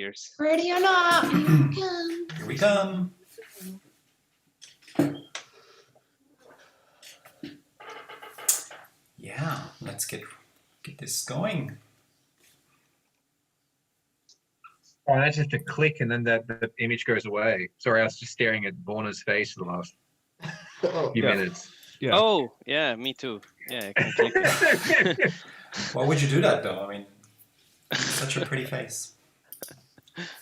appears. Ready or not, here we come. Here we come. Yeah, let's get this going. Oh, that's just a click and then the image goes away. Sorry, I was just staring at Borna's face for the last few minutes. Yeah. Oh, yeah, me too. Yeah, I can click it. Why would you do that though? I mean, such a pretty face.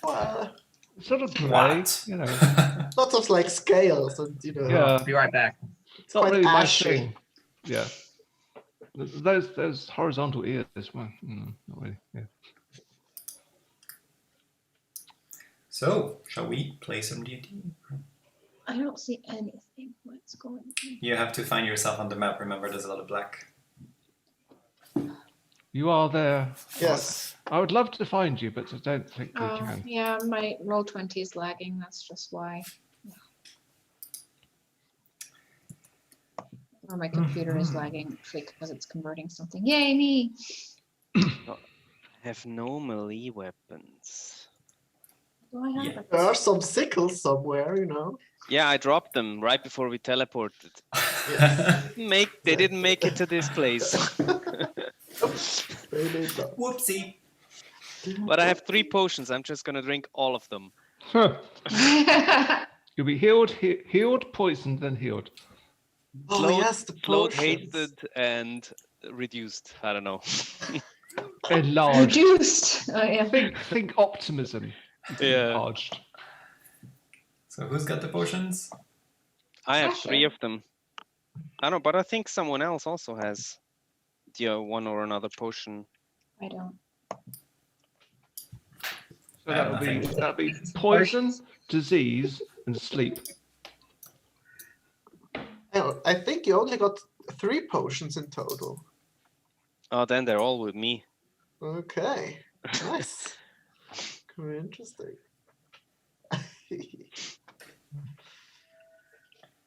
Well, Sort of grey, What? you know. lots of like scales and Yeah. Be right back. it's Not quite really my ashy. thing. Yeah. Those horizontal ears, well, not really. Yeah. So, shall we play some D&D? I don't see anything. What's going on? You have to find yourself on the map. Remember, there's a lot of black. You are there. Yes. I would love to find you, but I don't think we Oh, can. yeah, my roll 20 is lagging. That's just why. Or my computer is lagging because it's converting something. Yay, me! I have no melee weapons. Do I have Yeah. it? There are some sickles somewhere, you know. Yeah, I dropped them right before we teleported. Yes. They didn't make it to this place. Really not. Whoopsie. But I have 3 potions. I'm just gonna drink all of them. You'll be healed, poisoned, then healed. Oh Slowed- yes, the Slowed, potions. hasted, and reduced. I don't know. Enlarged. Reduced. Oh, yeah. Think optimism. Yeah. Enlarged. So who's got the potions? I have Sasha. 3 of them. I don't, but I think someone else also has one or another potion. I don't. So I have that'll be poison, disease, and sleep. Oh, I think you only got 3 potions in total. Oh, then they're all with me. Okay, nice. Very interesting.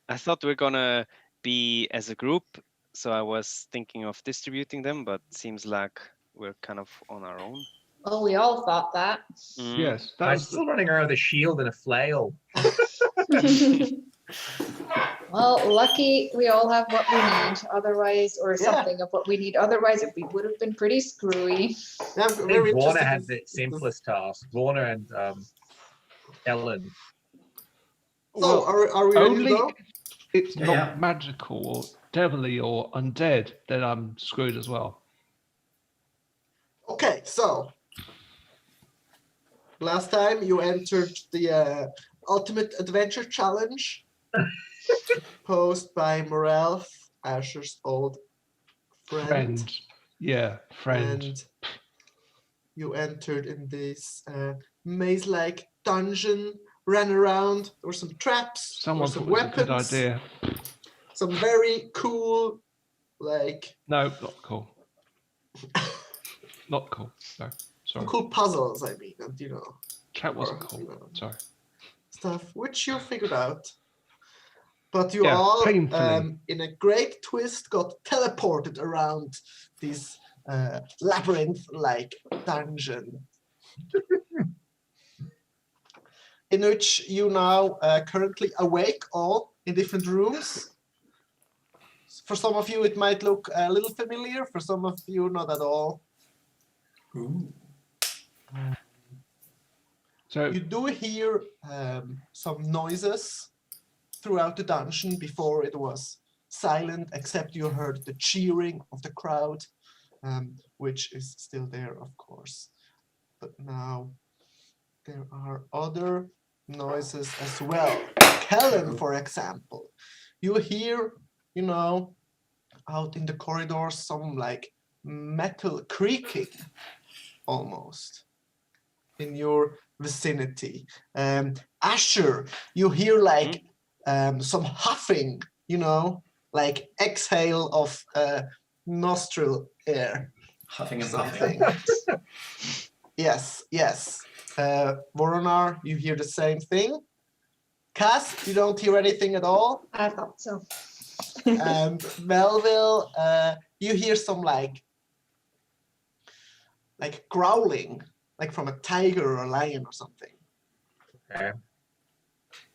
I thought we were gonna be as a group, so I was thinking of distributing them, but seems like we're kind of on our own. Well, we all thought that. Mm. Yes, I'm that's still running around with a shield and a flail. Well, lucky we all have what we need, otherwise, or Yeah. something of what we need. Otherwise, we would have been pretty screwy. Yeah, I'm I think very Warner interested had in- the simplest task. Warner and Ellen. So, are we ready to only go? if it's Yeah, not yeah. magical or devilly or undead, then I'm screwed as well. Okay, so last time you entered the Ultimate Adventure Challenge posed by Morel, Asher's old friend. Friend. Yeah, friend. And you entered in this maze-like dungeon, ran around. There were some traps, Someone there thought were it some was a good weapons, idea. some very cool, like No, not cool. Not cool. No, some sorry. cool puzzles. I mean, and you know, Chat wasn't or, cool. you know, Sorry. stuff which you figured out. But you Yeah, all, painfully. in a great twist, got teleported around this labyrinth-like dungeon, in which you now currently awake, all in different rooms. For some of you, it might look a little familiar. For some of you, not at all. Ooh. So You do hear some noises throughout the dungeon. Before it was silent, except you heard the cheering of the crowd, which is still there, of course. But now there are other noises as well. Kellen, for example, you hear, you know, out in the corridors, some like metal creaking almost in your vicinity. Asher, you hear like some huffing, you know, like exhale of nostril air. Huffing and Something. puffing. Yes, yes. Voronar, you hear the same thing. Cass, you don't hear anything at all. I thought so. Melville, you hear some like growling, like from a tiger or a lion or something. Okay.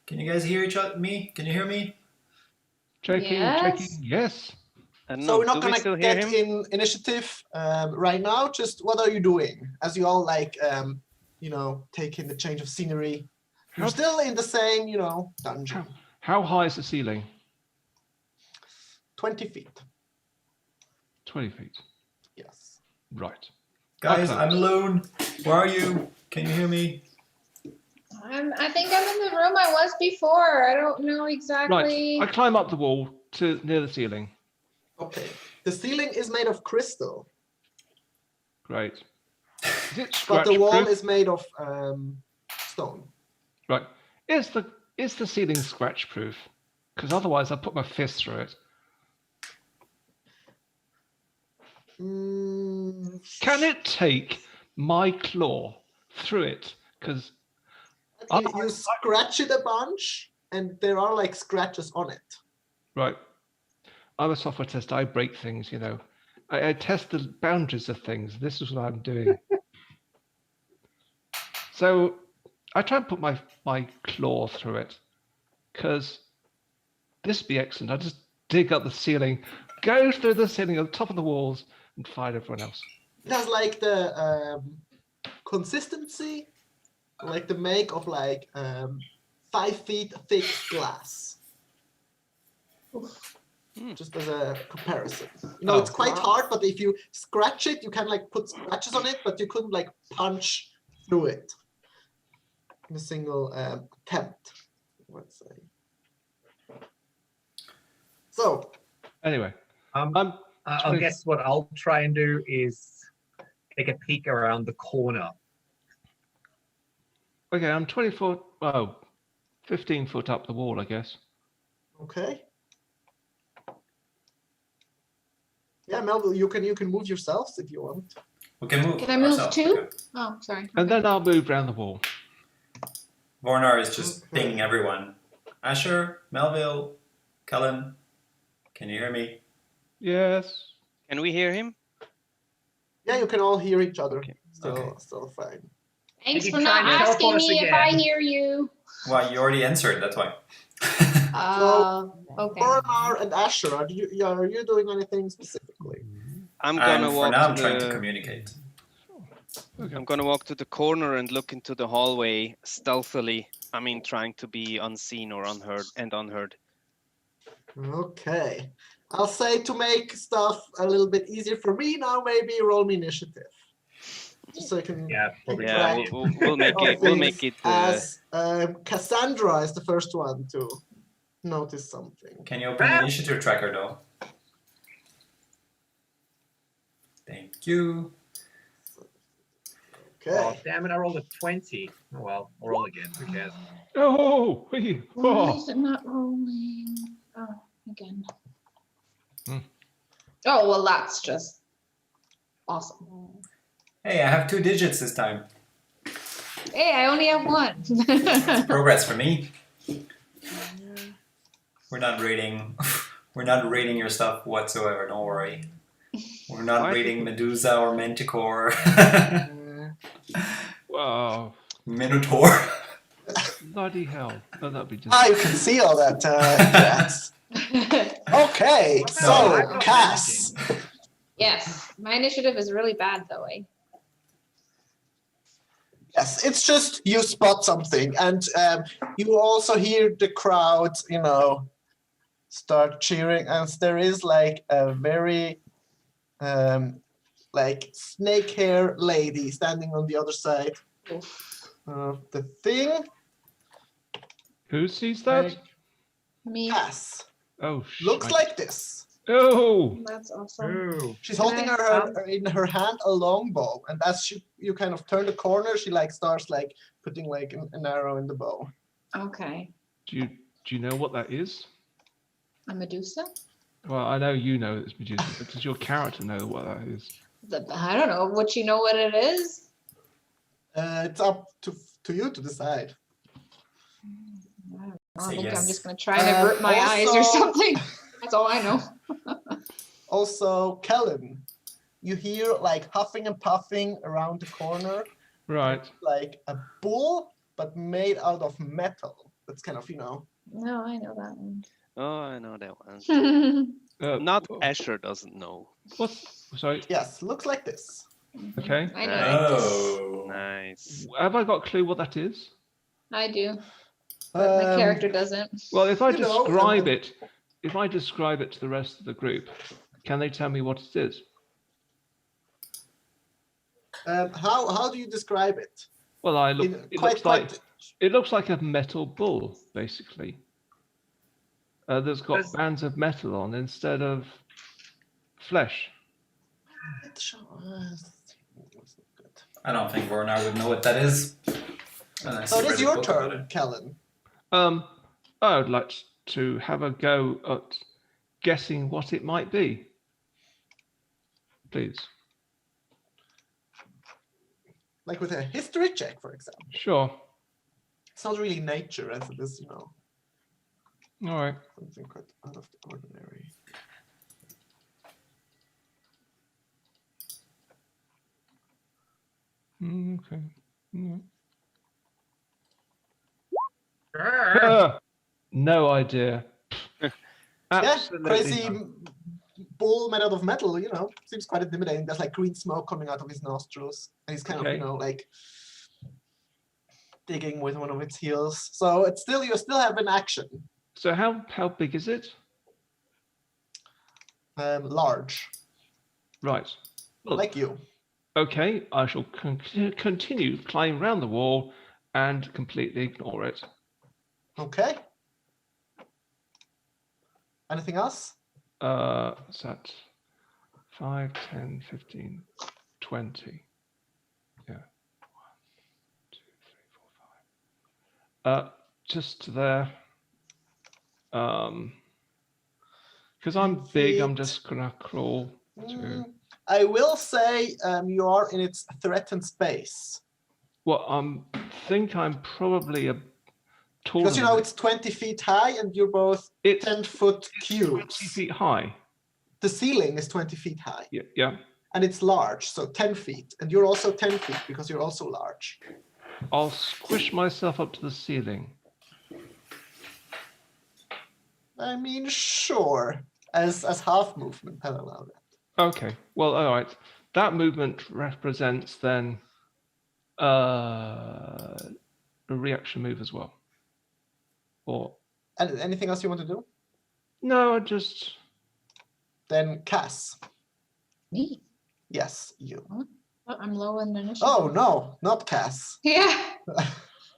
Can you guys hear each other? Me? Can you hear me? Checking, Yes. checking. Yes. I don't So know. we're not Do we gonna still hear get him? in initiative right now. Just what are you doing as you all like, you know, taking the change of scenery? You're How- still in the same, you know, dungeon. How high is the ceiling? 20 feet. 20 feet. Yes. Right. Guys, Okay. I'm alone. Where are you? Can you hear me? I think I'm in the room I was before. I don't know exactly. Right. I climb up the wall to near the ceiling. Okay. The ceiling is made of crystal, Great. Is it but the wall scratch-proof? is made of stone. Right. Is the ceiling scratch proof? Because otherwise I put my fist through it. Mm, Can it take my claw through it? Because you scratch it a bunch, and there are like scratches on it. right, I'm a software tester. I break things, you know. I test the boundaries of things. This is what I'm doing. So I try and put my claw through it because this would be excellent. I just dig up the ceiling, go through the ceiling on top of the walls, and fight everyone else. It has like the consistency, like the make of like 5 feet thick glass. Just as a comparison. You know, Oh. it's quite hard, but if you scratch it, you can like put scratches on it, but you couldn't like punch through it in a single attempt, let's say. So, Anyway, I 20 guess what I'll try and do is take a peek around the corner. okay, I'm 20 foot, 15 foot up the wall, I guess. okay. Yeah, Melville, you can move yourselves if you want. We can move. Can I move ourselves. too? Okay. Oh, sorry. And then I'll move around the wall. Vornar is just Okay. pinging everyone. Asher, Melville, Cullen, can you hear me? Yes. Can we hear him? Yeah, you can all hear each other. Okay. Still fine. Thanks Maybe for try not and asking teleport us me if I again. hear you. Well, you already answered, that's why. Okay. Bernard and Asher, are you doing anything specifically? I'm gonna For walk now, to I'm trying to the. communicate. I'm gonna walk to the corner and look into the hallway stealthily. I mean, trying to be unseen or unheard. Okay. I'll say to make stuff a little bit easier for me now, maybe roll me initiative. Just so I can Yeah, probably. Yeah, Right. we'll make of it. We'll things make it. as Cassandra is the first one to notice something. Can you open the initiative tracker though? Thank you. Okay. Oh, damn it, I rolled a 20. Oh, well, I'll roll again. Who cares? Oh, Why is it not rolling? Oh, again. Hmm. Oh, well, that's just awesome. Hey, I have 2 digits this time. Hey, I only have one. Progress for me. We're not rating. We're not rating your stuff whatsoever. Don't worry. We're not Why rating Medusa or Manticore. wow. Minotaur. Bloody hell. Oh, that'd be just. Ah, you can see all that jazz. Okay, No, so I'm not Cass. Yes, my initiative is really bad though, eh? Yes, it's just you spot something, and you also hear the crowd, you know, start cheering, and there is like a very like snake hair lady standing on the other side of the thing. Who sees that? Me. Cass Oh, looks shite. like this. Oh, That's awesome. Ooh. She's Can holding I- in her hand a longbow, and as you kind of turn the corner, she like starts like putting like an arrow in the bow. Okay. do you know what that is? A Medusa? Well, I know you know it's Medusa, but does your character know what that is? I don't know. Would you know what it is? It's up to you to decide. I Say think I'm yes. just gonna try and avert my eyes or also- something. That's all I know. Also, Kellen, you hear like huffing and puffing around the corner, Right. Like a bull, but made out of metal. That's kind of, you know. No, I know that Oh, I know that one. one. Not Asher doesn't know. What's sorry? Yes, looks like this. Okay. I know like this. Oh. Nice. Have I got a clue what that is? I do, but my character doesn't. Well, if I You know, describe it, if I describe it to the rest of the group, can they tell me what it is? How do you describe it? Well, I look. In It quite- looks like quite- it looks like a metal bull, basically. There's got Does- bands of metal on instead of flesh. I don't think Vornar would know what that is. Unless So he it is read a your book about turn, it. Kellen. I would like to have a go at guessing what it might be. Please. Like with a history check, for example. Sure. It's not really nature as it is, you know, All right. something quite out of the ordinary. Okay. Mm. No idea. Absolutely Yeah, crazy none. bull made out of metal, you know, seems quite intimidating. There's like green smoke coming out of his nostrils. And he's kind of, Okay. you know, like digging with one of its heels. So it's still, you still have an action. So how big is it? Large, Right. Well, like you. okay, I shall continue climb round the wall and completely ignore it. Okay. Anything else? What's that? 5, 10, 15, 20. Yeah. 1, 2, 3, 4, 5. Just there. Because I'm big, I'm just gonna crawl to. I will say you are in its threatened space. Well, think I'm probably a taller. Because, you know, it's 20 feet high and you're both it's 10-foot 20 cubes. feet high. The ceiling is 20 feet high. Yeah, yeah. And it's large, so 10 feet. And you're also 10 feet because you're also large. I'll squish myself up to the ceiling. I mean, sure. As half movement, I'll allow that. Okay. Well, all right. That movement represents then a reaction move as well. Or And anything else you want to do? no, I just Then Cass. Me? Yes, you. Oh, I'm low in initiative. Oh, no, not Cass. Yeah.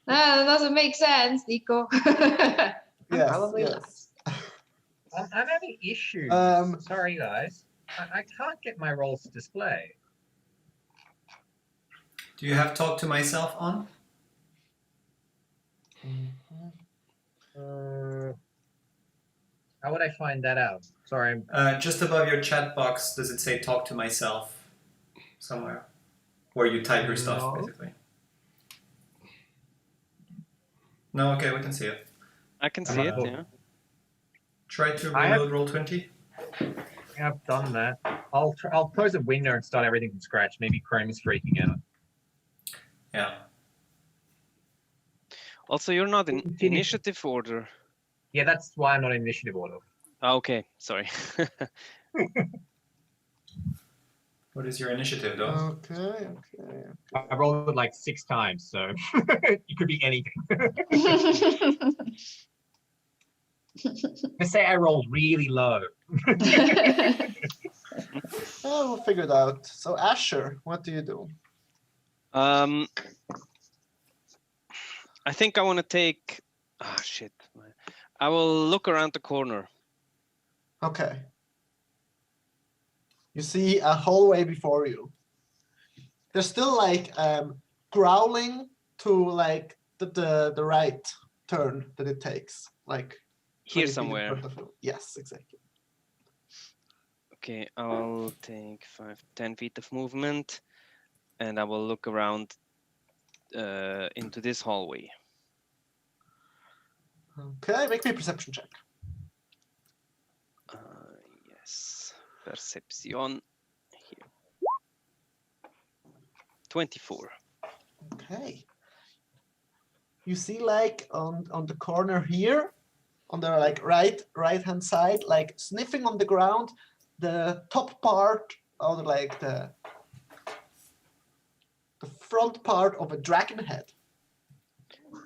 That doesn't make sense, Nico. I'm Yes, probably yes. last. I'm having issues. Um, Sorry, guys. I can't get my rolls to display. Do you have talk to myself on? How would I find that out? Sorry, I'm Just above your chat box, does it say talk to myself somewhere? Where you type your stuff, No. basically. No, okay, we can see it. I can see it, Oh. yeah. Try to I have- reload roll 20. I've done that. I'll close a window and start everything from scratch. Maybe Chrome is freaking out. Yeah. Also, you're not in Continue. initiative order. Yeah, that's why I'm not in initiative order. Ah, okay, sorry. What is your initiative, though? Okay. I rolled it like 6 times, so it could be anything. Let's say I rolled really low. Oh, we'll figure it out. So Asher, what do you do? I think I want to take. Ah, shit. I will look around the corner. Okay. You see a hallway before you. There's still like growling to like the right turn that it takes. Like 20 Here feet in somewhere. front of you. Yes, exactly. Okay, I'll take 10 feet of movement, and I will look around into this hallway. Okay, make me a perception check. Yes, perception. Here. 24. Okay. You see, like on the corner here, on the like right hand side, like sniffing on the ground, the top part of like the front part of a dragon head,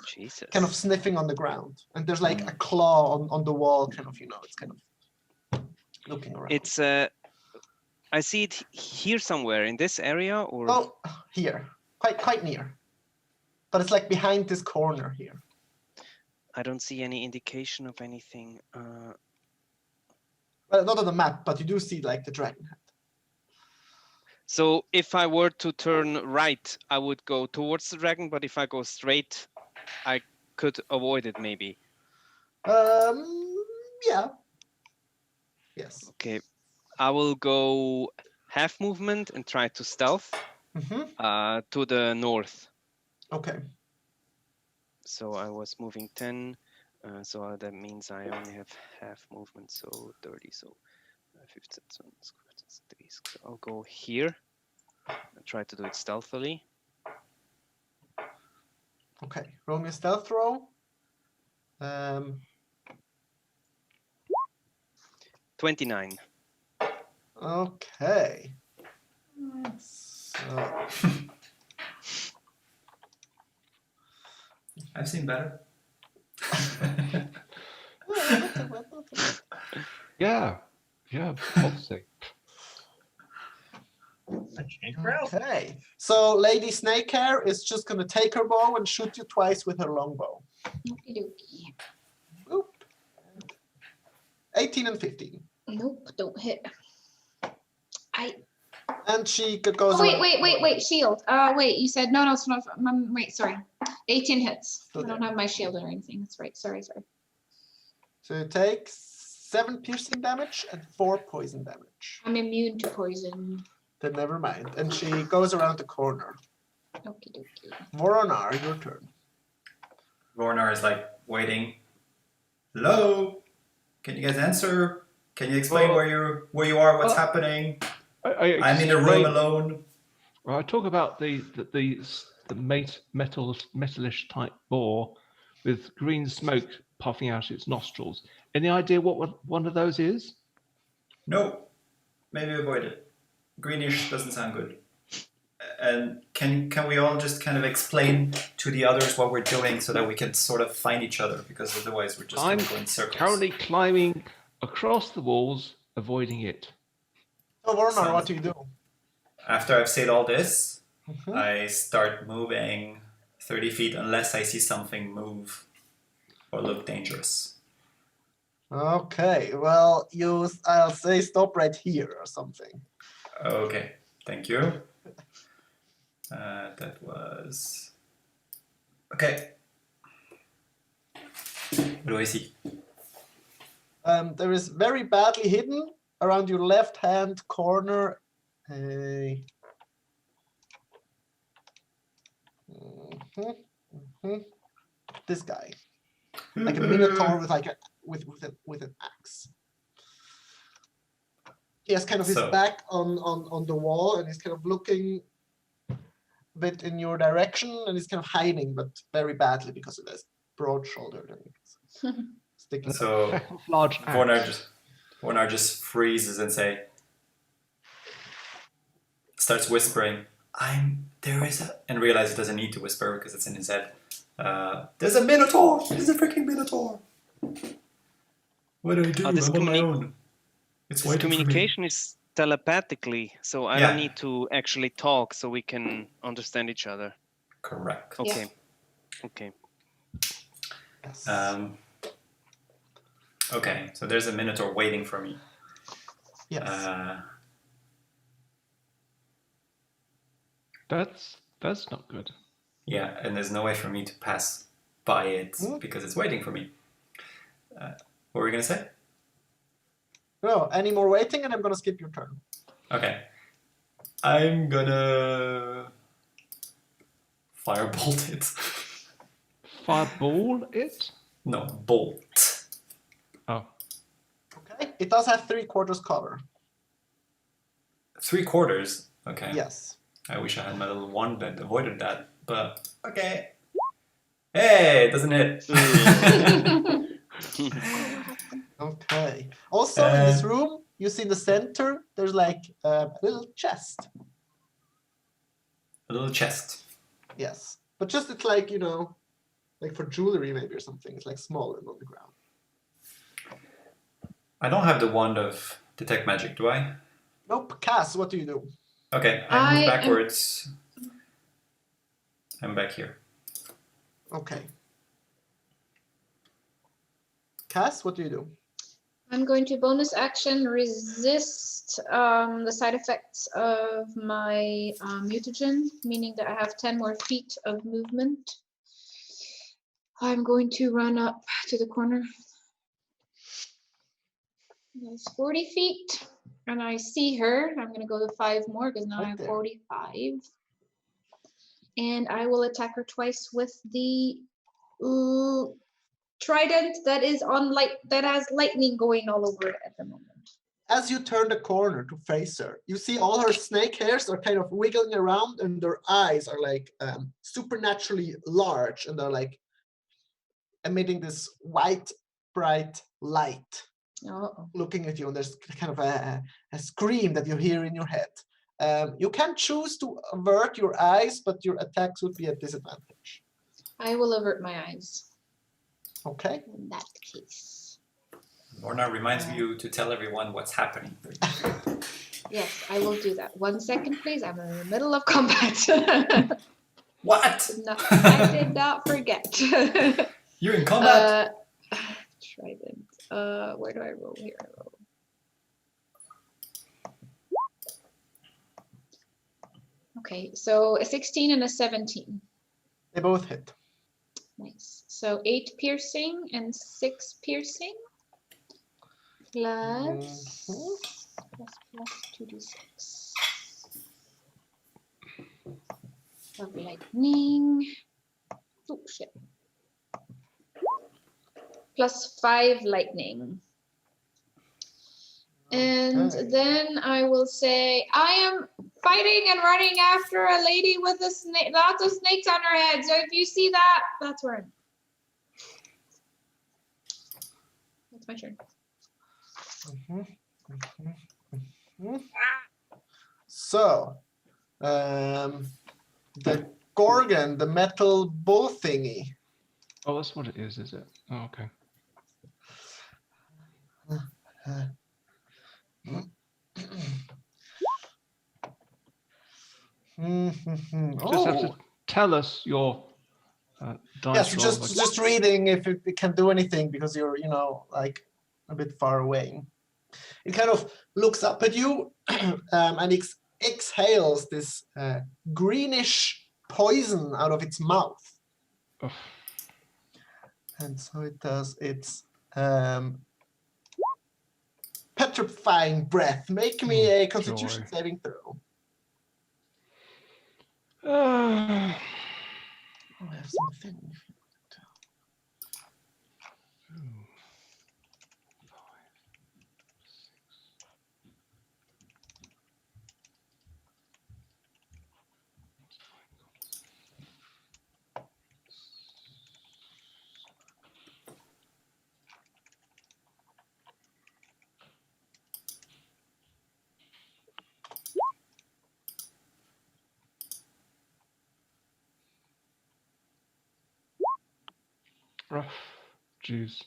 Jesus. kind of sniffing on the ground, and there's like a claw on the wall, kind of, you know, it's kind of looking around. It's I see it here somewhere in this area, or Oh, here, quite near, but it's like behind this corner here. I don't see any indication of anything. Well, not on the map, but you do see like the dragon head. So if I were to turn right, I would go towards the dragon, but if I go straight, I could avoid it maybe. Yeah. Yes. Okay, I will go half movement and try to stealth to the north. Okay. So I was moving 10, so that means I only have half movement, so 30, so 15, so I'll go here and try to do it stealthily. Okay. Roll me a stealth roll. 29. Okay. So, I've seen better. Yeah, obviously. okay. So Lady Snakehair is just gonna take her bow and shoot you twice with her longbow. Okie dokie. Boop. 18 and 15. Nope, don't hit. And she goes. Oh, wait, shield. Wait, you said, no, it's not, wait, sorry. 18 hits. I don't have my shield or anything, that's right, sorry. So you take 7 piercing damage and 4 poison damage. I'm immune to poison. Then never mind. And she goes around the corner. Okie dokie. Voronar, your turn. Vornar is like waiting. Hello? Can you guys answer? Can you explain Well, where you are, what's happening? I'm in a room alone. Well, I talk about the metalish type boar with green smoke puffing out its nostrils. Any idea what one of those is? No. Maybe avoid it. Greenish doesn't sound good. And can we all just kind of explain to the others what we're doing so that we can sort of find each other, because otherwise we're just going to go in circles. Currently climbing across the walls, avoiding it. So Voronar, what do you do? After I've said all this, I start moving 30 feet unless I see something move or look dangerous. Okay, well, I'll say stop right here or something. Okay, thank you. That was... Okay. What do I see? There is very badly hidden around your left-hand corner this guy, like a minotaur with an axe. He has kind of his back on the wall, and he's kind of looking a bit in your direction, and he's kind of hiding, but very badly because of this broad-shouldered and sticky. So large Vornar just freezes and starts whispering, and realizes he doesn't need to whisper because it's in his head. There's a minotaur! There's a freaking minotaur! What do I do? I'm on my own. It's this communication is telepathically, so I don't need to actually talk, so we can understand each other. Correct. Okay. Okay. Yes. Okay, so there's a minotaur waiting for me. Yes. That's not good. Yeah, and there's no way for me to pass by it because it's waiting for me. What were we gonna say? No, any more waiting, and I'm gonna skip your turn. Okay. I'm gonna firebolt it. Fireball it? No, bolt. Oh. Okay. It does have 3/4 cover. 3/4? Okay. Yes. I wish I had my little wand that avoided that, but Okay. Hey, it doesn't hit. Okay. Also, in this Uh, room, you see in the center, there's like a little chest. A little chest. Yes. But just it's like, you know, like for jewelry maybe or something. It's like small and on the ground. I don't have the wand of detect magic, do I? Nope. Cass, what do you do? Okay, I I move am- backwards. I'm back here. Okay. Cass, what do you do? I'm going to bonus action resist the side effects of my mutagen, meaning that I have 10 more feet of movement. I'm going to run up to the corner. That's 40 feet. And I see her. I'm going to go to 5 more because now I Right have there. 45. And I will attack her twice with the trident that is on light, that has lightning going all over it at the moment. As you turn the corner to face her, you see all her snake hairs are kind of wiggling around and her eyes are like supernaturally large and they're like emitting this white, bright light Uh-oh. looking at you. And there's kind of a scream that you hear in your head. You can choose to avert your eyes, but your attacks would be at disadvantage. I will avert my eyes Okay. in that case. Lorna reminds you to tell everyone what's happening. Yes, I will do that. 1 second, please. I'm in the middle of combat. What? I did not forget. You're in combat? Trident. Where do I roll here? I roll. Okay, so a 16 and a 17. They both hit. Nice. So 8 piercing and 6 piercing. Plus 2d6 of lightning. Oh shit. Plus 5 lightning. And Okay. then I will say, I am fighting and running after a lady with a snake, lots of snakes on her head. So if you see that, that's where I'm. That's my turn. So, the Gorgon, the metal bull thingy. Oh, that's what it is it? Oh, okay. Just have to Oh, tell us your dice yes, roll. just reading if it can do anything because you're, you know, like a bit far away. It kind of looks up at you and exhales this greenish poison out of its mouth. Ugh. And so it does its petrifying breath. Make me a Constitution joy. saving throw. Ah. I have something. Rough. Jeez.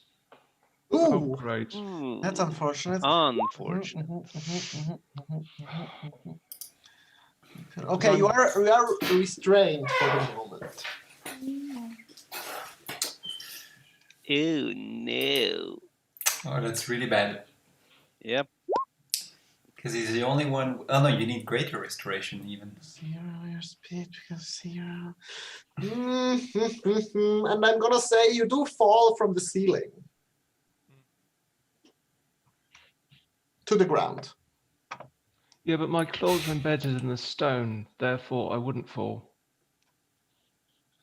Ooh, Oh, great. that's unfortunate. Unfortunate. Okay, you are restrained for the moment. Oh no. Oh, that's really bad. Yep. Because he's the only one. Oh no, you need greater restoration even. 0 your speed because 0. And I'm gonna say you do fall from the ceiling to the ground. Yeah, but my claws are embedded in the stone, therefore I wouldn't fall.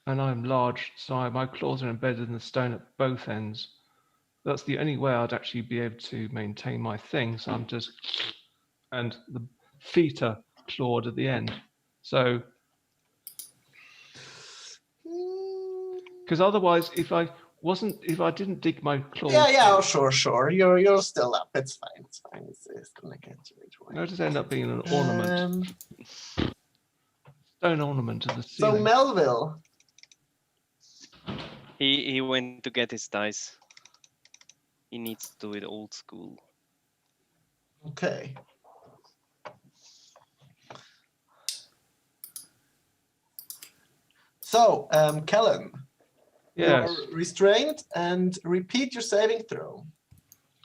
And I'm large, so my claws are embedded in the stone at both ends. That's the only way I'd actually be able to maintain my thing. So I'm just, and the feet are clawed at the end. So Because otherwise, if I didn't dig my claws, Yeah, sure. You're still up. It's fine. It's gonna get you anyway. no, it just end up being an ornament, stone ornament to the So ceiling. Melville, He went to get his dice. He needs to do it old school. okay. So, Kellen, Yes. you're restrained and repeat your saving throw.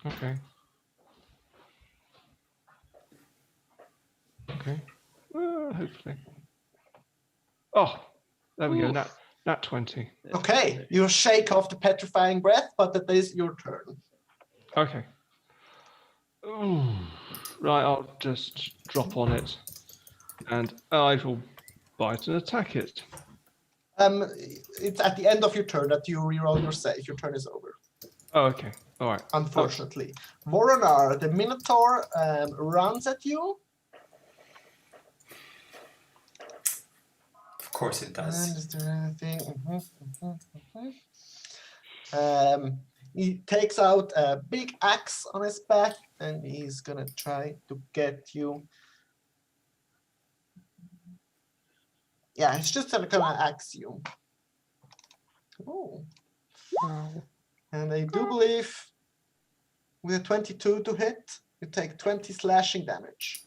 Okay. Okay. Hopefully. Oh, there we go. Oof. Nat 20. Okay, you shake off the petrifying breath, but that is your turn. Okay. Ooh. Right, I'll just drop on it, and I will bite and attack it. It's at the end of your turn that you reroll your save. Your turn is over. Oh, okay. All right. Unfortunately, Voronar, the Minotaur, runs at you. Of course it And does. is there anything? He takes out a big axe on his back, and he's gonna try to get you. Yeah, he's just gonna axe you. Oh. And I do believe with a 22 to hit, you take 20 slashing damage.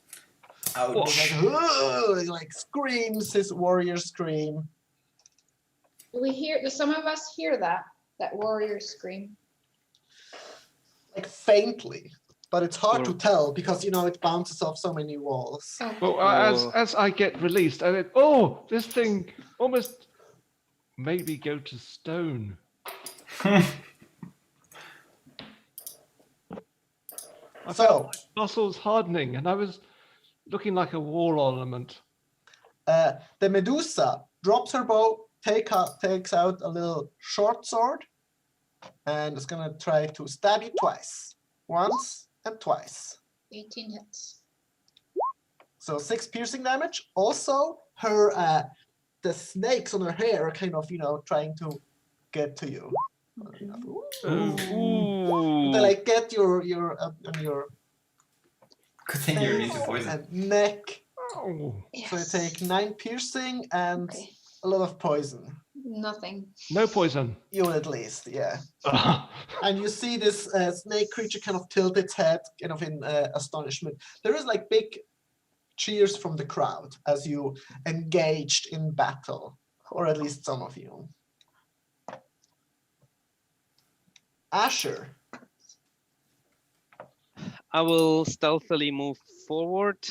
Ouch. He's like, "Ugh," he like screams his warrior scream. Do some of us hear that warrior scream? Like faintly, but it's hard to Or- tell because it bounces off so many walls. Oh, Well, Oh. as I get released, I went, this thing almost made me go to stone. I So- felt my muscles hardening, and I was looking like a wall ornament. The Medusa drops her bow, takes out a little short sword, and is gonna try to stab you twice. Once and twice. 18 hits. So 6 piercing damage. Also, her the snakes on her hair are kind of trying to get to you. Ooh. They like get your Good thing you're immune to face poison. and neck. Oh, So you take 9 piercing and Okay. a lot of poison. Nothing. no poison. You at least, yeah. Ah, And you see this snake creature kind of tilt its head, kind of in astonishment. There is like big cheers from the crowd as you engaged in battle, or at least some of you. Asher, I will stealthily move forward,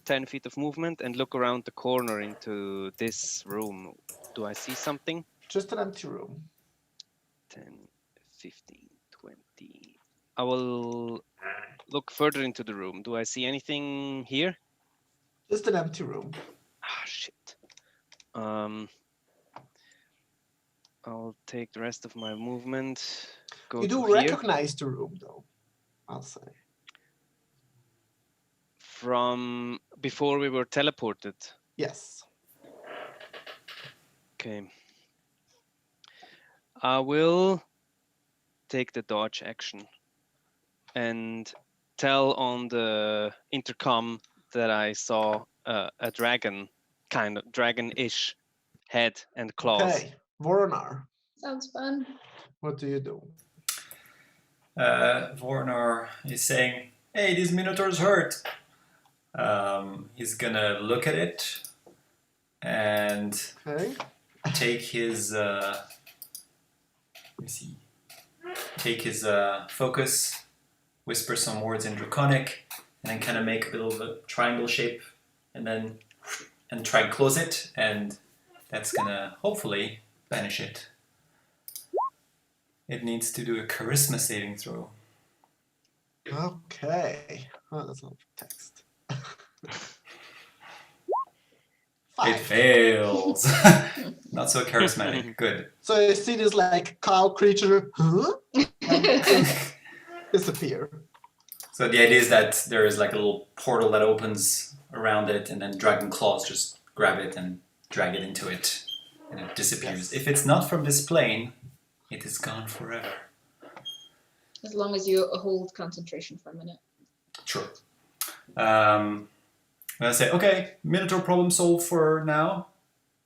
10 feet of movement, and look around the corner into this room. Do I see something? just an empty room. 10, 15, 20. I will look further into the room. Do I see anything here? Just an empty room. Ah, shit. I'll take the rest of my movement. Go You to do here. recognize the room, though, I'll say. From before we were teleported. Yes. Okay. I will take the dodge action and tell on the intercom that I saw a dragon, kind of dragon-ish head and claws. Okay, Voronar, Sounds fun. what do you do? Vornor is saying, "Hey, this Minotaur's hurt." He's gonna look at it and Okay. take his. Let me see. Take his focus, whisper some words in Draconic, and then kind of make a bit of a triangle shape, and try and close it, and that's gonna hopefully banish it. It needs to do a charisma saving throw. Okay. Oh, that's a lot of text. It 5. fails. Not so charismatic. Good. So you see this like cow creature, huh? And disappear. So the idea is that there is like a little portal that opens around it, and then dragon claws just grab it and drag it into it, and it disappears. Yes. If it's not from this plane, it is gone forever. As long as you hold concentration for a minute. Sure. And I say, okay, Minotaur problem solved for now.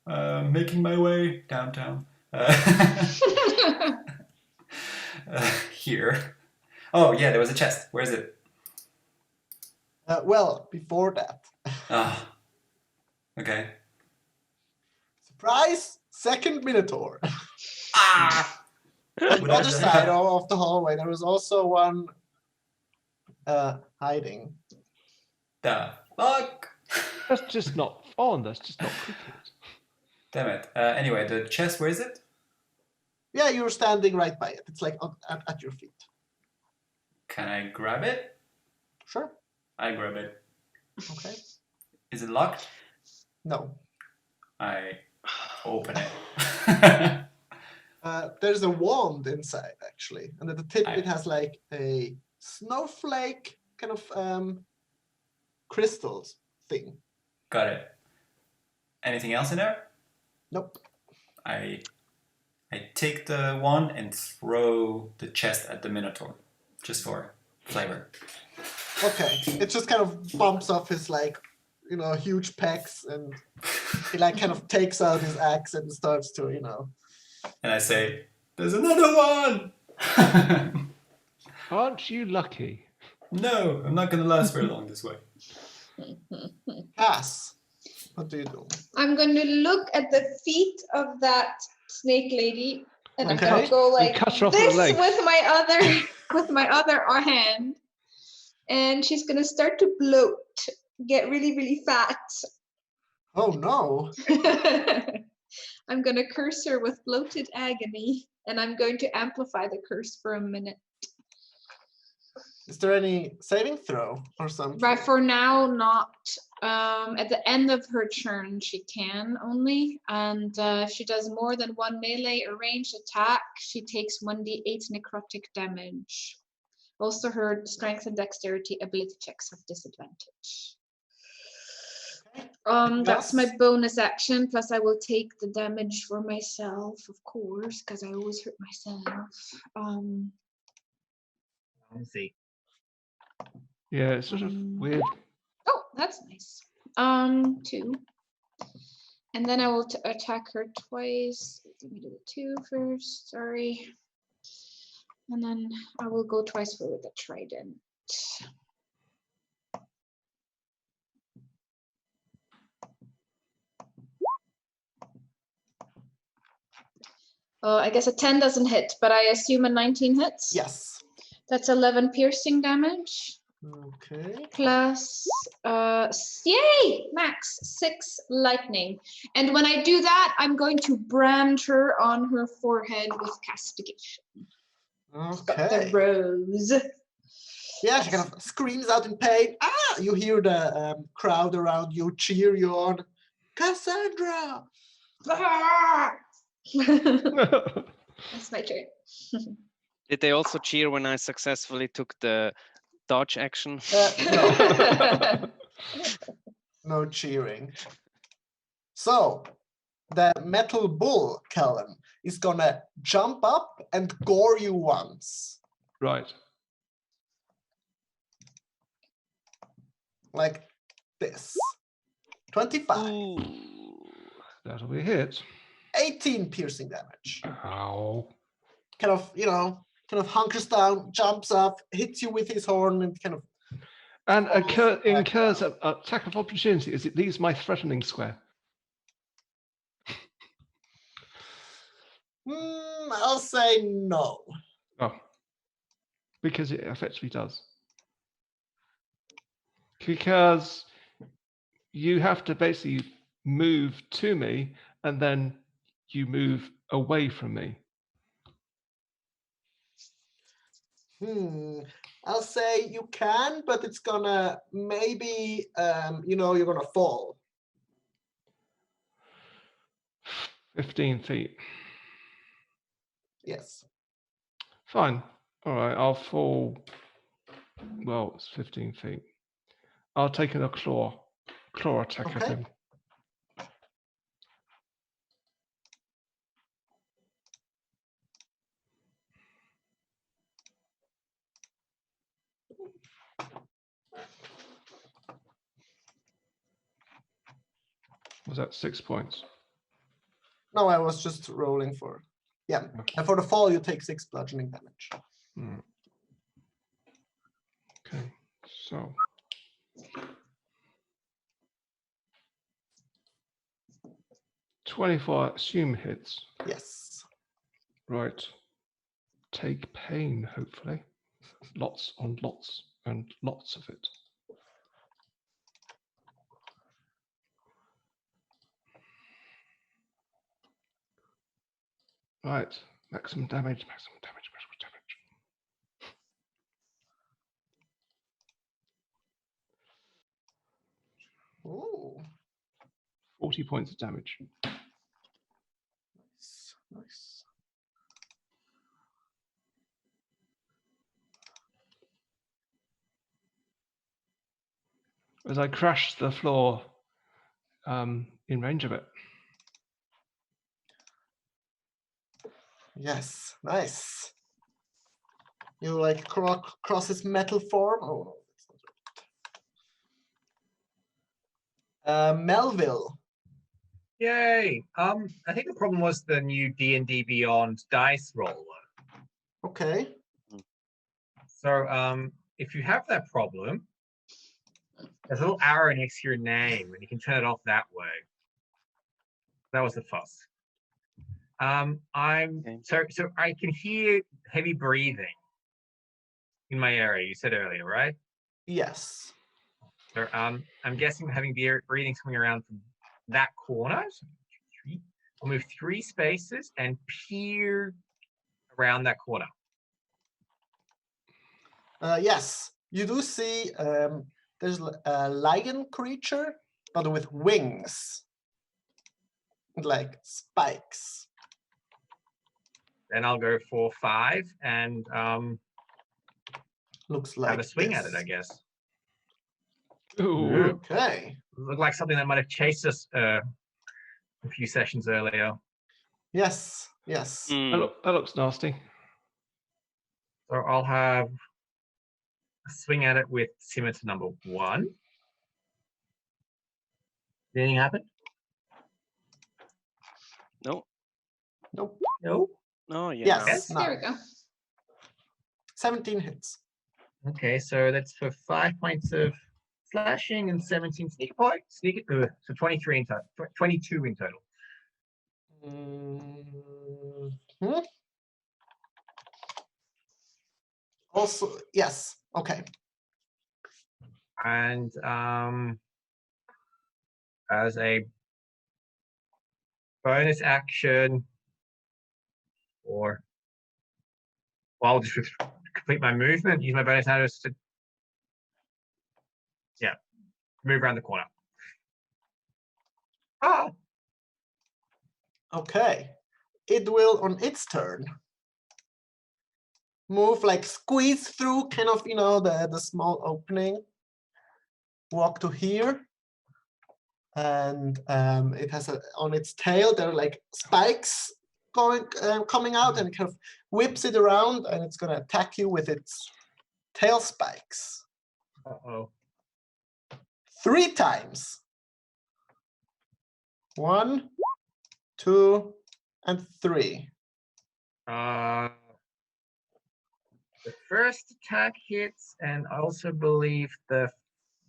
Making my way downtown. Here. Oh, yeah, there was a chest. Where is it? Well, before that, Ah. Okay. surprise, second Minotaur. Ah! On the other side of the hallway, there was also one hiding. The fuck? That's just not on. That's just not cricket. Damn it. Anyway, the chest, where is it? Yeah, you're standing right by it. It's like at your feet. Can I grab it? Sure. I grab it. Okay. Is it locked? No. I open it. There's a wand inside, actually. And at the tip, it has like a snowflake kind of crystals thing. Got it. Anything else in there? Nope. I take the wand and throw the chest at the Minotaur, just for flavor. Okay. It just kind of bumps off his like, huge pecs, and he like kind of takes out his axe and starts to, And I say, "There's another one." Aren't you lucky? No, I'm not gonna last very long this way. Cass. What do you do? I'm going to look at the feet of that snake lady, and I'm going Okay. to go like cut her off at the this legs. with my other hand, and she's going to start to bloat, get really, really fat. Oh no. I'm going to curse her with bloated agony, and I'm going to amplify the curse for a minute. Is there any saving throw or something? But for now, not. At the end of her turn, she can only. And if she does more than one melee or ranged attack, she takes 1d8 necrotic damage. Also, her strength and dexterity ability checks have disadvantage. That's my Yes. bonus action. Plus, I will take the damage for myself, of course, because I always hurt myself. Let's see. Yeah, it's sort of weird. Oh, that's nice. 2. And then I will attack her twice. Let me do the 2 first, sorry. And then I will go twice for the trident. I guess a 10 doesn't hit, but I assume a 19 hits. Yes. That's 11 piercing damage. Okay. Plus, yay, max 6 lightning. And when I do that, I'm going to brand her on her forehead with castigation. Got the Okay. rose. Yeah, she kind of screams out in pain. Ah! You hear the crowd around you cheer you on. Cassandra! Ah! That's my turn. Did they also cheer when I successfully took the dodge action? No. No cheering. So, the metal bull, Callum, is gonna jump up and gore you once. Right. Like this. 25. Ooh. That'll be a hit. 18 piercing damage. Ow. Kind of hunkers down, jumps up, hits you with his horn, and kind of. And Falls back incurs down. an attack of opportunity as it leaves my threatening square. I'll say no. Oh. Because it effectively does. Because you have to basically move to me and then you move away from me. I'll say you can, but it's gonna maybe you're gonna fall. 15 feet. Yes. Fine. All right, I'll fall. Well, it's 15 feet. I'll take a claw attack at Okay. him. Was that 6 points? No, I was just rolling for. Yeah, and for the fall, you take 6 bludgeoning damage. Hmm. Okay, so 24, I assume hits. Yes. Right. Take pain, hopefully. Lots on lots and lots of it. Right. Maximum damage, maximum damage, maximum damage. Ooh, 40 points of damage. nice. As I crash the floor in range of it. Yes, nice. You like cross his metal form. Oh, no, that's not right. Melville. Yay! I think the problem was the new D&D Beyond dice roller. Okay. So if you have that problem, there's a little arrow next to your name, and you can turn it off that way. That was the fuss. So I can hear heavy breathing in my area. You said earlier, right? Yes. So I'm guessing having breathing coming around from that corner. So I'll move 3 spaces and peer around that corner. Yes, you do see there's a lion creature, but with wings, like spikes. Then I'll go for 5 and Looks like have a swing this. at it, I guess. Ooh. Okay. Looked like something that might have chased us a few sessions earlier. Yes. Yes. That looks nasty. So I'll have a swing at it with scimitar number 1. Anything happen? No. Nope. No. Oh yeah. Yes. Yes. No. There we go. 17 hits. Okay, so that's for 5 points of slashing and 17 sneak points. So 23 in total. 22 in total. Mhm. Also, yes. Okay. And as a bonus action, or I'll just complete my movement, use my bonus action to move around the corner. Ah! Okay. It will, on its turn, move, like squeeze through kind of, the small opening, walk to here. And it has on its tail, there are like spikes coming out, and it kind of whips it around, and it's gonna attack you with its tail spikes. Uh-oh. 3 times. 1, 2, and 3. The first attack hits, and I also believe the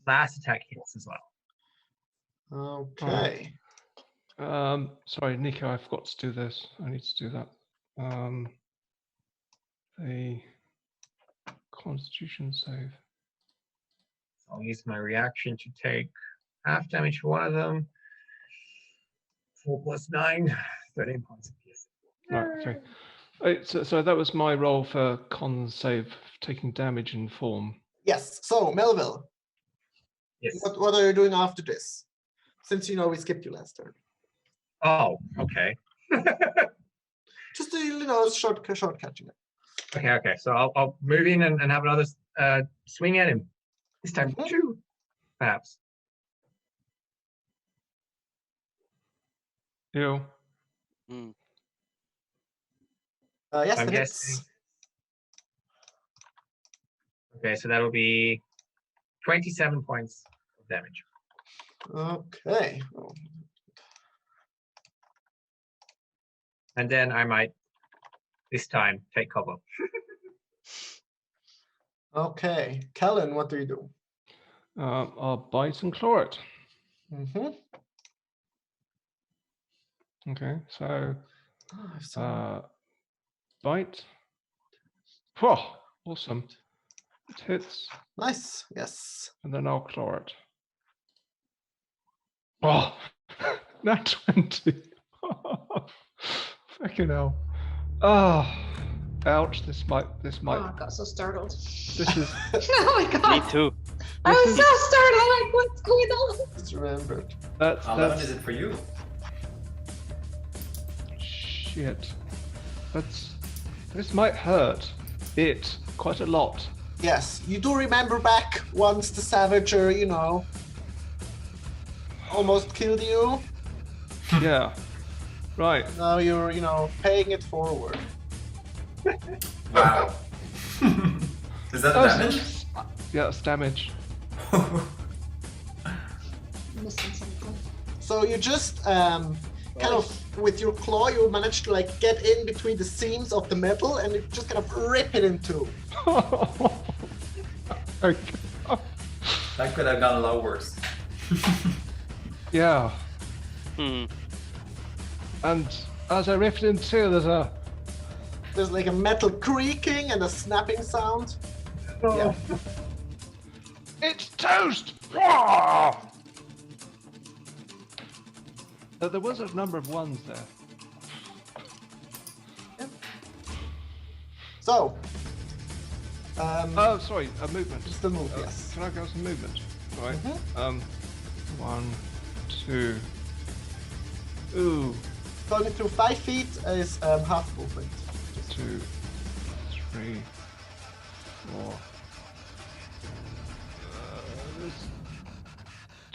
last attack hits as well. Okay. Sorry, Nico, I forgot to do this. I need to do that. The Constitution save. I'll use my reaction to take half damage for one of them. 4 + 9, 13 points of piercing. Right, okay. So that was my roll for con save, taking damage in form. Yes. So Melville, Yes. what are you doing after this? Since we skipped you last turn. Oh, okay. Just to, short catching it. Okay. So I'll move in and have another swing at him. This time 2, perhaps. Ew. Yes, I'm it guessing. hits. Okay, so that'll be 27 points of damage. Okay. And then I might, this time, take cover. Okay. Kellen, what do you do? I'll bite and claw it. Mm-hmm. Okay, so Oh, bite. Whoa, awesome. It hits, nice. Yes. and then I'll claw it. Oh, not 20. Fucking hell. Oh, ouch. This might. Oh, I got so startled. This is. Oh my Me god. too. I was This so startled. Like, what's going on? Just remembered. That's. How long is it for you? Shit. This might hurt it quite a lot. Yes, you do remember back once the Savager, almost killed you. Yeah. Right. Now you're, paying it forward. Wow. Is that the Oh, damage? Yeah, it's damage. Missing something. So you just kind of with your claw, you manage to get in between the seams of the metal and you just kind of rip it in two. Okay. That could have gone a lot worse. Yeah. Hmm. And as I ripped in two, There's a metal creaking and a snapping sound. Yeah. It's toast! Ah! There was a number of ones there. So, Oh, sorry, a movement. just the move, yes. Can I go some movement? Right. Mhm. 1, 2. Ooh, Going through 5 feet is half movement. 2, 3, 4.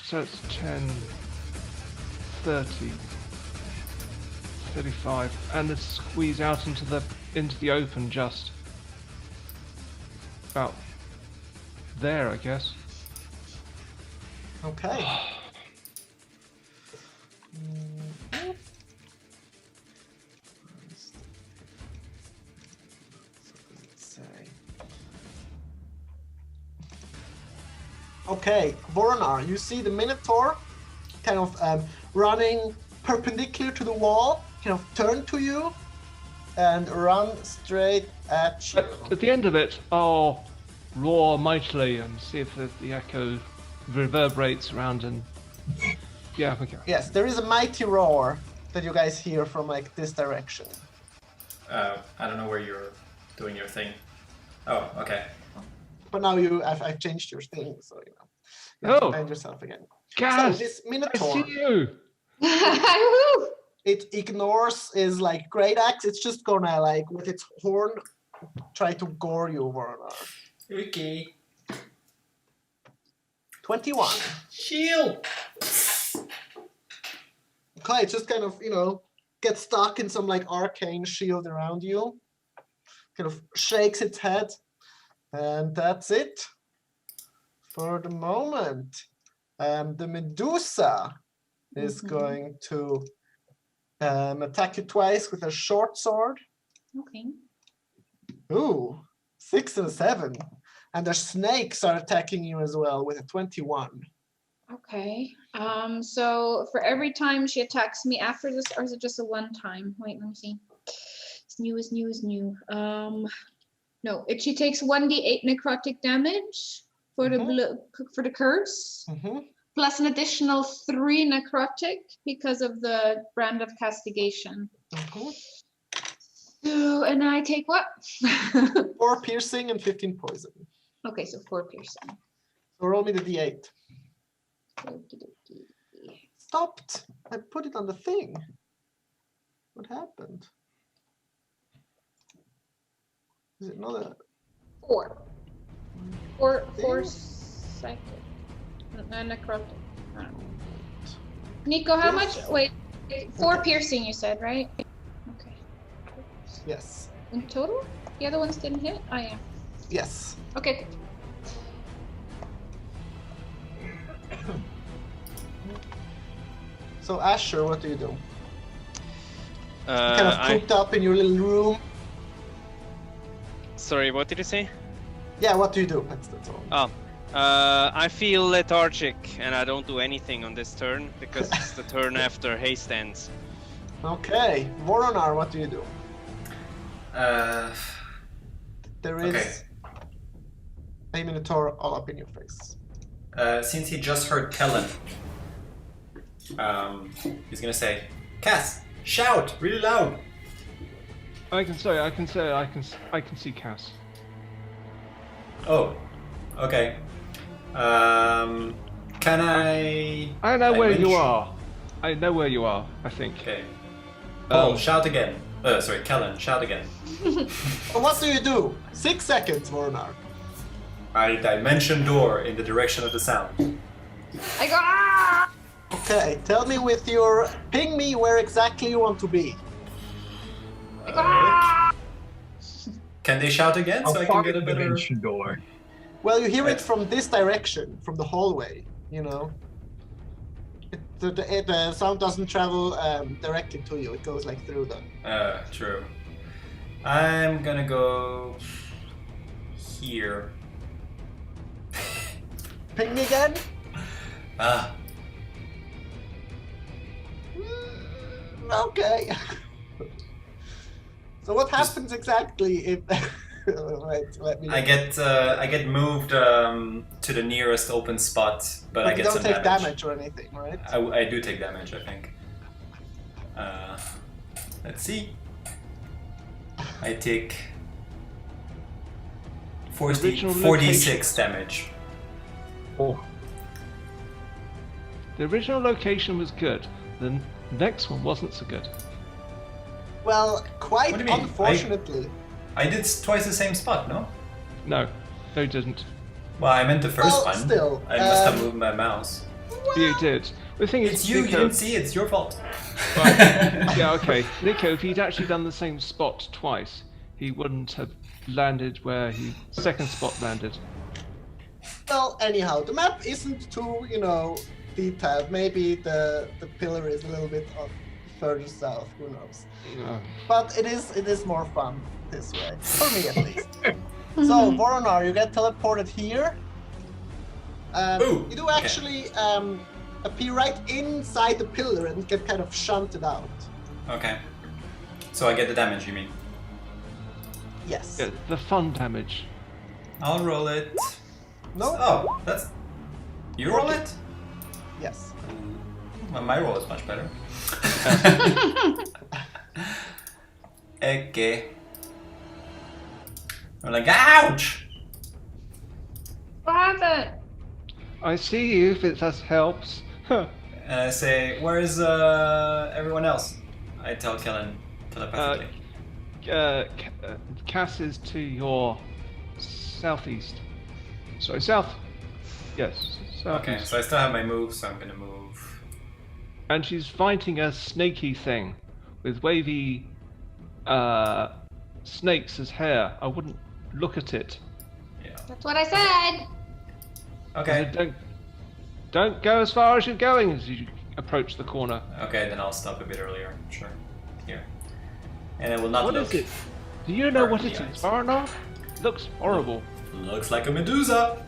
So it's 10, 30, 35, and then squeeze out into the open just about there, I guess. Okay. Okay, Voronar, you see the Minotaur kind of running perpendicular to the wall, kind of turn to you and run straight at you. At the end of it, I'll roar mightily and see if the echo reverberates around and... Yeah, okay. Yes, there is a mighty roar that you guys hear from this direction. I don't know where you're doing your thing. Oh, okay. But now I've changed your thing, so you Oh. can find yourself again. Gas! So this I Minotaur, see you! Woo! it ignores his great axe. It's just gonna with its horn try to gore you, Voronar. Okay. 21. Shield! Okay, it just kind of, gets stuck in some arcane shield around you. Kind of shakes its head. And that's it for the moment. The Medusa is going to attack you twice with a short sword. Okay. Ooh, 6 and a 7. And the snakes are attacking you as well with a 21. Okay. So for every time she attacks me after this, or is it just a one time? Wait, let me see. It's new. No, she takes 1d8 necrotic damage for the curse, plus an additional 3 necrotic because of the brand of castigation. So, and I take what? 4 piercing and 15 poison. Okay, so 4 piercing. So roll me the d8. Stopped. I put it on the thing. What happened? Is it not a 4. 4 psychic. Necrotic. I don't know. Nico, how much? Wait, 4 piercing you said, right? Okay. yes? In total? The other ones didn't hit? Oh, yeah. Yes. Okay. So Asher, what do you do? Kind of I cooped up in your little room. sorry. What did you say? Yeah, what do you do? That's all. Oh, I feel lethargic and I don't do anything on this turn because it's the turn after haste ends. Okay, Voronar, what do you do? There is Okay. a Minotaur all up in your face. Since he just heard Kellen, he's gonna say, Cass, shout really loud. I can see Cass. Oh, okay. Can I? I know where you mention- are. I know where you are, I think. Okay. Paul, Um, shout again. Sorry, Kellen, shout again. What do you do? 6 seconds, Voronar. I dimension door in the direction of the sound. I go. Ah! Okay, tell me with your ping me where exactly you want to be. I go. Ah! Can they shout again so I can get a better? dimension door. Well, you hear it from this direction, from the hallway, you know. The sound doesn't travel directly to you, it goes like through them. True. I'm gonna go here. Ping me again? Ah, Okay. So what happens exactly if... Wait, let me... I get moved to the nearest open spot, but I you get don't some take damage. damage or anything, right? I do take damage, I think. Let's see. I take 46 Original damage. Oh, The original location was good. The next one wasn't so good. Well, quite What do you mean? unfortunately. I did twice the same spot, no? No, you didn't. Well, I meant the first Well, one. still, I must have moved my mouse. You did. The thing is, It's you, you Nico, didn't see, it's your fault. yeah, okay. Nico, if he'd actually done the same spot twice, he wouldn't have landed where he second spot landed. Well, anyhow, the map isn't too, detailed. Maybe the pillar is a little bit further south, who knows. But it is more fun this way, for me at least. So, Voronar, you get teleported here. Ooh, You do actually appear right inside the pillar and get kind of shunted out. Okay. So I get the damage, you mean? Yes. Yeah, the fun damage. I'll roll it. No? Oh, that's... You roll it? Yes. Well, my roll is much better. Okay. I'm like, ouch! What happened? I see you if it just helps. And I say, where is everyone else? I tell Kellen telepathically. Cass is to your southeast. Sorry, south. Yes, southeast. Okay, so I still have my move, so I'm gonna move. And she's fighting a snaky thing with wavy snakes as hair. I wouldn't look at it. Yeah. That's what I said. Okay. Don't go as far as you're going as you approach the corner. Okay, then I'll stop a bit earlier. Sure. Here. And it will not What look. is it? Do you know Burn what the it eyes. is, Voronar? Looks horrible. Looks like a Medusa.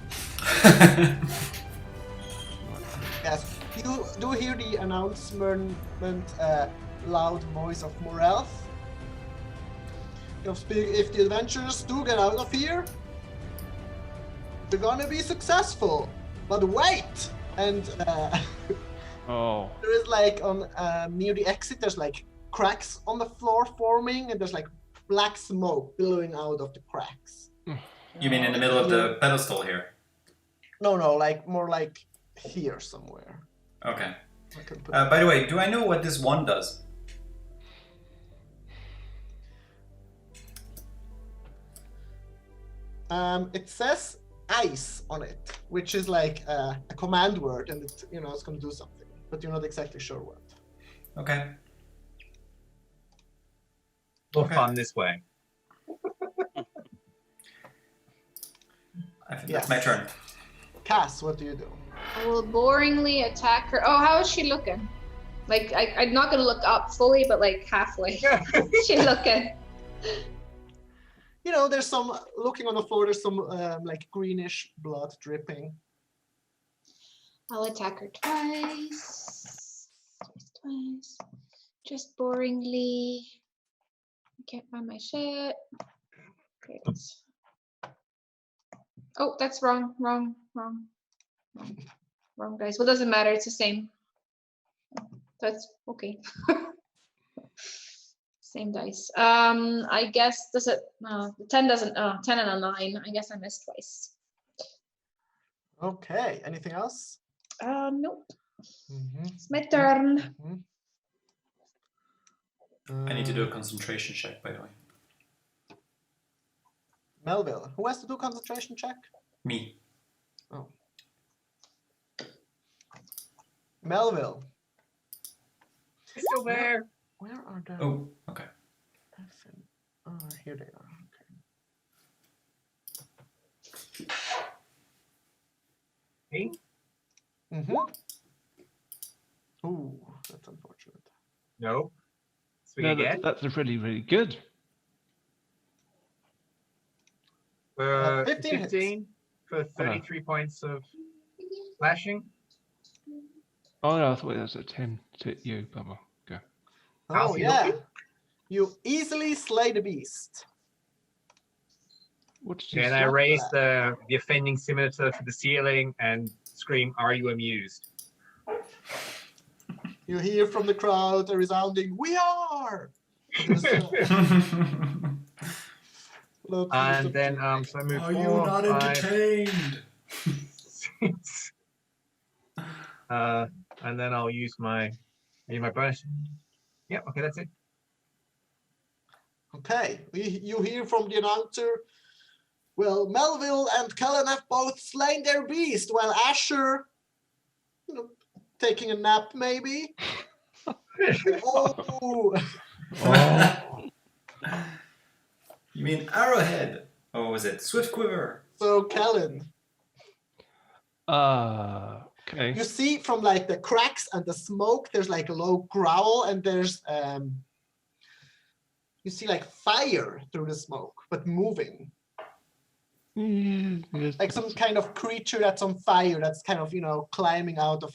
Yes. You do hear the announcement, loud voice of Morelth. If the adventurers do get out of here, they're gonna be successful. But wait! And Oh. there is like on near the exit, there's like cracks on the floor forming, and there's like black smoke billowing out of the cracks. You mean in the middle of the pedestal here? No, like more like here somewhere. Okay. I can put By the way, do I know what this one does? It says ice on it, which is like a command word, and it's going to do something, but you're not exactly sure what. Okay. more Okay. fun this way. I think Yes. that's my turn. Cass, what do you do? I will boringly attack her. Oh, how is she looking? Like I'm not gonna look up fully, but like halfway. She looking. You know, there's some looking on the floor. There's some like greenish blood dripping. I'll attack her twice. Twice. Just boringly. I can't find my shit. Great. Oh, that's wrong, guys. Well, doesn't matter. It's the same. That's okay. Same dice. I guess does it? No, the 10 doesn't. 10 and a 9. I guess I missed twice. Okay. Anything else? Nope. Mhm. It's my turn. Mhm. I need to do a concentration check, by the way. Melville. Who has to do concentration check? Me. Oh. Melville. It's still there. Where are the? Oh, okay. Oh, here they are. Me? Okay. Ooh, that's unfortunate. No. Swing No, again. that's really, really good. 15 hits. 15 for 33 points of slashing. Oh no, I thought it was a 10 to you, Bubba. Go. Oh How's he yeah. looking? You easily slay the beast. What did you Can say? I raise the offending scimitar to the ceiling and scream, "Are you amused?" You hear from the crowd a resounding, "We are!" There's, lots of And then subterfuge. so I move Are 4, you not 5, entertained? 6. And then I'll use my bonus. Yeah, okay, that's it. Okay, you hear from the announcer, well, Melville and Cullen have both slain their beast, while Asher, you know, taking a nap maybe. Oh, You mean arrowhead? Or what was it? Swift quiver. so Cullen, Okay. you see from like the cracks and the smoke, there's like a low growl, and there's you see like fire through the smoke, but moving. Yes, Like some kind of creature that's on fire, that's kind of, you know, climbing out of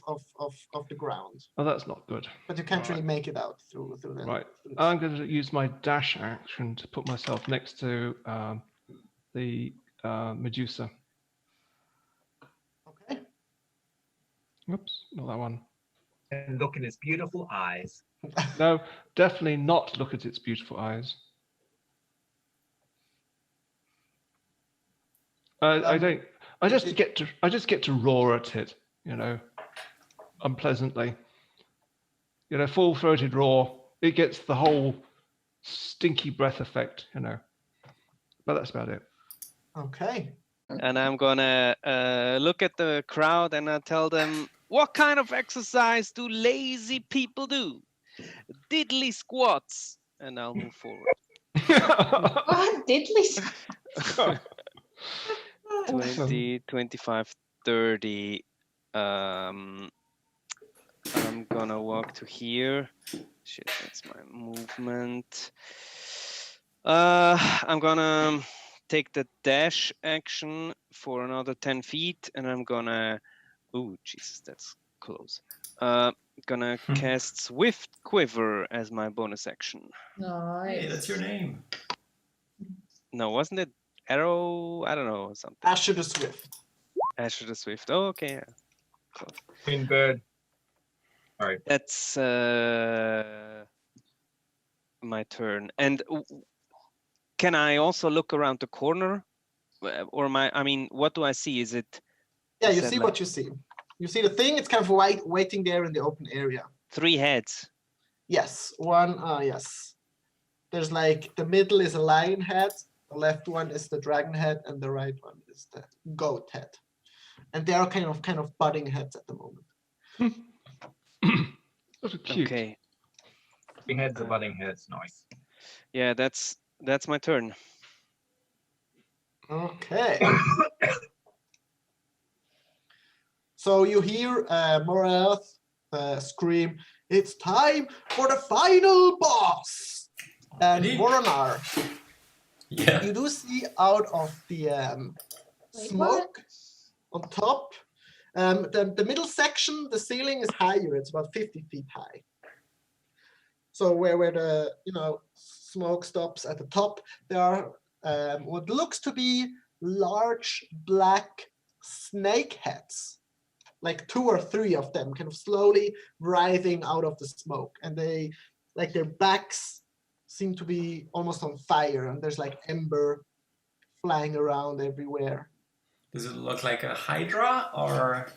the ground. Oh, that's not good. But you can't Right. really make it out through the Right. through the- I'm going to use my dash action to put myself next to the Medusa. Okay. Oops, not that one. And look in his beautiful eyes. No, definitely not look at its beautiful eyes. I don't. I just get to roar at it, you know, unpleasantly. You know, full-throated roar. It gets the whole stinky breath effect, you know. But that's about it. Okay. And I'm gonna look at the crowd and I tell them, what kind of exercise do lazy people do? Diddly squats. And I'll move forward. What diddly? 20, 25, 30. I'm gonna walk to here. Shit, that's my movement. I'm gonna take the dash action for another 10 feet, and I'm gonna. Oh, Jesus, that's close. Gonna cast Swift Quiver as my bonus action. Nice. Hey, that's your name. No, wasn't it Arrow? I don't know, something. Asher the Swift. Asher the Swift. Oh, okay. Yeah. Close. Twin bird. That's my turn. And can I also look around the corner? Or I mean, what do I see? Is it? Yeah, is you that see like what you see. You see the thing, it's kind of waiting there in the open area. 3 heads? Yes, one, yes. There's like, the middle is a lion head, the left one is the dragon head, and the right one is the goat head. And they are kind of butting heads at the moment. Those are cute. Okay. Big heads are butting heads. Nice. Yeah, that's my turn. Okay. So you hear Morath scream, it's time for the final boss. And Indeed. Voronar, Yeah. you do see out of the Wait, smoke on top, the middle section, the ceiling is higher. It's about 50 feet high. So where the smoke stops at the top, there are what looks to be large black snake heads, like 2 or 3 of them, kind of slowly writhing out of the smoke, and they, like, their backs seem to be almost on fire, and there's like ember flying around everywhere. Does it look like a hydra, or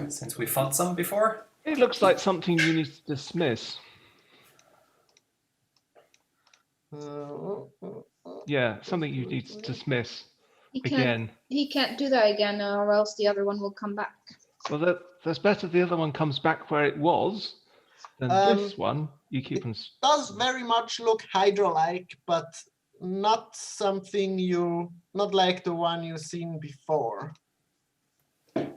since we fought some before? It looks like something you need to dismiss. Yeah, something you need to dismiss He can't. again. He can't do that again, or else the other one will come back. Well, that's better. The other one comes back where it was than this one. You keep on. Does very much look Hydra-like, but not something not like the one you've seen before. And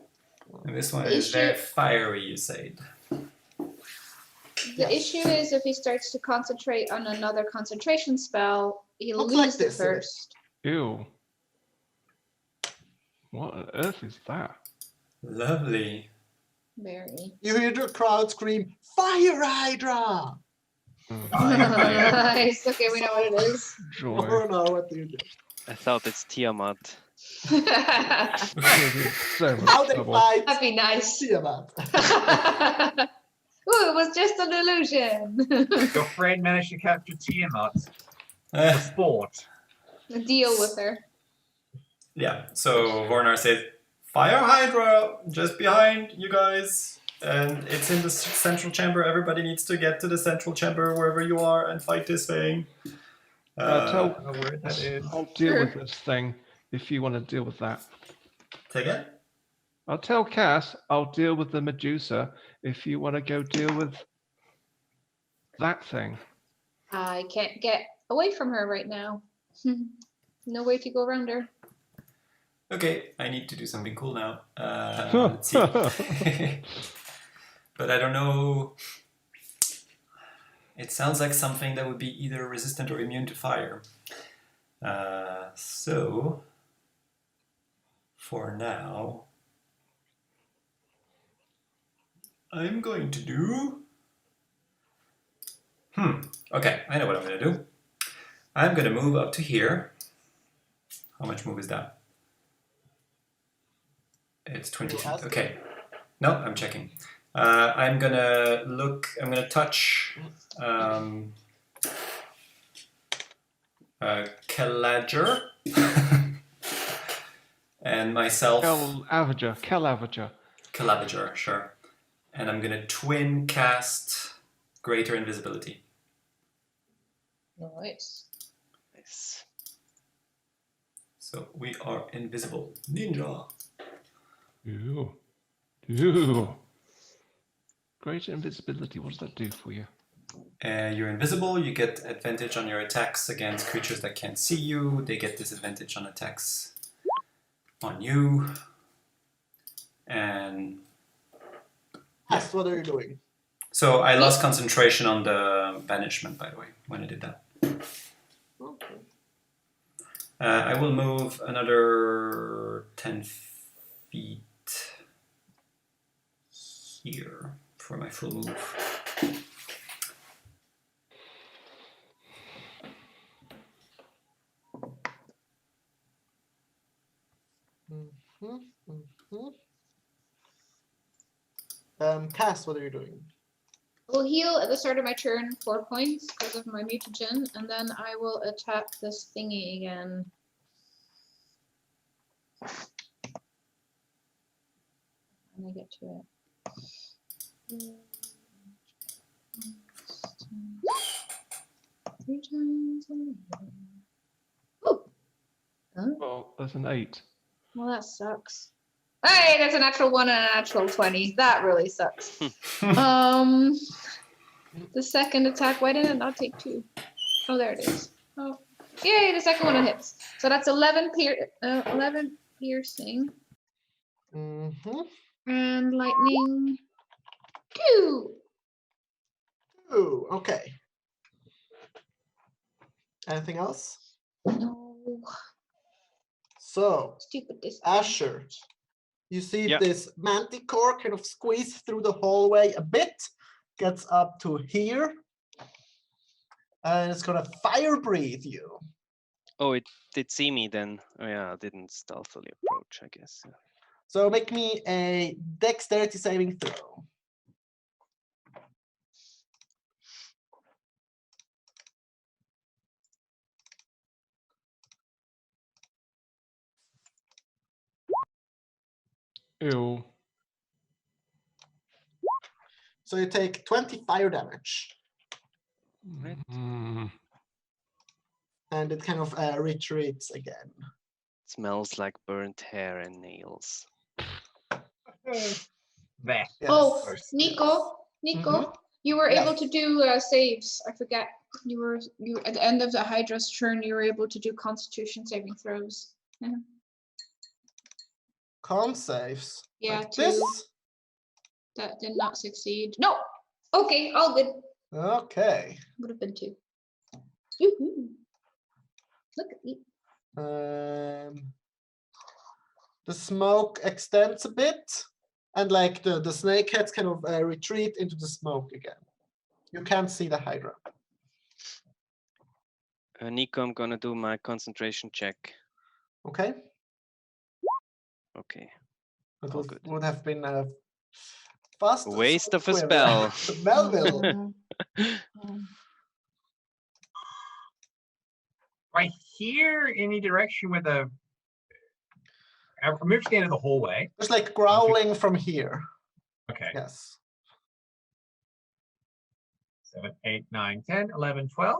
this one The is very issue- fiery, you said. The issue is if he starts to concentrate on another concentration spell, he'll Looks like lose the this, isn't it? first. Ew. What on earth is that? Lovely. Very. You hear the crowd scream, "Fire Hydra!" Nice. Okay, we know what it is. Joy. Oh no, what do you do? I thought it's Tiamat. So much How they trouble. fight That'd be nice. Tiamat. Ooh, it was just an illusion. Your friend managed to capture Tiamat for sport. Deal with her. Yeah, so Vornar says, "Fire Hydra, just behind you guys. And it's in the central chamber. Everybody needs to get to the central chamber wherever you are and fight this thing." Tell- I don't know where that is. I'll deal with this thing if you want to deal with that. Say again? I'll tell Cass I'll deal with the Medusa if you want to go deal with that thing. I can't get away from her right now. No way to go around her. Okay, I need to do something cool now. Let's see. But I don't know. It sounds like something that would be either resistant or immune to fire. So, for now, I'm going to do... Okay, I know what I'm going to do. I'm going to move up to here. How much move is that? It's 20 You feet. asked Okay. No, I'm checking. I'm gonna touch Kalager and myself. Calavager, sure. And I'm gonna twin cast Greater Invisibility. Nice. Nice. So we are invisible. Ninja. Ew. Ew. Greater invisibility, what does that do for you? You're invisible, you get advantage on your attacks against creatures that can't see you. They get disadvantage on attacks on you. And Yes, what are you doing? so I lost concentration on the banishment, by the way, when I did that. Okay. I will move another 10 feet here for my full move. Cass, what are you doing? I'll heal at the start of my turn 4 points because of my mutagen, and then I will attack this thingy again. When I get to it. 3 times. Oh! Oh, Well, there's an 8. well, that sucks. Hey, that's a natural 1 and a natural 20. That really sucks. The second attack, why did it not take 2? Oh, there it is. Oh, yay, the second one hits. So that's 11 piercing Mm-hmm. and lightning 2. Ooh, okay. Anything else? No. So, Stupid this. Asher, you see Yeah. this manticore kind of squeeze through the hallway a bit, gets up to here, and it's gonna fire breathe you. Oh, it did see me then. Oh yeah, I didn't stealthily approach, I guess. Yeah. So make me a dexterity saving throw. Ew. So you take 20 fire damage, Right. and it kind of retreats again. Smells like burnt hair and nails. There. Oh, Yes. Nico, Nico, you were able to do saves. I forget. You at the end of the Hydra's turn. You were able to do Constitution saving throws. Yeah. Con saves. Yeah, Like two. this. That did not succeed. No. Okay, all good. Okay. Would have been 2. Yoo-hoo. Look at me. The smoke extends a bit, and like the snakeheads kind of retreat into the smoke again. You can't see the Hydra. Nico, I'm gonna do my concentration check. Okay. Okay. That All good. would have been a fast Waste of a quiver. spell. Melville. Right here, any direction with a. I moved to the end of the hallway. There's like growling from here. Okay. Yes. 7, 8, 9, 10, 11, 12.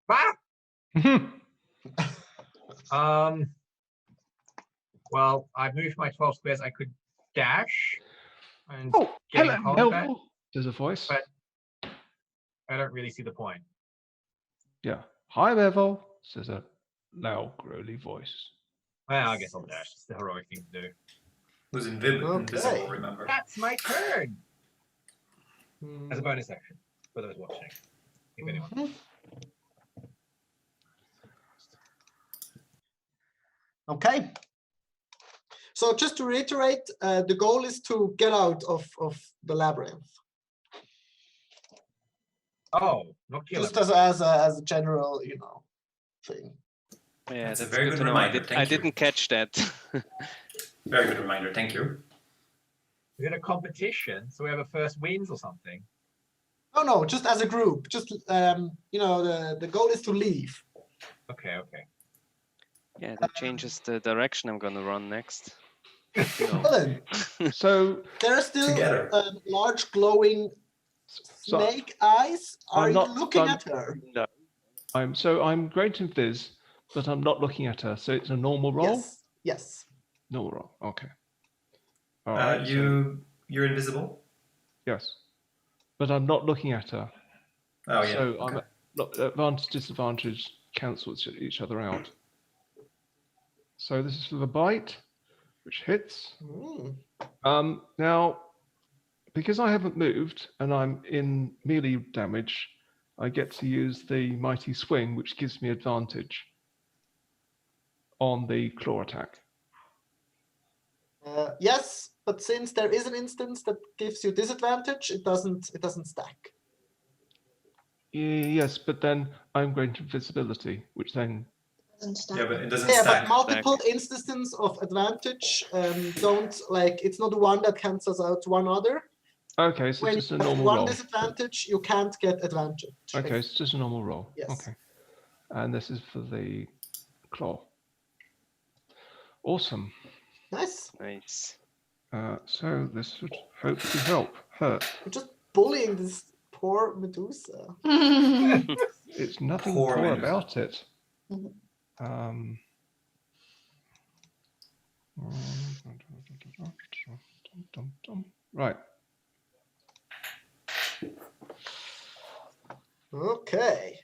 Ah! Well, I've moved my 12 squares. I could dash and Oh, get hello, in combat, Melville. There's a voice. but I don't really see the point. Yeah. Hi, Melville, says a loud, growly voice. Well, I guess I'll dash. It's the heroic thing to do. Who's Okay. invisible, remember? That's my turn Hmm. as a bonus action for those watching. If anyone. Mhm. Okay. So just to reiterate, the goal is to get out of the labyrinth. Oh, not kill Just him. as a general, thing. Yeah, That's a that's very good good to know. reminder, I thank you. didn't catch that. Very good reminder, thank you. Is it a competition? So whoever first wins or something? Oh no, just as a group. Just the goal is to leave. Okay, okay. Yeah, that changes the direction I'm gonna run next. No. Well then, So, there are still Together. large glowing so snake eyes. Are I'm you not- looking I'm- at her? No. I'm great to Viz, but I'm not looking at her. So it's a normal roll. Yes. Yes. Normal roll. Okay. All right. so- You're invisible. yes, but I'm not looking at her. Oh yeah. So okay. I'm not advantage disadvantage cancel each other out. So this is for the bite, which hits. Mm. Now, because I haven't moved and I'm in melee damage, I get to use the mighty swing, which gives me advantage on the claw attack. Yes, but since there is an instance that gives you disadvantage, it doesn't stack. Yes, but then I'm going to invisibility, which then Doesn't stop. Yeah, but it doesn't Yeah, stack. but multiple instances of advantage don't it's not one that cancels out one other. okay, so When it's just a you have normal one roll. disadvantage, you can't get advantage. Okay, it's just a normal roll. Yes. Okay, and this is for the claw. Awesome. Nice. Nice. So this should hopefully help. Hurt. You're just bullying this poor Medusa. It's nothing Poor poor Medusa. about it. Mhm. Right. Okay.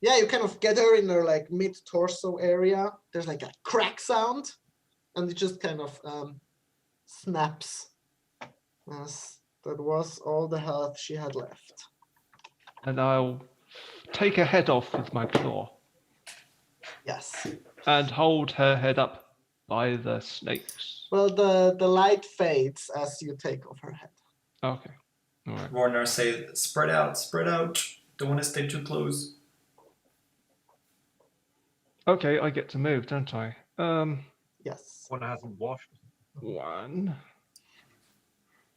Yeah, you kind of get her in her like mid torso area. There's like a crack sound, and it just kind of snaps as That was all the health she had left. And I'll take her head off with my claw Yes. and hold her head up by the snakes. Well, the light fades as you take off her head. Okay. All right. Warner say, spread out, spread out. Don't want to stay too close. Okay, I get to move, don't I? Yes. One hasn't washed. 1.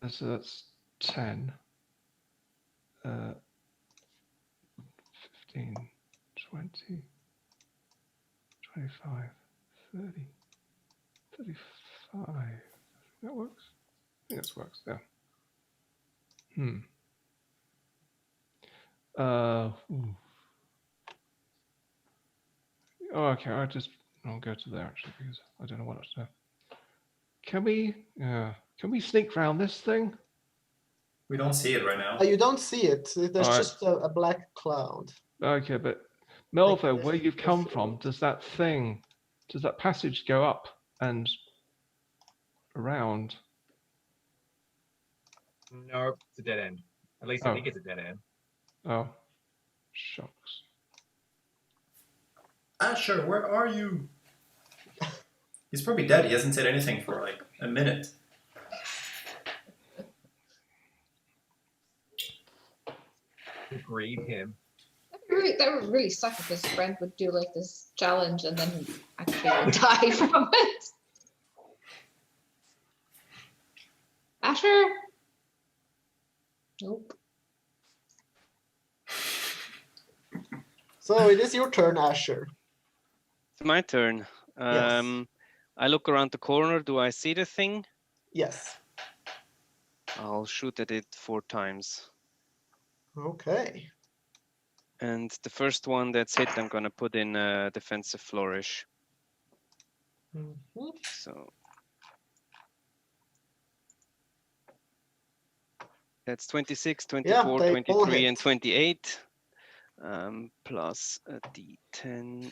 So that's 10. 15, 20, 25, 30, 35. That works? I think that works, yeah. Ooh. Oh, okay, I'll go to there actually because I don't know what else to do. Can we sneak round this thing? We don't see it right now. You don't see it. There's Alright. just a black cloud. Okay, but Melvo, this where you've is come the from, field. does that passage go up and around? No, it's a dead end. At least I think it's a dead end. Oh, shucks. Asher, where are you? He's probably dead. He hasn't said anything for like a minute. Grieve him. That would really suck if his friend would do like this challenge and then actually would die from it. Asher? Nope. So it is your turn, Asher. It's my turn. Yes. I look around the corner. Do I see the thing? Yes. I'll shoot at it 4 times. Okay. And the first one that's hit, I'm gonna put in a defensive flourish. Mhm. So that's 26, 24, they all 23, and hit. 28. Plus a d10.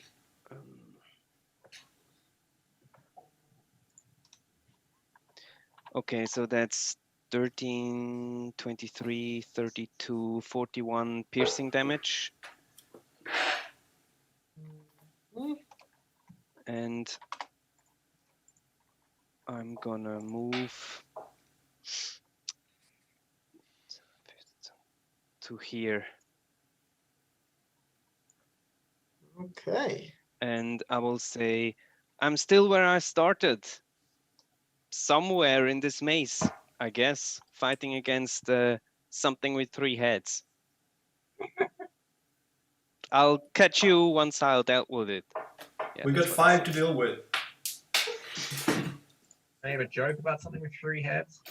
Okay, so that's 13, 23, 32, 41 piercing damage. Mhm. And I'm gonna move to here. Okay. And I will say, I'm still where I started. Somewhere in this maze, I guess, fighting against something with 3 heads. I'll catch you once I'll dealt with it. Yeah, We got that's what I 5 to say. deal with. I have a joke about something with 3 heads.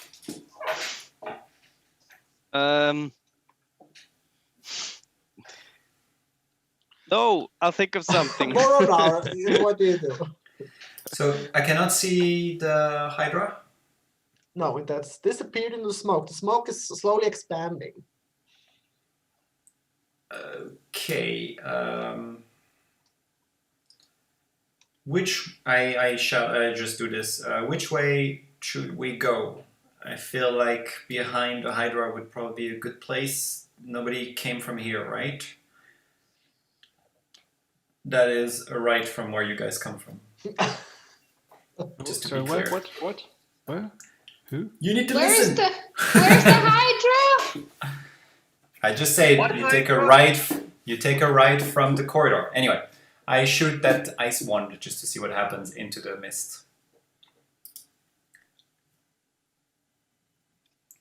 No, I'll think of something. Moronar, what do you do? So I cannot see the Hydra. No, that's disappeared into the smoke. The smoke is slowly expanding. Okay. Which I shall just do this. Which way should we go? I feel like behind the Hydra would probably be a good place. Nobody came from here, right? That is right from where you guys come from. Just to So be where, clear. what? Where? Who? You need to Where's listen. the Hydra? I just say What you take a Hydra? right. You take a right from the corridor. Anyway, I shoot that ice wand just to see what happens into the mist.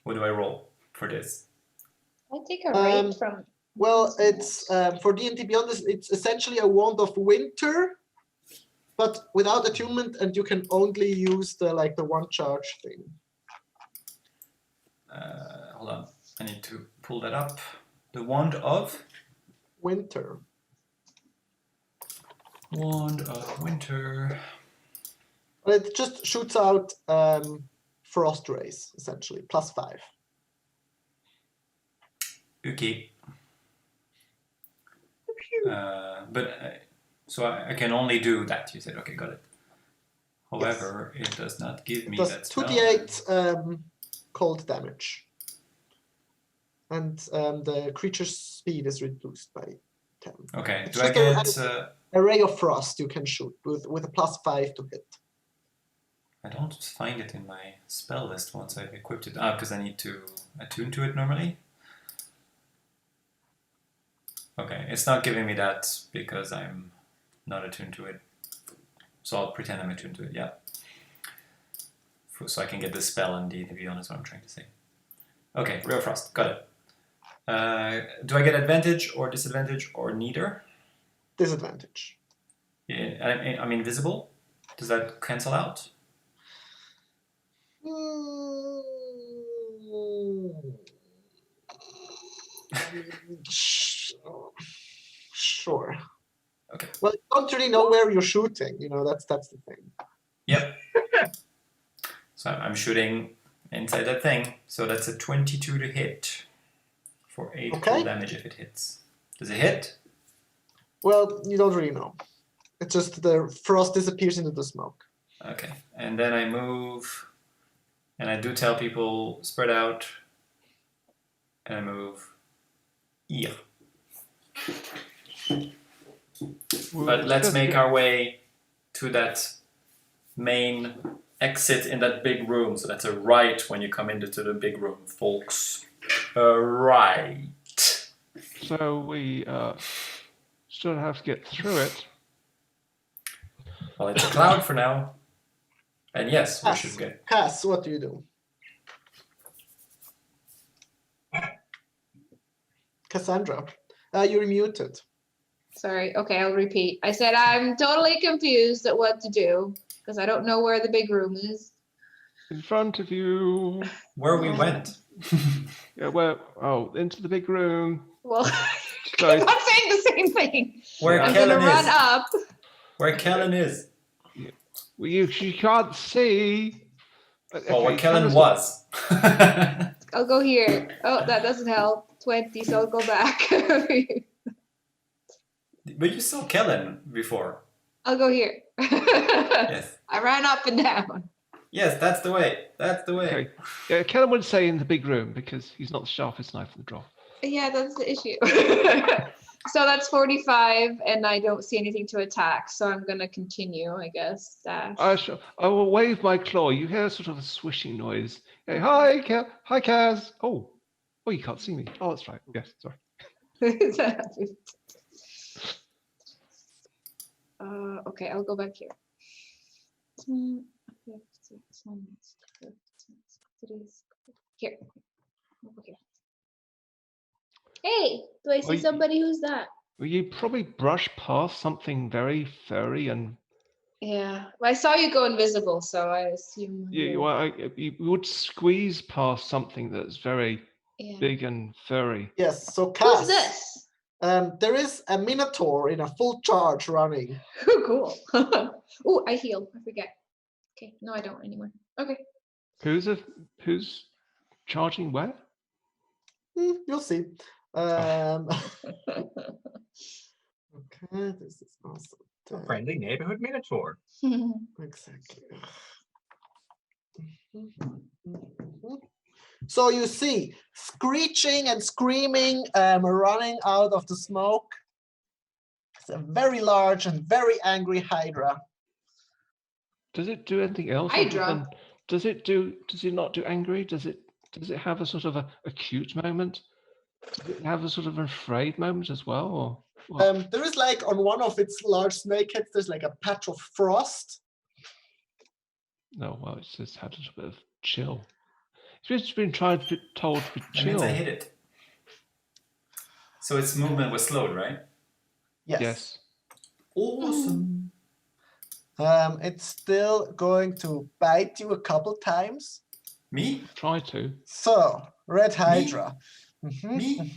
What do I roll for this? I take a right Um, from. Well, it's for D&D Beyond. It's essentially a wand of winter, but without attunement, and you can only use the one charge thing. Hold on, I need to pull that up. The wand of Winter. wand of winter. But it just shoots out frost rays, essentially, +5. Okay. So I can only do that. You said, okay, got it. However, it does not give It me does that spell. 2d8 cold damage. and the creature's speed is reduced by 10. Okay. It's Do I just get? A ray of frost you can shoot with a +5 to hit. I don't find it in my spell list once I've equipped it. Because I need to attune to it normally. Okay, it's not giving me that because I'm not attuned to it. So I'll pretend I'm attuned to it, yeah. So I can get the spell indeed, if you understand what I'm trying to say. Okay, Ray of Frost, got it. Do I get advantage or disadvantage or neither? Disadvantage. Yeah, I'm invisible. Does that cancel out? Sure. Okay. Well, you don't really know where you're shooting. You know, that's the thing. Yep. So I'm shooting inside that thing. So that's a 22 to hit for 8 Okay. cold damage if it hits. Does it hit? Well, you don't really know. It's just the frost disappears into the smoke. Okay. And then I move, and I do tell people spread out, and I move here. But let's make our way to that main exit in that big room. So that's a right when you come into the big room, folks. Right. So we still have to get through it. Well, it's a cloud for now. And yes, we should get. Cass, what do you do? Cassandra, you're muted. Sorry. Okay, I'll repeat. I said I'm totally confused at what to do because I don't know where the big room is. In front of you. Where we went. Yeah, into the big room. Well, Sorry. I'm not saying the same thing. Where I'm Kellen gonna run is. up. Where Kellen is. Well, you can't see. Well, where Kellen Kellen's was. I'll go here. Oh, that doesn't help. 20, so I'll go back. But you saw Kellen before. I'll go here. Yes. I ran up and down. Yes, that's the way. That's the way. Okay. Yeah, Kellen would say in the big room because he's not the sharpest knife in the drawer. Yeah, that's the issue. So that's 45, and I don't see anything to attack, so I'm gonna continue, I guess. Dash. I will wave my claw. You hear sort of a swishing noise. Hey, hi, hi, Kaz. Oh, you can't see me. Oh, that's right. Yes, sorry. Okay, I'll go back here. Here. Over here. Hey, do I see Well, somebody? Who's that? Well, you probably brush past something very furry and. Yeah, well, I saw you go invisible, so I assume. You would squeeze past something that's very big and furry. Yes, so Cass. Who's this? There is a minotaur in a full charge running. Cool. Oh, I heal. I forget. Okay, no, I don't anymore. Okay. Who's charging where? You'll see. Okay, this is awesome. A friendly neighborhood minotaur. Exactly. So you see, screeching and screaming, running out of the smoke. It's a very large and very angry Hydra. Does it do anything else? Hydra. Does it not do angry? Does it have a sort of a acute moment? Does it have a sort of an afraid moment as well? Or what? There is like on one of its large snakeheads, there's like a patch of frost. No, well, it's just had a little bit of chill. It's been told to be That chill. means I hit it. So its movement was slowed, right? Yes. Awesome. It's still going to bite you a couple times. Me? Try to. So, Red Hydra. Me?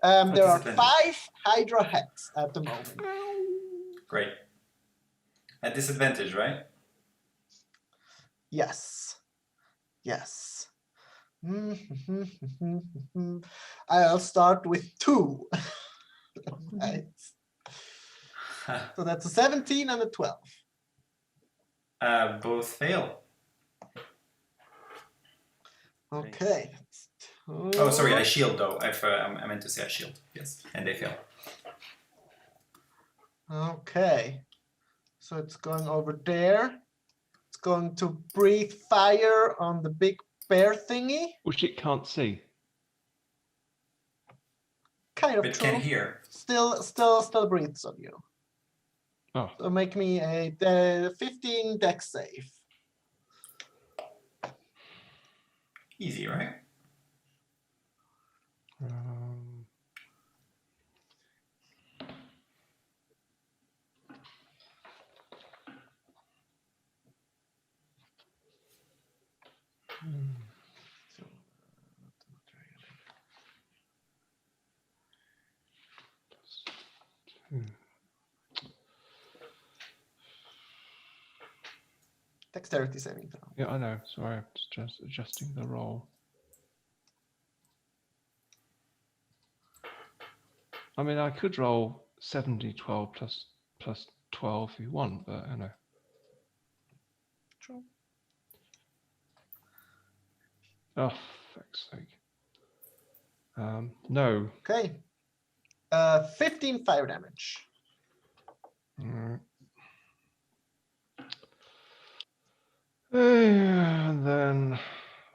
There are disadvantage? 5 Hydra heads at the moment. Great. At disadvantage, right? Yes. Yes. I'll start with 2. Right. So that's a 17 and a 12. Both fail. Okay. Oh, sorry, I shield though. I meant to say I shield. Yes, and they fail. Okay. So it's going over there. It's going to breathe fire on the big bear thingy. Which it can't see. Kind of It true. can hear. Still breathes on you. Oh, So make me a 15 dex save. Easy, right? um, Dexterity saving throw. yeah, I know. Sorry, I'm just adjusting the roll. I mean, I could roll 7d12 plus 12 if you want, but I know. True. Oh, fuck's sake. No. Okay. 15 fire damage. Mm. And then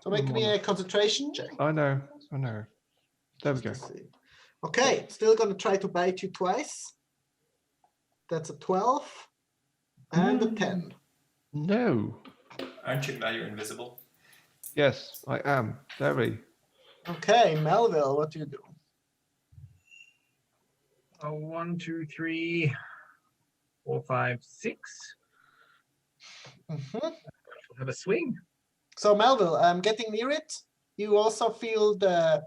So make I'm me on a concentration check. I know. There we just go. to see. Okay, still gonna try to bite you twice. That's a 12 and a 10. No. Aren't you glad you're invisible? Yes, I am. Very. Okay, Melville, what do you do? 1, 2, 3, 4, 5, 6. Mhm. Have a swing. So Melville, getting near it, you also feel the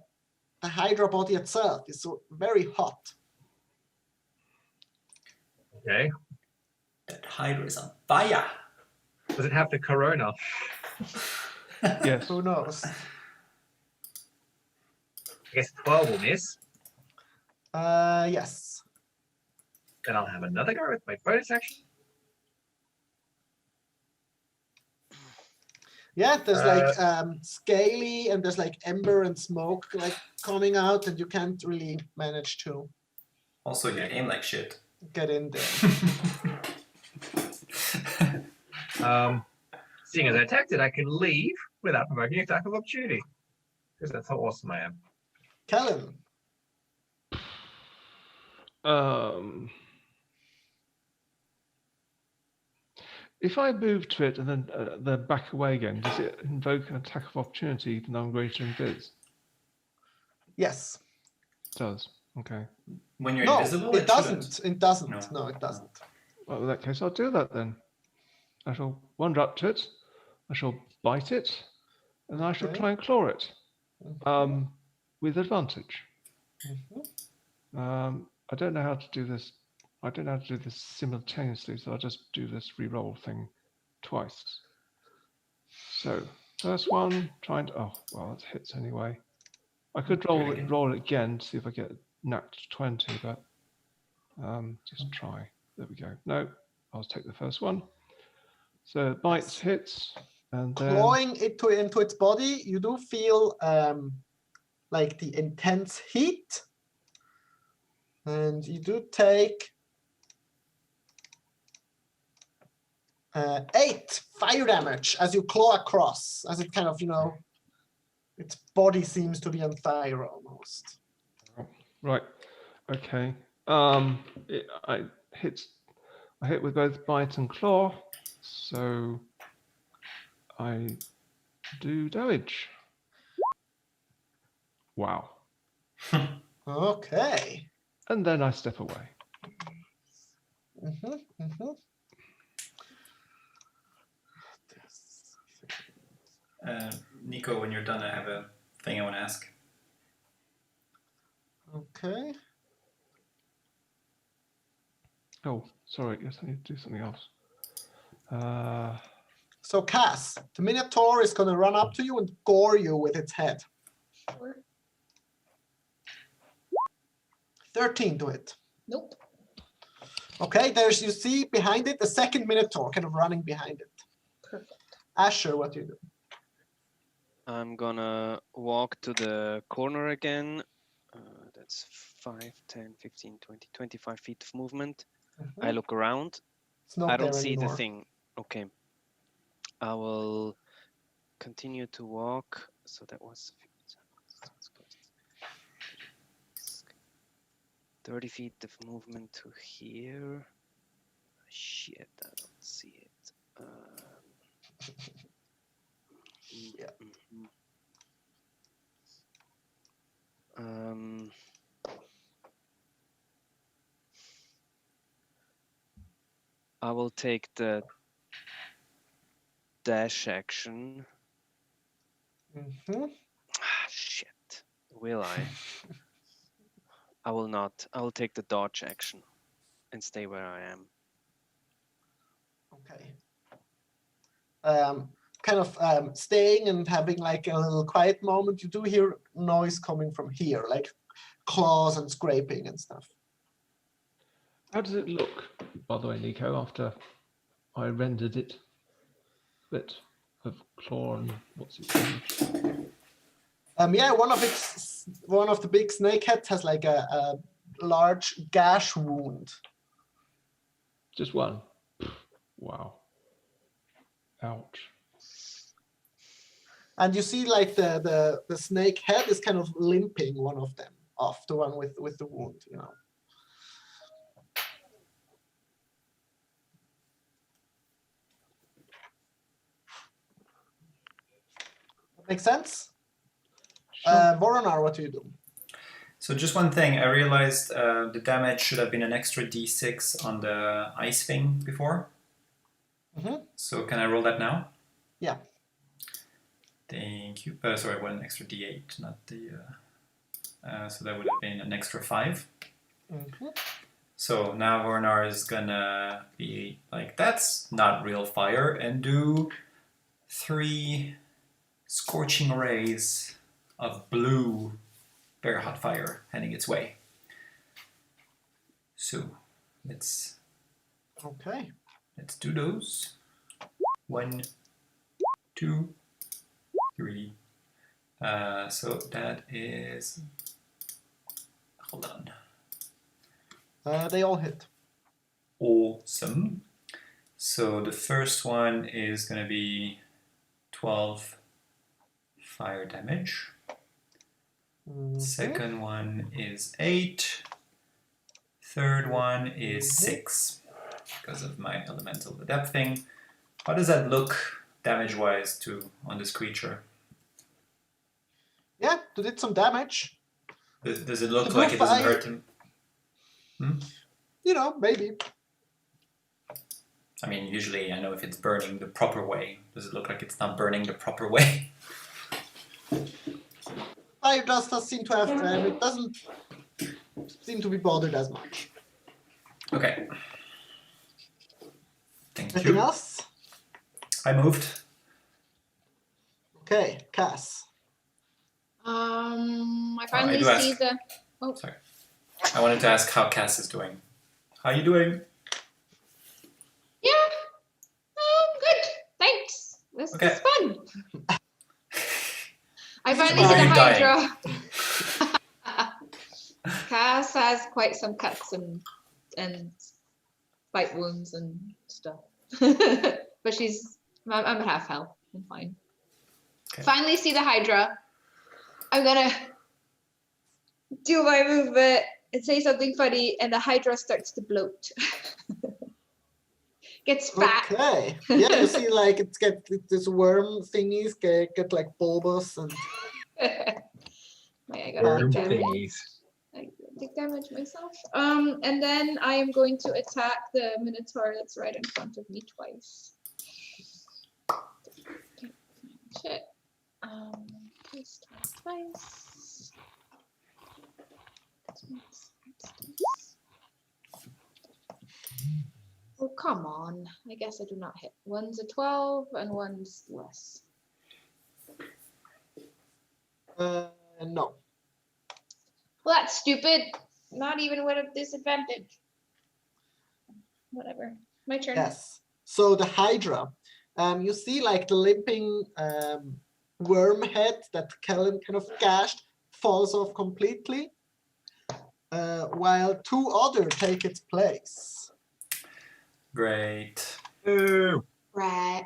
Hydra body itself is so very hot. Okay. That Hydra is on fire. Does it have the corona? Yes. Who knows? I guess 12 will miss. Yes. Then I'll have another go with my bonus action. Yeah, there's like scaly and there's like ember and smoke like coming out, and you can't really manage to Also, you aim like shit. get in there. Seeing as I attacked it, I can leave without provoking an attack of opportunity. Because that's how awesome I am. Kellen, If I move to it and then back away again, does it invoke an attack of opportunity even though I'm greater in viz? yes. It does. Okay. When you're No, invisible, it doesn't. shouldn't. It doesn't. No. No, it doesn't. Well, in that case, I'll do that then. I shall wander up to it. I shall bite it, and I shall Okay. try and claw it. Mhm. With advantage. Mhm. I don't know how to do this. I don't know how to do this simultaneously, so I'll just do this re-roll thing twice. So first one, trying to. Oh well, that hits anyway. I could roll it again to see if I get nat 20, but just try. There we go. No, I'll take the first one. So bites, hits, and then Clawing into its body, you do feel like the intense heat, and you do take 8 fire damage as you claw across, as it kind of, its body seems to be on fire almost. right. Okay. I hit with both bite and claw, so I do damage. Wow. Okay. And then I step away. Mhm, mhm. Nico, when you're done, I have a thing I want to ask. Okay. Oh, sorry. Yes, I need to do something else. So Cass, the Minotaur is going to run up to you and gore you with its head. Sure. 13 to hit. Nope. Okay, you see behind it, the second Minotaur kind of running behind it. Perfect. Asher, what do you do? I'm gonna walk to the corner again. That's 5, 10, 15, 20, 25 feet of movement. I Mhm. look around. It's not I don't there see the anymore. thing. Okay. I will continue to walk. So that was 30 feet of movement to here. Shit, I don't see it. Yeah. Mhm. Um, I will take the dash action. Mhm. Ah, shit. Will I? I will not. I will take the dodge action and stay where I am. Okay. Kind of staying and having like a little quiet moment. You do hear noise coming from here, like claws and scraping and stuff. How does it look, by the way, Nico, after I rendered it? Bit of claw and what's it called? Yeah, one of the big snake heads has like a large gash wound. Just one. Wow. Ouch. And you see like the snake head is kind of limping one of them off, the one with the wound, you know. That makes sense? Sure. Voronar, what do you do? So just one thing, I realized the damage should have been an extra d6 on the ice thing before. Mhm. So can I roll that now? Yeah. Thank you. Sorry, one extra d8, not the. So that would have been an extra 5. Mhm. So now Vornar is gonna be like, that's not real fire, and do 3 scorching rays of blue, very hot fire heading its way. So let's Okay. do those. 1, 2, 3. So that is. Hold on. They all hit. Awesome. So the first one is going to be 12 fire damage. Mhm. Second one is 8. Third one is Mhm. 6 because of my elemental adapting. How does that look damage-wise on this creature? Yeah, they did some damage. Does it look The like blue it doesn't fire- hurt him? You know, maybe. I mean, usually I know if it's burning the proper way. Does it look like it's not burning the proper way? Fire does seem to have, it doesn't seem to be bothered as much. Okay. Thank Anything you. else? I moved. Okay, Cass. I I finally do see ask. the. Sorry. I wanted to ask how Cass is doing. How you doing? Yeah. Good. Thanks. This Okay. is fun. I finally mean, see are the you dying? Hydra. Cass has quite some cuts and bite wounds and stuff. But I'm at half health. I'm fine. Okay. Finally see the Hydra. I'm gonna do my movement and say something funny, and the Hydra starts to bloat. Gets fat. Okay. Yeah, you see like it's get this worm thingies get like bulbous and Wait, I gotta Worm take damage. thingies. I take damage myself. And then I am going to attack the Minotaur that's right in front of me twice. Shit. Twice. Oh, come on. I guess I do not hit. One's a 12 and one's less. no. Well, that's stupid. Not even with a disadvantage. Whatever. My turn. Yes. So the Hydra, you see like the limping worm head that Kellen kind of gashed falls off completely, while 2 other take its place. Great. Ooh. Right.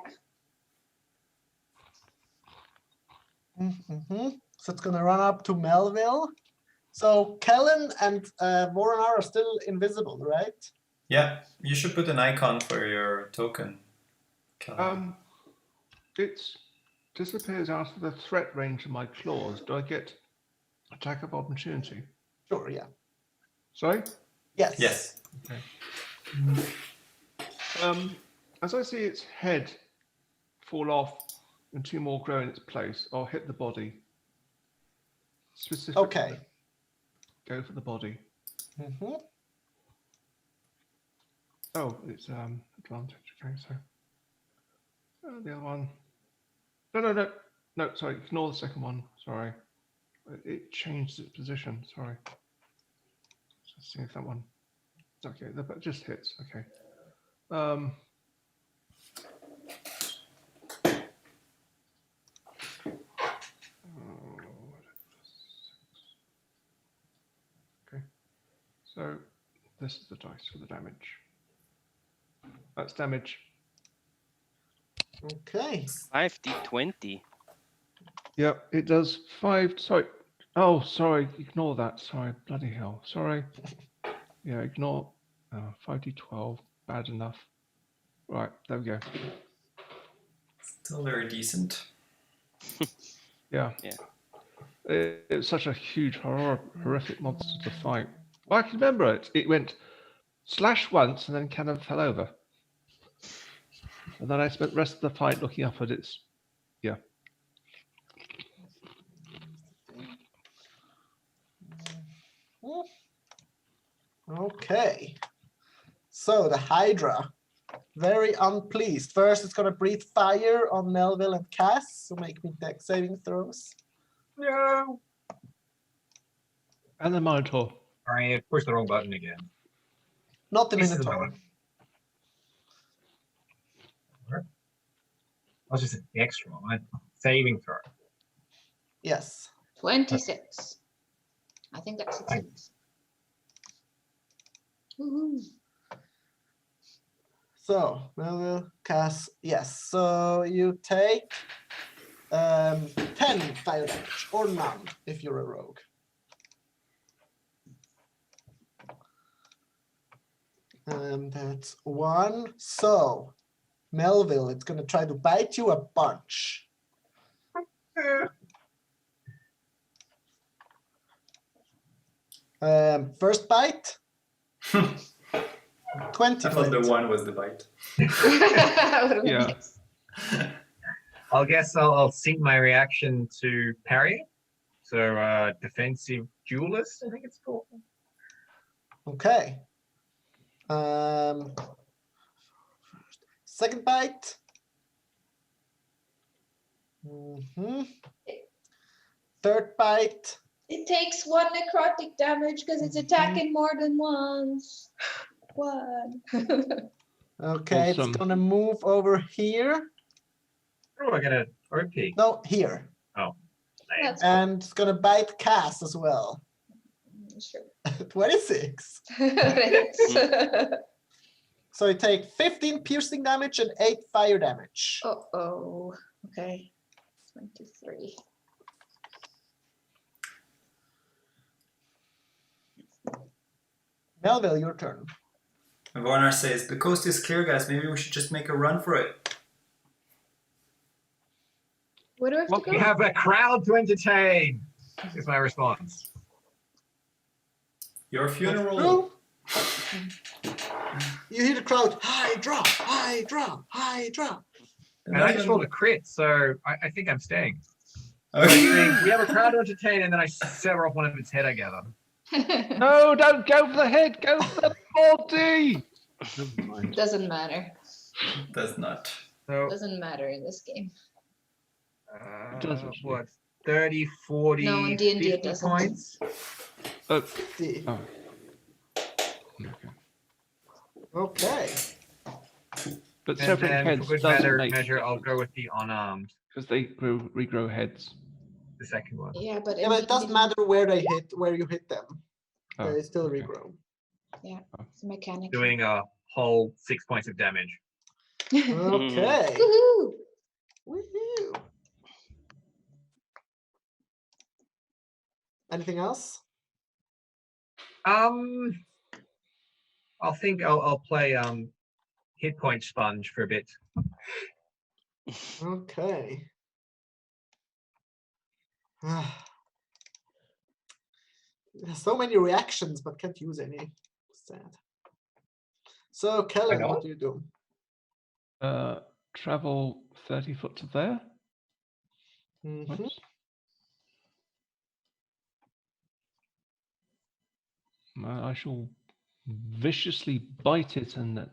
So it's gonna run up to Melville. So Kellen and Voronar are still invisible, right? Yeah, you should put an icon for your token. Callum. It disappears out of the threat range of my claws. Do I get attack of opportunity? Sure, yeah. Sorry? Yes. Yes. As I see its head fall off and 2 more grow in its place, I'll hit the body. Specifically. Okay. Go for the body. Mhm. Oh, it's advantage. Okay, so the other one. No. Sorry, ignore the second one. Sorry, it changed its position. Sorry. Let's see if that one. Okay, that just hits. Okay. Okay. So this is the dice for the damage. That's damage. Okay. 5d20. Yeah, it does 5. Sorry. Oh, sorry. Ignore that. Sorry. Bloody hell. Sorry. Yeah, ignore 5d12. Bad enough. Right. There we go. Still very decent. Yeah. Yeah. It's such a huge, horrific monster to fight. Well, I can remember it. It went slash once and then kind of fell over. And then I spent the rest of the fight looking up at its. Yeah. Okay. So the Hydra, very unpleased. First, it's gonna breathe fire on Melville and Cass, so make me dex saving throws. No. And the Minotaur. Sorry, I pushed the wrong button again. Not the This is Minotaur. another- I was just an extra one. Saving throw. Yes. 26. I think that succeeds. Woohoo. So Melville, Cass, yes. So you take 10 fire damage, or none if you're a rogue. And that's 1. So Melville, it's gonna try to bite you a bunch. First bite. 20. I thought the Flint. 1 was the bite. Yeah. I'll sync my reaction to parry. So defensive duelist, I think it's called. Okay. Second bite. Third bite. It takes 1 necrotic damage because it's attacking more than once. 1. Okay, Awesome. it's gonna move over here. Oh, I got an OP. No, here. That's And it's gonna bite Cass as well. sure. 26. Thanks. So you take 15 piercing damage and 8 fire damage. Oh, okay. 23. Melville, your turn. And Warner says, the coast is clear, guys. Maybe we should just make a run for it. Where do I have to Well, go? We have a crowd to entertain. Is my response. Your funeral. True. You hear the crowd, Hydra, Hydra, Hydra. And I just rolled a crit, so I think I'm staying. Okay. We have a crowd to entertain, and then I sever off one of its head, I gather. No, don't go for the head. Go for the body. Never mind. Doesn't matter. Does not. So, Doesn't matter in this game. does actually. what? 30, 40, No, in D&D it 50 doesn't. points? Oh, The- oh. Okay. Okay. But And severing then heads for good doesn't make. measure, I'll go with the unarmed. Because they regrow heads. The second one. Yeah, but Yeah, but it doesn't matter where you hit them. Oh, They still okay. regrow. It's a mechanic. Doing a whole 6 points of damage. Okay. Woohoo! Woohoo. Anything else? I'll play hit point sponge for a bit. Okay. There's so many reactions, but can't use any. Sad. So, Kellen, know. what do you do? Travel 30 foot to there. Mhm. Whoops. I shall viciously bite it and let's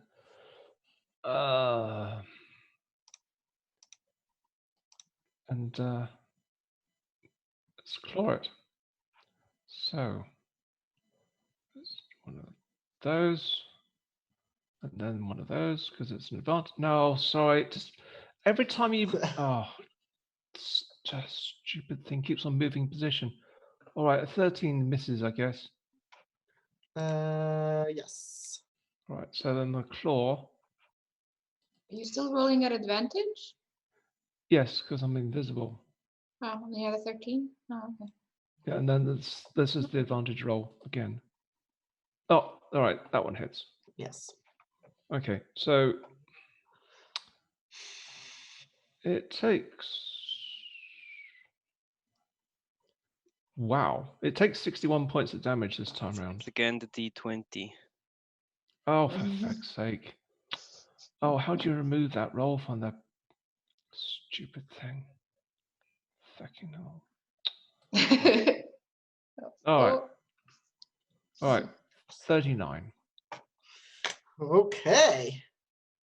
claw it. So it's one of those, and then one of those because it's an advantage. No, sorry. Just every time you it's just stupid thing keeps on moving position. All right, a 13 misses, I guess. Yes. All right, so then the claw. Are you still rolling at advantage? Yes, because I'm invisible. Oh, only had a 13? Oh, okay. Yeah, and then this is the advantage roll again. Oh, all right, that one hits. Yes. Okay, so it takes. Wow, it takes 61 points of damage this time round. It's again the D20. Oh, for fuck's sake. Oh, how do you remove that roll from that stupid thing? Fucking hell. All right. All right. 39. Okay.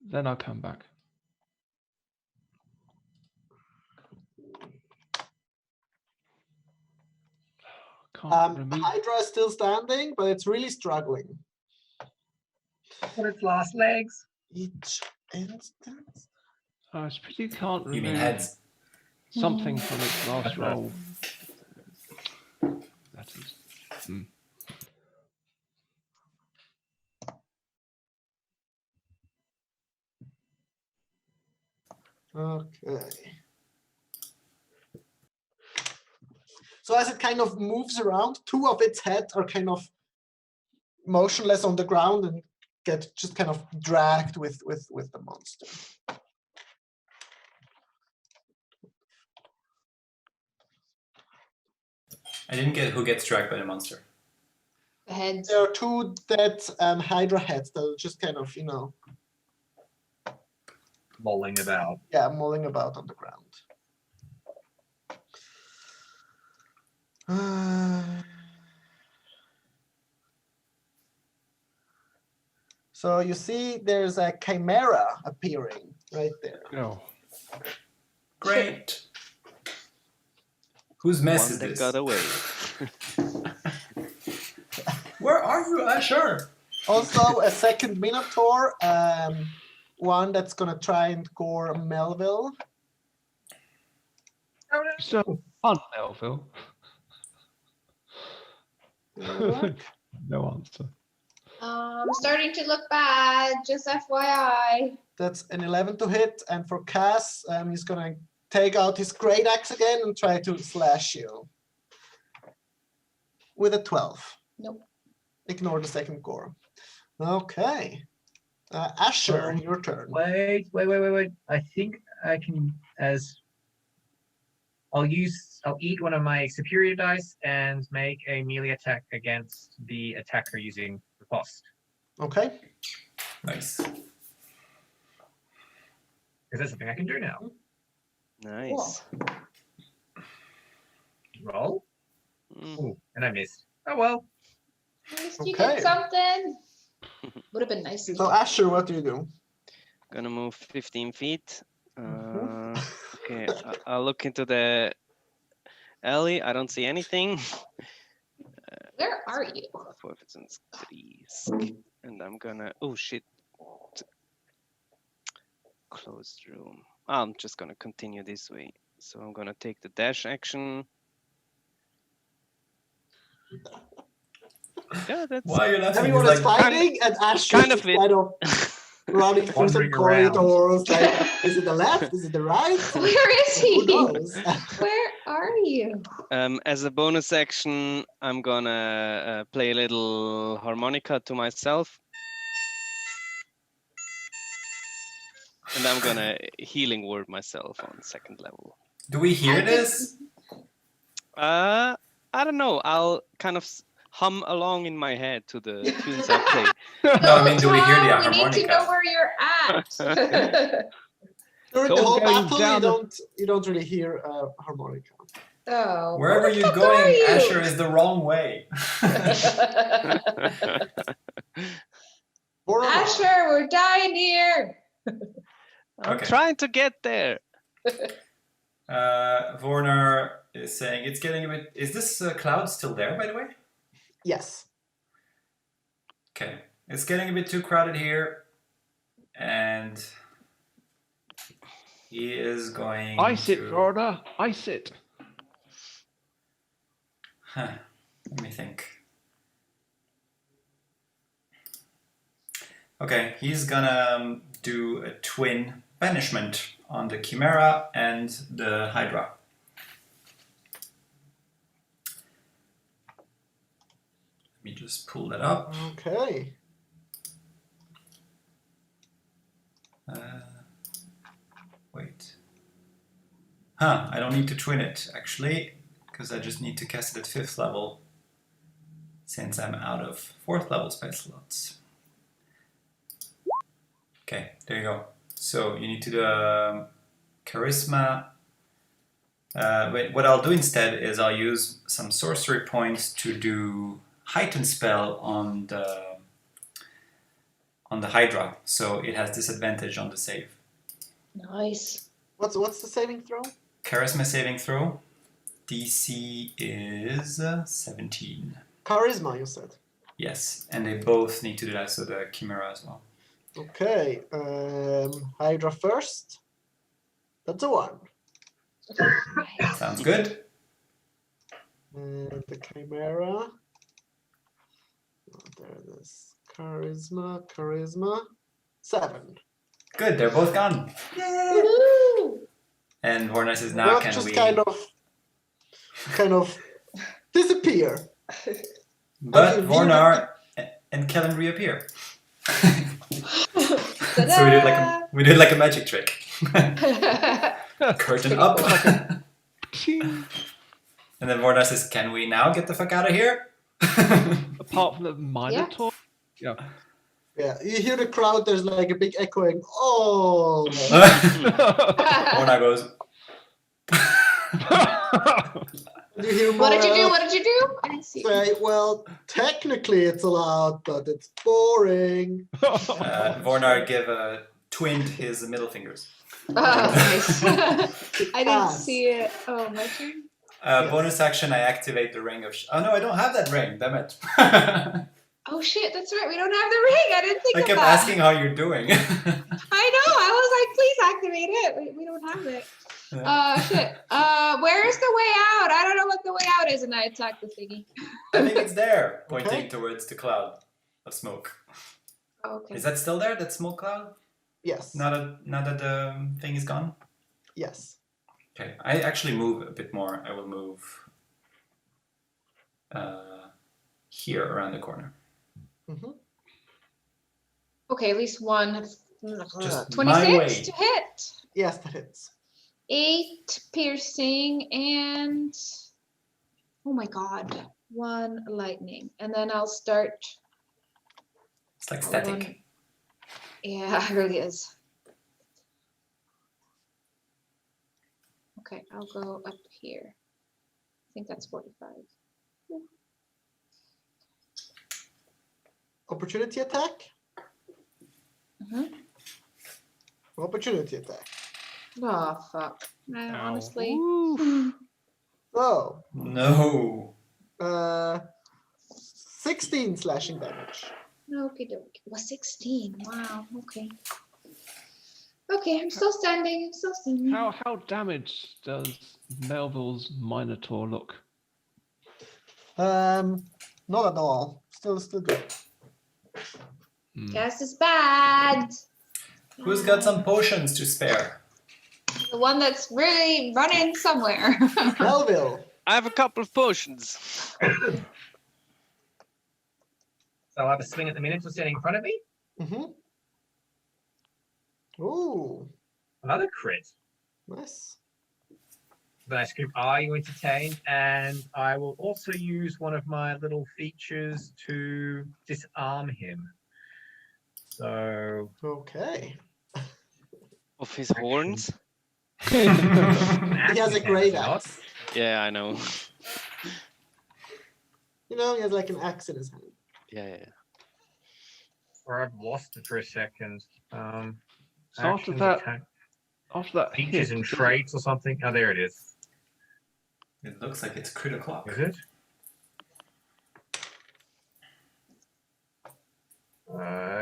Then I'll come back. Can't remove. Hydra is still standing, but it's really struggling. On its last legs. Each instance. I suppose you can't You mean remove heads? something from its last roll. That is. Okay. So as it kind of moves around, two of its heads are kind of motionless on the ground and get just kind of dragged with the monster. I didn't get who gets dragged by the monster. The heads. There are two dead Hydra heads that are just kind of, Mulling about. yeah, mulling about on the ground. So you see there's a chimera appearing right there. Oh. Great. Whose mess One is that this? got away. Where are you, Asher? Also a second Minotaur, one that's gonna try and gore Melville. So fun, Melville. No answer. Starting to look bad, just FYI. That's an 11 to hit, and for Cass, he's gonna take out his great axe again and try to slash you with a 12. Nope. Ignore the second gore. Okay, Asher, your turn. Wait. I think I can, I'll eat one of my superior dice and make a melee attack against the attacker using riposte. Okay. Nice. Because that's something I can do now. Nice. Roll. Mm. Ooh, and I missed. Oh well. At least you Okay. did something. Would have been nice. if So you- Asher, what do you do? Gonna move 15 feet. Mhm. Okay, I'll look into the alley. I don't see anything. Where are you? 4 and 3. And I'm gonna. Oh shit. Closed room. I'm just gonna continue this way. So I'm gonna take the dash action. Yeah, that's Why are you laughing? Everyone It's is like, fighting, and Ash kind is of it. kind of running through some Wandering around. corridors. Like, is it the left? Is it the right? Where is Who he? knows? Where are you? As a bonus action, I'm gonna play a little harmonica to myself. And I'm gonna healing word myself on 2nd level. do we hear I could- this? I don't know. I'll kind of hum along in my head to the tunes I play. No, I mean, do we hear the Tom, we need to know harmonica? where you're at. During It's the all whole going battle, down you don't really hear harmonica. Oh, Wherever where the you're fuck going, are you? Asher is the wrong way. Boromar. Asher, we're dying here. I'm Okay. trying to get there. Vorner is saying it's getting a bit. Is this cloud still there, by the way? Yes. Okay. It's getting a bit too crowded here. And he is going Ice it, to... Florida. Ice it. Huh. Let me think. Okay, he's gonna do a twin banishment on the Chimera and the Hydra. Let me just pull that up. Okay. Wait. Huh, I don't need to twin it, actually, because I just need to cast it at 5th level, since I'm out of 4th level spell slots. Okay, there you go. So you need to do charisma. Wait, what I'll do instead is I'll use some sorcery points to do heightened spell on the Hydra, so it has disadvantage on the save. Nice. What's the saving throw? Charisma saving throw. DC is 17. Charisma, you said. Yes, and they both need to do that, so the Chimera as well. Okay. Hydra first. That's a 1. Sounds good. And the Chimera. Oh, there it is. Charisma. 7. Good, they're both gone. Woohoo! And Vorna says, now Both can just we... kind of disappear. But Okay, Vornar and Kellen reappear. So we did like a magic trick. Curtain pretty up. cool. Ching. And then Vornar says, can we now get the fuck out of here? Apart from the Minotaur. Yeah. Yeah, you hear the crowd, there's like a big echoing, oh! Vornar goes, You hear What did you do? Mara What did you do? I didn't see. say, well, technically it's allowed, but it's boring. Vornar twinned his middle fingers. Oh, nice. I didn't Pass. see it. Oh, my turn. Bonus action, I activate the ring of... Oh no, I don't have that ring, damn it. Oh shit, that's right. We don't have the ring. I didn't think I of kept that. asking how you're doing. I know. I was like, please activate it. We don't have it. Shit. Where is the way out? I don't know what the way out is, and I attack the thingy. I think it's there, pointing Okay. towards the cloud of smoke. Okay. Is that still there, that smoke cloud? Yes. Now that the thing is gone? Yes. Okay, I actually move a bit more. I will move here around the corner. Mm-hmm. Okay, at least one. Just my 26 way. to hit. Yes, that hits. 8 piercing and oh my god, 1 lightning. And then I'll start. It's like Hold static. on. Yeah, it really is. Okay, I'll go up here. I think that's 45. Opportunity attack? Mhm. Opportunity attack. Oh, fuck. No, Ow. honestly. So, No. 16 slashing damage. Okie dokie. Well, 16. Wow, okay. Okay, I'm still standing. I'm still standing. How damaged does Melville's Minotaur look? Not at all. Still good. Gas is bad. Who's got some potions to spare? The one that's really running somewhere. Melville. I have a couple of potions. So I have a swing at the Minotaur standing in front of me. Mm-hmm. Ooh, Another crit. nice. Then I scream, "Are you entertained?" And I will also use one of my little features to disarm him. So Okay. Of his horns? He has a great axe. Yeah, I know. You know, he has like an axe in his hand. Yeah. Or I've lost it for a second. So after Actions, that, attack, features features and traits or something. Oh, there it is. It looks like it's crit o'clock. Is it?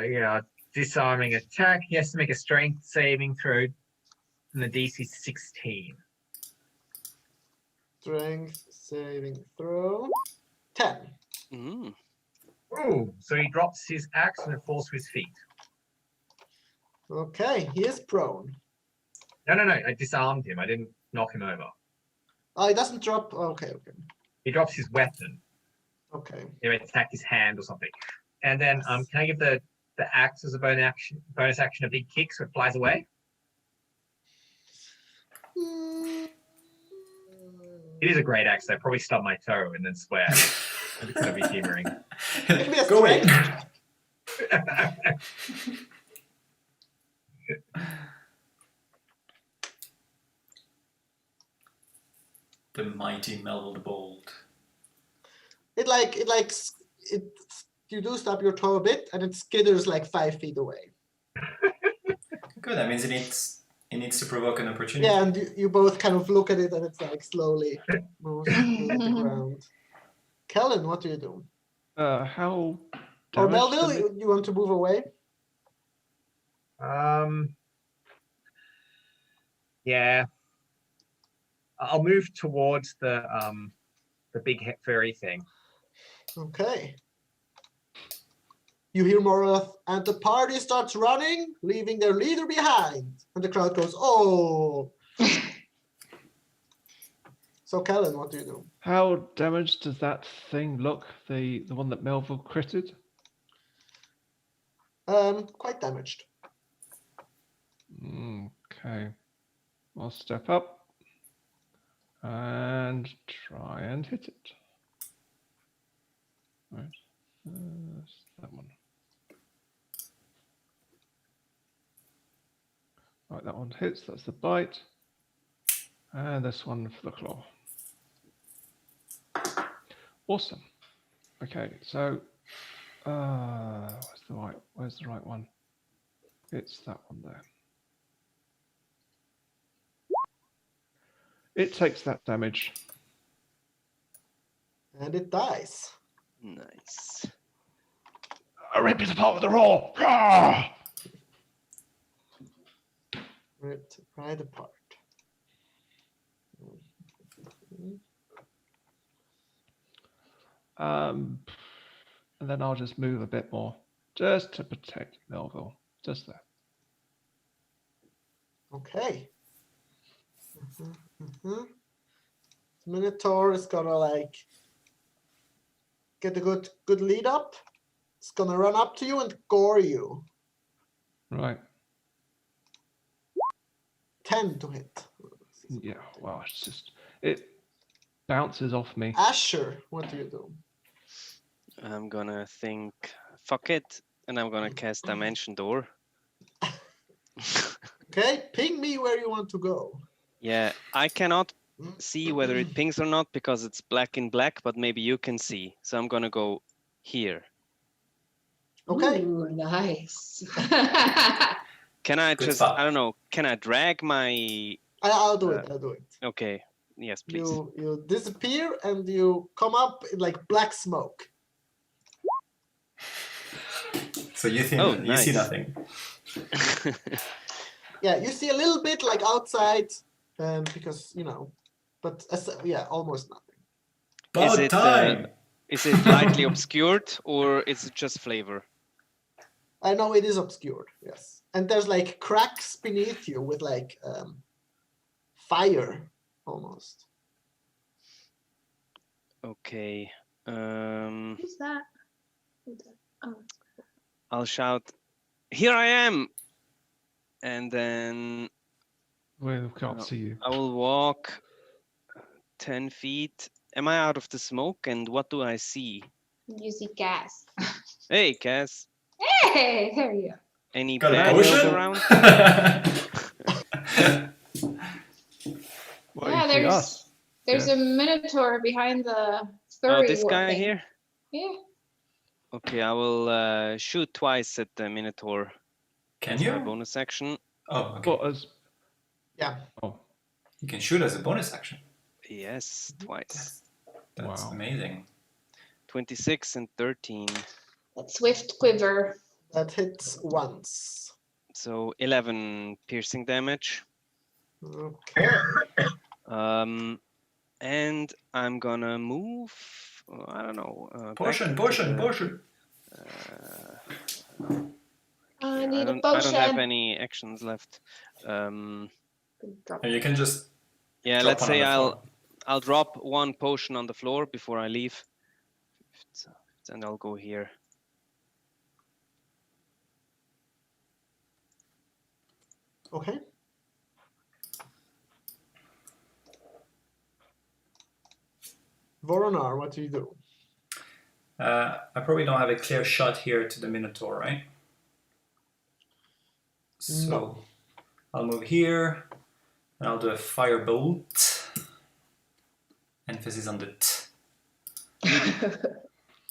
Yeah, disarming attack. He has to make a strength saving throw, and the DC is 16. Strength saving throw. 10. Mm. Oh, so he drops his axe and it falls to his feet. Okay, he is prone. No, I disarmed him. I didn't knock him over. Oh, he doesn't drop. Okay. He drops his weapon. Okay. He may attack his hand or something. And then, can I give the axe as a bonus action a big kick so it flies away? It is a great axe. I probably stub my toe and then swear. I'm going to be humoring. Give me a Go away. strength. The mighty Melville the Bold. You do stub your toe a bit, and it skitters like 5 feet away. Good. That means it needs to provoke an opportunity. Yeah, and you both kind of look at it, and it's like slowly moves to the ground. Kellen, what do you do? How Or damaged Melville, does it- you want to move away? Yeah. I'll move towards the big furry thing. Okay. You hear more of, and the party starts running, leaving their leader behind. And the crowd goes, oh. So Kellen, what do you do? How damaged does that thing look? The one that Melville critted? Quite damaged. Okay. I'll step up and try and hit it. Right. That one. Right, that one hits. That's the bite. And this one for the claw. Awesome. Okay, so where's the right one? It's that one there. It takes that damage. And it dies. Nice. I rip it apart with the roar. Rah! Ripped right apart. And then I'll just move a bit more, just to protect Melville. Just there. Okay. Minotaur is gonna like get a good lead up. It's gonna run up to you and gore you. Right. 10 to hit. Yeah. Well, it's just it bounces off me. Asher, what do you do? I'm gonna think, fuck it, and I'm gonna cast Dimension Door. Okay, ping me where you want to go. Yeah, I cannot see whether it pings or not because it's black in black, but maybe you can see. So I'm gonna go here. Okay. Ooh, nice. Can I Good just, spot. I don't know, can I drag my, I'll do it. I'll do it. okay, yes, please. You disappear and you come up in like black smoke. So you think Oh, you see nice. nothing. Yeah, you see a little bit like outside, because but yeah, almost nothing. About it, time. Is it lightly obscured or is it just flavor? I know it is obscured, yes. And there's like cracks beneath you with like fire almost. Okay. Who's that? Oh. I'll shout, "Here I am!" And then We can't see you. I will walk 10 feet. Am I out of the smoke? And what do I see? You see gas. Hey, Cass. Hey, there you go. Any Got a bad guys around? potion? Well, Yeah, you see us. there's Yeah. a minotaur behind the Oh, furry this guy thing. here? Yeah. Okay, I will shoot twice at the Minotaur. Can That's my you? bonus action. Oh, okay. But as Yeah. oh You can shoot as a bonus action. Yes, twice. That's Wow. amazing. 26 and 13. That swift quiver. That hits once. So 11 piercing damage. Okay. And I'm gonna move. I don't know. Potion, back potion, to the, potion. I here. need a I don't have potion. any actions left. Drop And you can just Yeah, drop let's one on say the floor. I'll drop one potion on the floor before I leave, and I'll go here. Okay. Voronar, what do you do? I probably don't have a clear shot here to the Minotaur, right? So No. I'll move here and I'll do a firebolt. Emphasis on the t.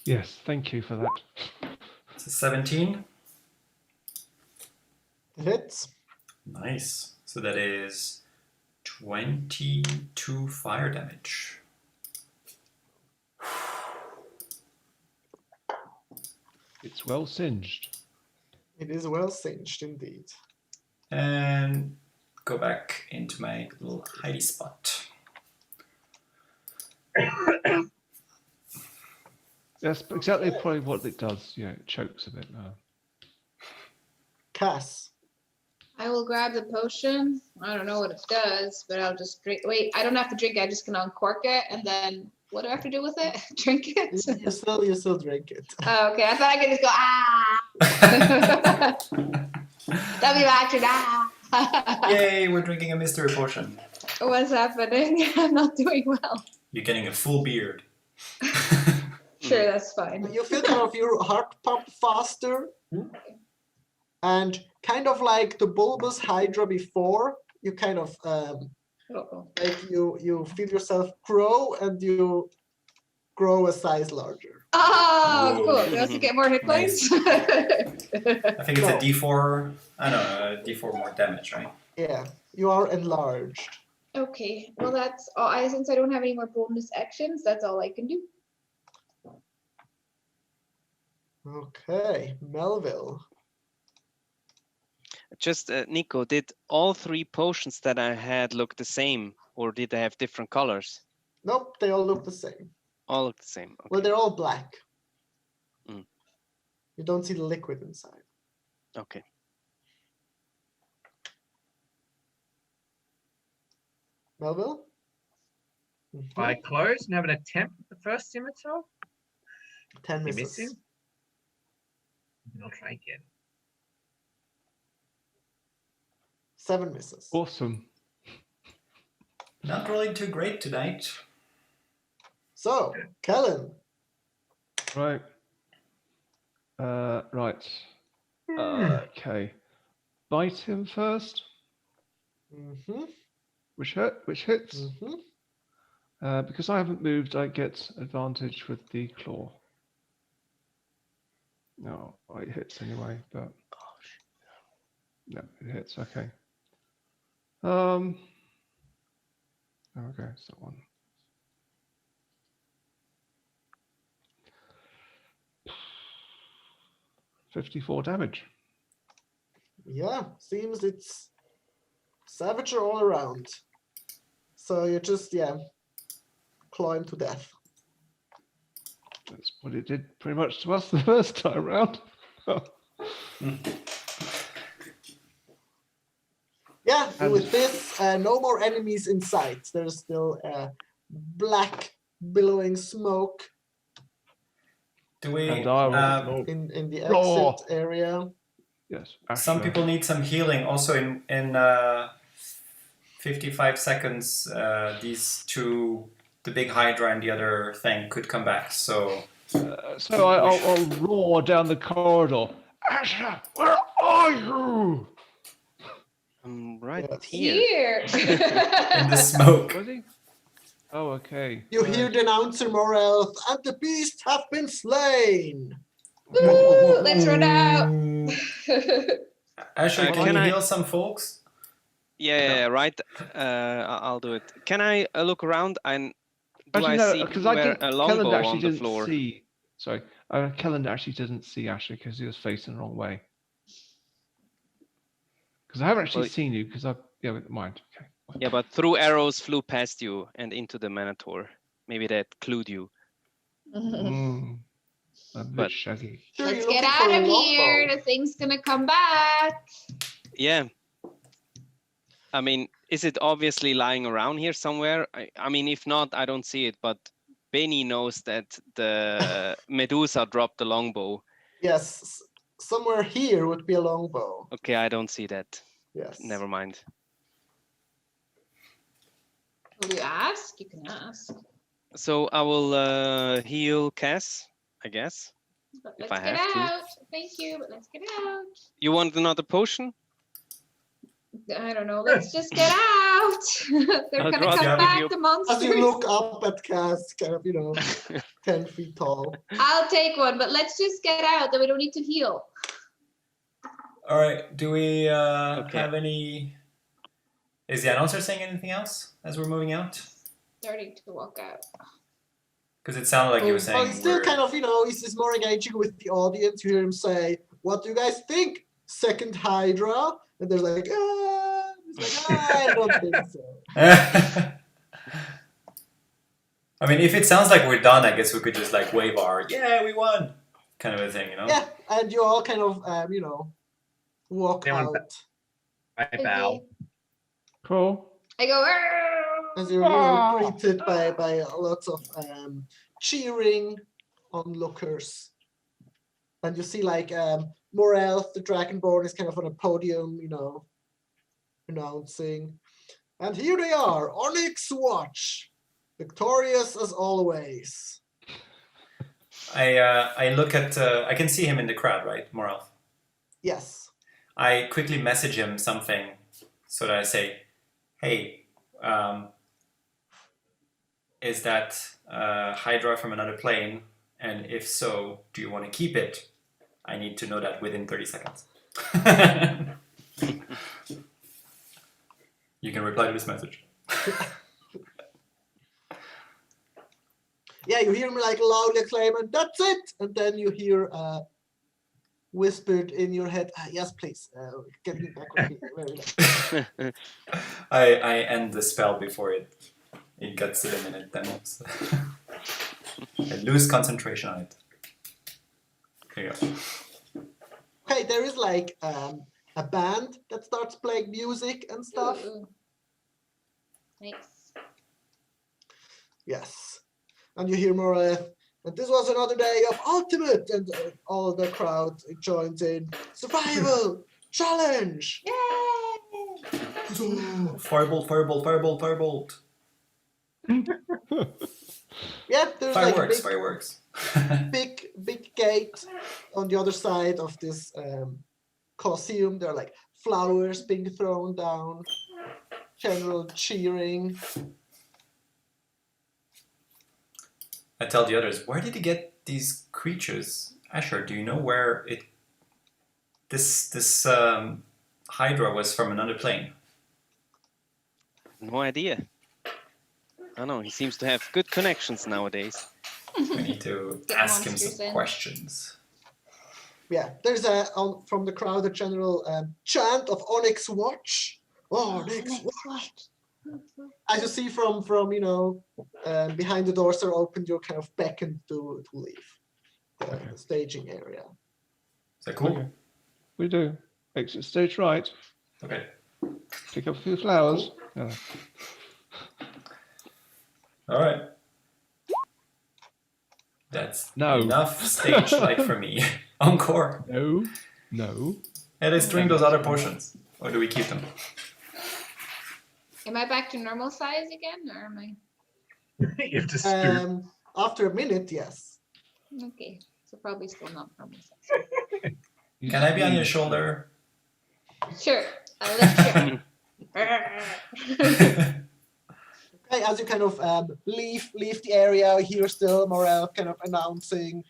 yes, thank you for that. It's a 17. Hits. Nice. So that is 22 fire damage. It's well singed. It is well singed indeed. And go back into my little hidey spot. That's exactly probably what it does. Yeah, it chokes a bit. Cass. I will grab the potion. I don't know what it does, but I'll just drink. Wait, I don't have to drink it. I just can uncork it, and then what do I have to do with it? Drink it? You still drink it. Oh, okay, I thought I could just go ah. That'd be my action. Ah. Yay, we're drinking a mystery potion. What's happening? I'm not doing well. You're getting a full beard. Sure, that's fine. You feel kind of your heart pump faster. And kind of like the bulbous hydra before, you kind of Uh-oh. like you feel yourself grow and you grow a size larger. Oh, Ooh. cool. You also get more hit points. I think it's No. a D4. I don't know, a D4 more damage, right? Yeah, you are enlarged. Okay, well that's all. Since I don't have any more bonus actions, that's all I can do. Okay, Melville. Just Nico, did all 3 potions that I had look the same, or did they have different colors? Nope, they all look the same. All look the same. Okay. Well, they're all black. Mm. You don't see the liquid inside. Okay. Melville? I close and have an attempt at the first scimitar. 10 We misses. miss him. And I'll try again. 7 misses. Awesome. Not rolling too great tonight. So, Kellen. Right. Right. Okay. Bite him first. Mm-hmm. Which hits. Mm-hmm. Because I haven't moved, I get advantage with the claw. No, it hits anyway, but no, it hits. Okay. Okay, it's that one. $54 damage. Yeah, seems it's Savagery all around. So you just, claw him to death. That's what it did pretty much to us the first time round. Yeah, And- with this, no more enemies in sight. There's still black billowing smoke Do we? And I will in the Roar. exit area. yes. Some Asher. people need some healing. Also, in 55 seconds, these two, the big Hydra and the other thing, could come back. So So I'll roar down the corridor. Asher, where are you? I'm right Yes. here. in the smoke. Was he? Oh, okay. You hear the announcer Morel, and the beasts have been slain. Woo, let's run out. Asher, can can you I- heal some folks? Yeah, right. I'll do it. Can I look around and do Actually, I no, see because where a Kelland longbow actually on the didn't floor? see. Sorry, Kelland actually didn't see Asher because he was facing the wrong way. Because I haven't actually Well, seen you. Because mind. Okay. Yeah, but 3 arrows flew past you and into the Minotaur. Maybe that clued you. Mm, a bit But- shaggy. Sure, Let's you're get looking for out a of here. longbow. The thing's gonna come back. Yeah. I mean, is it obviously lying around here somewhere? I mean, if not, I don't see it. But Benny knows that the Medusa dropped the longbow. Yes, somewhere here would be a longbow. Okay, I don't see that. Yes. Never mind. Will you ask? You can ask. So I will heal Cass, I guess. But If let's I get have to. out. Thank you, but let's get out. You want another potion? I don't know. Let's just get out. They're I'd gonna rather come give back, you- the As monsters. you look up at Cass, kind of, 10 feet tall. I'll take one, but let's just get out. Then we don't need to heal. All right. Do we Okay. have any? Is the announcer saying anything else as we're moving out? Starting to walk out. Because it sounded like he was But saying. he's still we're- kind of, he's more engaging with the audience. You hear him say, "What do you guys think? Second Hydra?" And there's like, ah. He's like, I don't think so. I mean, if it sounds like we're done, I guess we could just like wave our "Yeah, we won" kind of a thing, you know? Yeah, and you all kind of, walk Anyone- out I bow. Cool. I go. "Arr!" as you're greeted by lots of cheering onlookers. And you see like Morel, the Dragonborn, is kind of on a podium, announcing. And here they are, Onyx Watch, victorious as always. I look at. I can see him in the crowd, right, Morel? Yes. I quickly message him something so that I say, "Hey, is that Hydra from another plane? And if so, do you want to keep it? I need to know that within 30 seconds." You can reply to this message. Yeah, you hear him like loudly acclaim, and that's it. And then you hear whispered in your head, "Yes, please, get me back with me." Very nice. I end the spell before it gets to the minute. Then I lose concentration on it. There you go. Okay, there is like a band that starts playing music and stuff. Ooh. Nice. Yes. And you hear more, and this was another day of ultimate, and all the crowd joins in. Survival! Challenge! Yay! Firebolt, firebolt, firebolt, firebolt. Yeah, there's Fireworks, like fireworks. a big gate on the other side of this Colosseum. There are like flowers being thrown down, general cheering. I tell the others, where did you get these creatures? Asher, do you know where this Hydra was from another plane? No idea. I don't know. He seems to have good connections nowadays. We need to Get ask him monsters some in. questions. Yeah, there's from the crowd a general chant of Onyx Watch. Oh, the next next watch. watch. As you see from behind the doors are open, you're kind of beckoned to leave the staging area. Is that cool? Okay. We do. Exit stage right. Okay. Pick up a few flowers. Cool. All right. That's enough stage like for me. Encore. No. Yeah, let's drink those other potions. Or do we keep them? Am I back to normal size again, or am I? You have to stoop. After a minute, yes. Okay, so probably still not normal size. Can I be on your shoulder? Sure, I'll lift you. Okay, as you kind of leave the area, hear still Morel kind of announcing,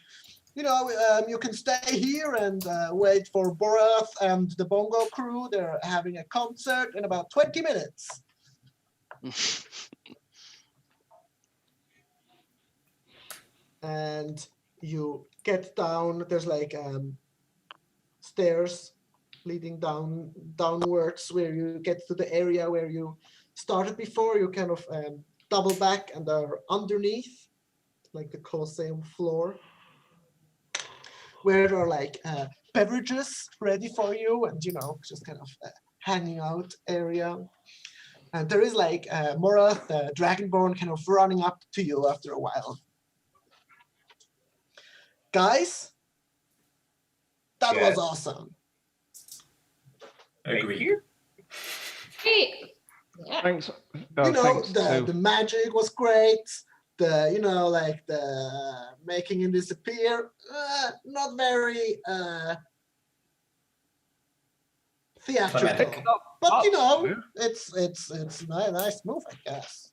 you can stay here and wait for Borath and the bongo crew. They're having a concert in about 20 minutes. And you get down, there's like stairs leading downwards where you get to the area where you started before. You kind of double back and are underneath, like the Colosseum floor, where there are like beverages ready for you and, just kind of hanging out area. And there is like Morath, the Dragonborn, kind of running up to you after a while. Guys, that was awesome. Agree. Hey, yeah. Thanks. Thanks. The magic was great. The the making him disappear, not very theatrical. But it's a nice move, I guess.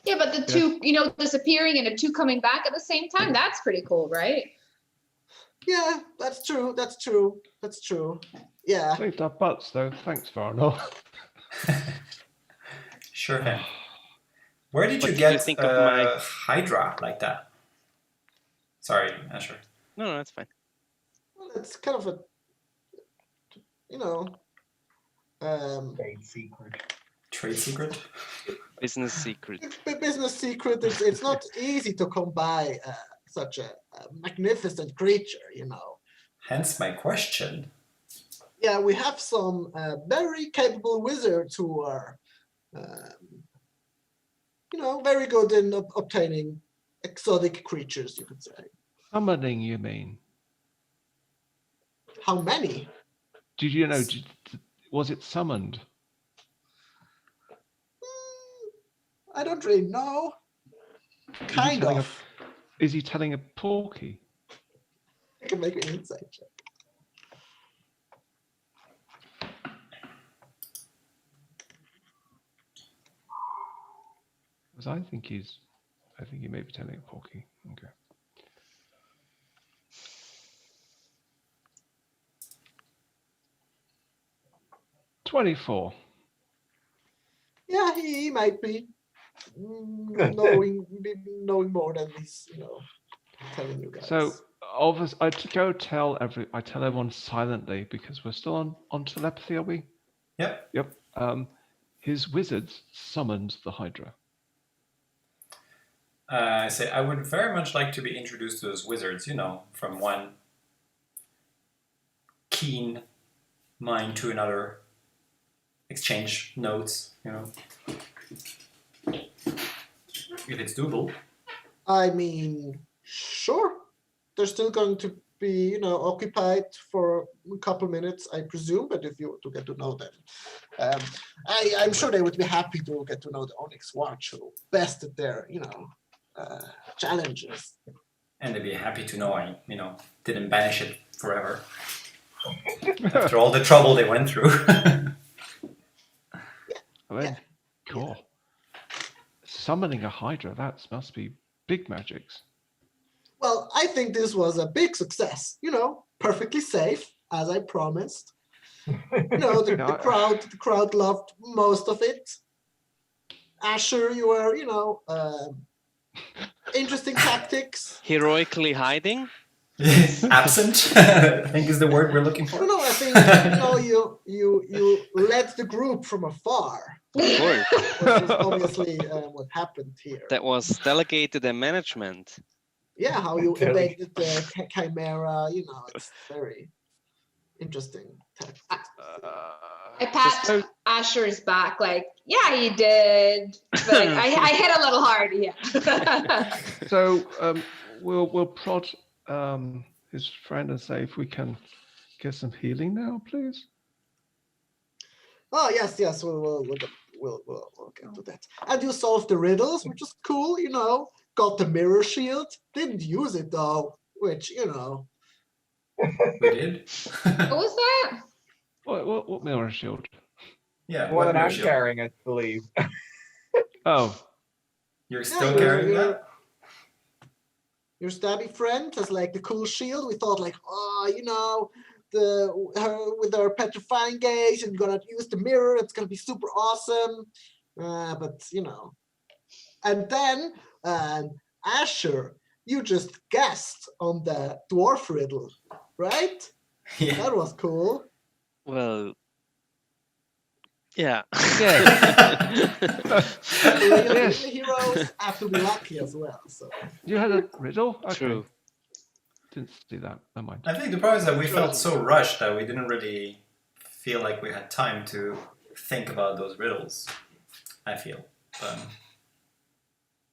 Yeah, but the two, disappearing and the two coming back at the same time, that's pretty cool, right? Yeah, that's true. Yeah. Saved our butts, though. Thanks, Varnor. Sure can. Where did What you did you get think of my- Hydra like that? Sorry, Asher. No, that's fine. Well, it's kind of a, Trade secret? Business secret. business secret. It's not easy to come by such a magnificent creature, Hence my question. Yeah, we have some very capable wizards who are, very good in obtaining exotic creatures, you could say. Summoning, you mean? How many? Did you know? Was it summoned? I don't really know. Kind of. Is he telling a porky? I can make an insight check. Because I think he may be telling a porky. Okay. $24. Yeah, he might be knowing more than he's telling you guys. So obviously, I tell everyone silently because we're still on telepathy, are we? Yep. Yep. His wizards summoned the Hydra. I say I would very much like to be introduced to those wizards, from one keen mind to another. Exchange notes, if it's doable. I mean, sure. They're still going to be, occupied for a couple minutes, I presume. But if you want to get to know them, I'm sure they would be happy to get to know the Onyx Watch, who bested their, challenges. And they'd be happy to know I, didn't banish it forever after all the trouble they went through. Cool. Summoning a Hydra, that must be big magics. Well, I think this was a big success. Perfectly safe, as I promised. The crowd loved most of it. Asher, you were, interesting tactics. Heroically hiding? Absent, I think is the word we're looking for. No, I think you led the group from afar. Of course. Which is obviously what happened here. That was delegated and management. Yeah, how you Totally. evaded the chimera. It's very interesting. I pat Asher's back, like, yeah, you did. But like, I hit a little hard, yeah. So we'll prod his friend and say if we can get some healing now, please. Oh yes, we'll get to that. And you solved the riddles, which is cool. Got the mirror shield. Didn't use it though, which We did. What was that? What mirror shield? Yeah. More what than mirror I'm shield? carrying, I believe. Oh, You're still carrying that? Your stabby friend has like the cool shield. We thought like, with our petrifying gaze and gonna use the mirror, it's gonna be super awesome. But and then Asher, you just guessed on the dwarf riddle, right? Yeah. That was cool. Well, yeah. Real Yes. heroes have to be lucky as well. So You had a riddle? Okay. True. Didn't see that. Never mind. I think the problem is that we felt so rushed that we didn't really feel like we had time to think about those riddles. I feel.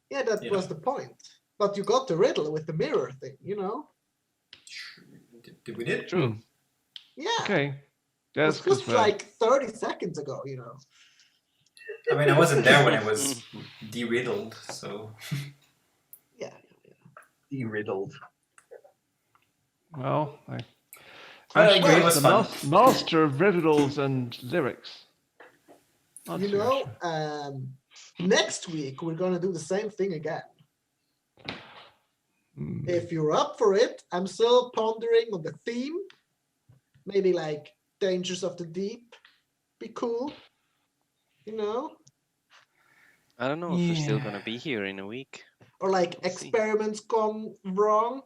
yeah, that Yeah. was the point. But you got the riddle with the mirror thing, Did we did? True. Yeah. Okay. It Yes, was just like 30 seconds ago, I mean, I wasn't there when it was de-riddled, so. Yeah. De-riddled. well, I Ash agree, it was was the fun. master of riddles and lyrics. Aren't You next week we're gonna do the same thing again. Hmm. If you're up for it, I'm still pondering on the theme. Maybe like Dangers of the Deep. Be cool. I don't know if we're still Yeah. gonna be here in a week. Or like We'll see. Experiments Gone Wrong.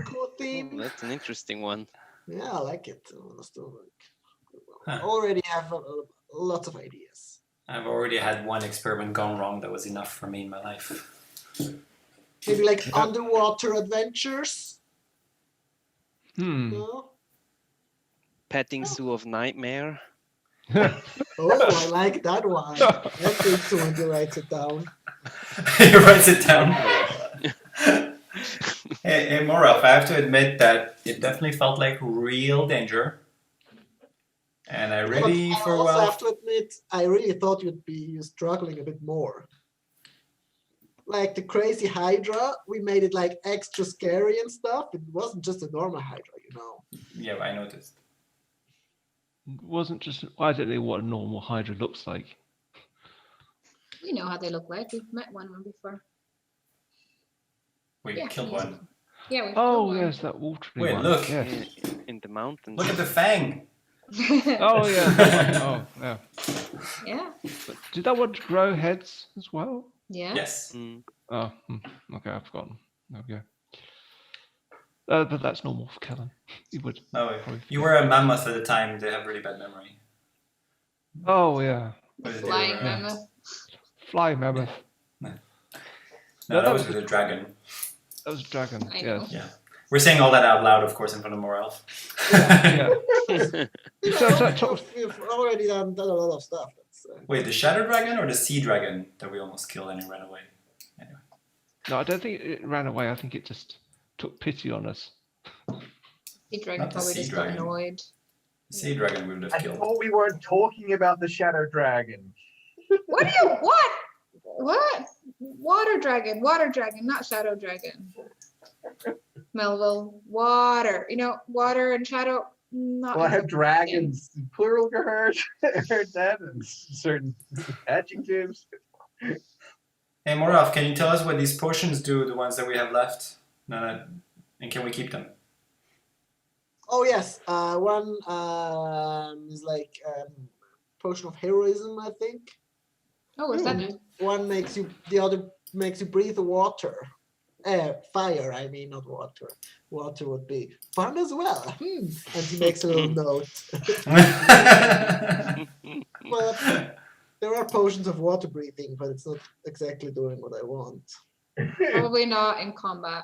Cool Oh, theme. that's an interesting one. Yeah, I like it. I still Huh. already have lots of ideas. I've already had one experiment gone wrong that was enough for me in my life. Maybe like underwater adventures. Hmm. No? Petting zoo of nightmare. Oh, I like that one. I think someone writes it down. He writes it down. Hey, Morelf, I have to admit that it definitely felt like real danger. And I really, But for I a also while, have to admit, I really thought you'd be struggling a bit more. Like the crazy Hydra, we made it like extra scary and stuff. It wasn't just a normal Hydra, yeah, I noticed. Wasn't just. I don't know what a normal Hydra looks like. We know how they look like. We've met one of them before. We Yeah, killed yes. one. Yeah, we've Oh killed one. yes, that watery Wait, one. look. Yes. In the mountains. Look at the fang. Oh yeah. That one. Oh yeah. Yeah. But did that one grow heads as well? Yeah. Yes. Mm. Oh, okay. I've forgotten. Okay. But that's normal for Kellen. He would. No, probably you were a mammoth at the time. They have really bad memory. Oh yeah. What is the Flying other- mammoth. Fly mammoth. No, No, that was with a dragon. That was a dragon. I know. Yes. Yeah. We're saying all that out loud, of course, in front of Morelf. Yeah. We've already done a lot of stuff. Wait, the shadow dragon or the sea dragon that we almost killed and it ran away? No, I don't think it ran away. I think it just took pity on us. The dragon Not the probably sea just got dragon. annoyed. The sea dragon we would have I killed. thought we weren't talking about the shadow dragon. What do you what? What? Water dragon, not shadow dragon. Melville, water. Water and shadow. Not Well, I have the same. dragons, plural heard that, and certain adjectives. Hey, Morelf, can you tell us what these potions do, the ones that we have left? No, and can we keep them? Oh yes, one is like potion of heroism, I think. Oh, what's that do? One makes you, the other makes you breathe the water. Fire, I mean, not water. Water would be fun as well. And he makes a little note. But there are potions of water breathing, but it's not exactly doing what I want. Probably not in combat.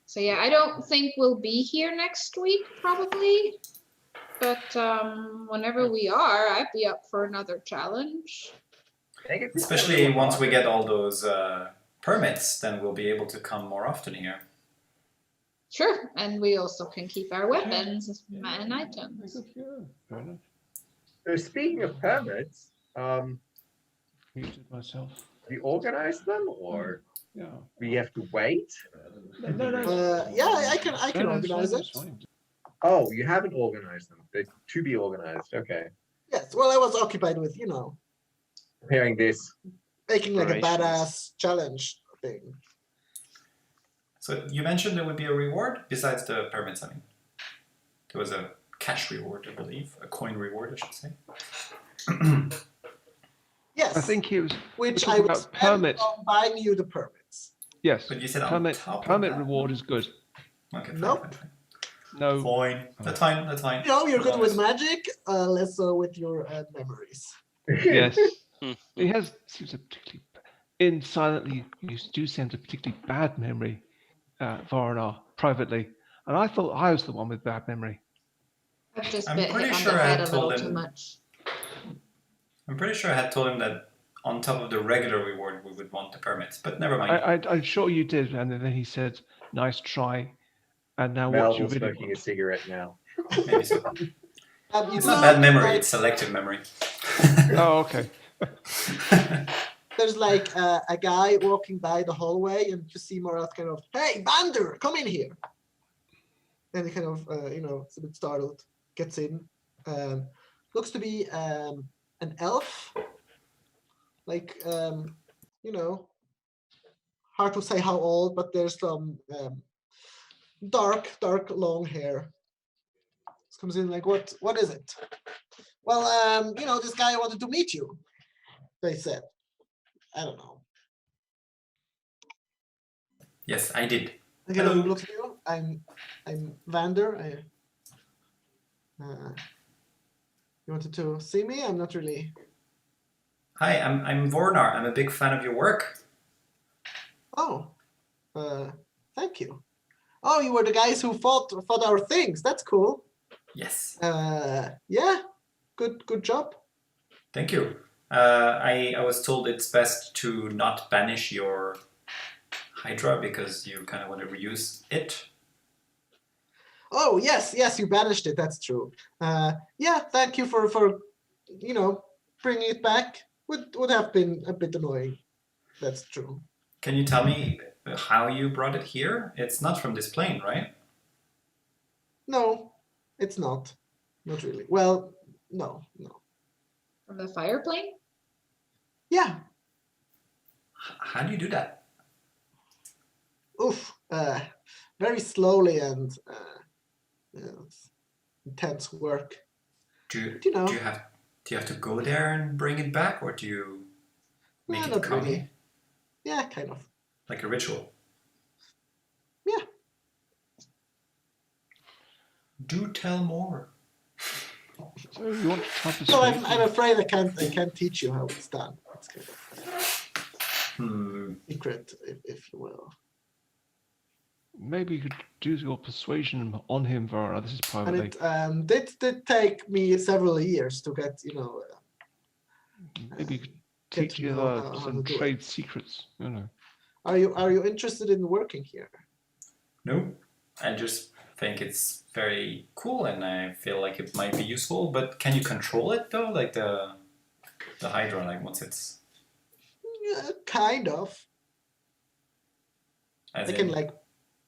So yeah, I don't think we'll be here next week, probably. But whenever we are, I'd be up for another challenge. Especially once we get all those permits, then we'll be able to come more often here. Sure, and we also can keep our weapons and Very items. good, yeah, fair enough. So speaking of permits, Muted myself. have you organized them, or Yeah. we have to wait? No. Yeah, I can No, no, it's organize fine, it. it's fine. Oh, you haven't organized them. They're to be organized. Okay. Yes, well, I was occupied with, Preparing this. making like a Operations. badass challenge thing. So you mentioned there would be a reward besides the permits. I mean, there was a cash reward, I believe, a coin reward, I should say. Yes, I think it was, which we're I talking would about spend permit. on buying you the permits. yes, But you said on permit, top of permit that. reward is good. Okay, fine, Nope. fine. No, Fine. That's fine. That's fine. You're good with Nice. magic, less so with your memories. yes. Hmm. He seems a particularly, in silently, you do seem a particularly bad memory, Voronar, privately. And I thought I was the one with bad memory. I've just I'm been pretty hit on sure the I head had a little told too him- much. I'm pretty sure I had told him that on top of the regular reward, we would want the permits, but never mind. I'm sure you did. And then he said, nice try. And now what Mel's you really smoking a want. cigarette now. Maybe so. You It's not know, bad memory, like, it's selective memory. Oh, okay. there's like a guy walking by the hallway, and you see Morath kind of, "Hey, Vander, come in here." And he kind of, it's a bit startled, gets in. Looks to be an elf. Like, hard to say how old, but there's some dark, long hair. This comes in like, what is it? Well, this guy wanted to meet you, they said. I don't know. Yes, I did. I kind of Hello. look at you. I'm Vander. You wanted to see me? I'm not really. Hi, I'm Vornar. I'm a big fan of your work. Oh, thank you. Oh, you were the guys who fought our things. That's cool. Yes. Yeah, good job. Thank you. I was told it's best to not banish your Hydra because you kind of want to reuse it. Oh yes, you banished it. That's true. Yeah, thank you for bringing it back. Would have been a bit annoying. That's true. Can you tell me how you brought it here? It's not from this plane, right? No, it's not. Not really. Well, no. From the fire plane? Yeah. How do you do that? Oof. Very slowly and it's intense work. Do You know. you have to go there and bring it back, or do you make Yeah, it not come really. Yeah, kind of. like a ritual? Yeah. Do tell more. So you want to type a So I'm statement? afraid I can't teach you how it's done. It's kind of secret, if you will. Maybe you could do your persuasion on him, Voronar. This is privately. And it did take me several years to get, Maybe you could get teach to you know how some to do trade secrets. You know. Are you interested in working here? No, I just think it's very cool, and I feel like it might be useful. But can you control it though, like the Hydra, like once it's Yeah, kind of. as I can in- like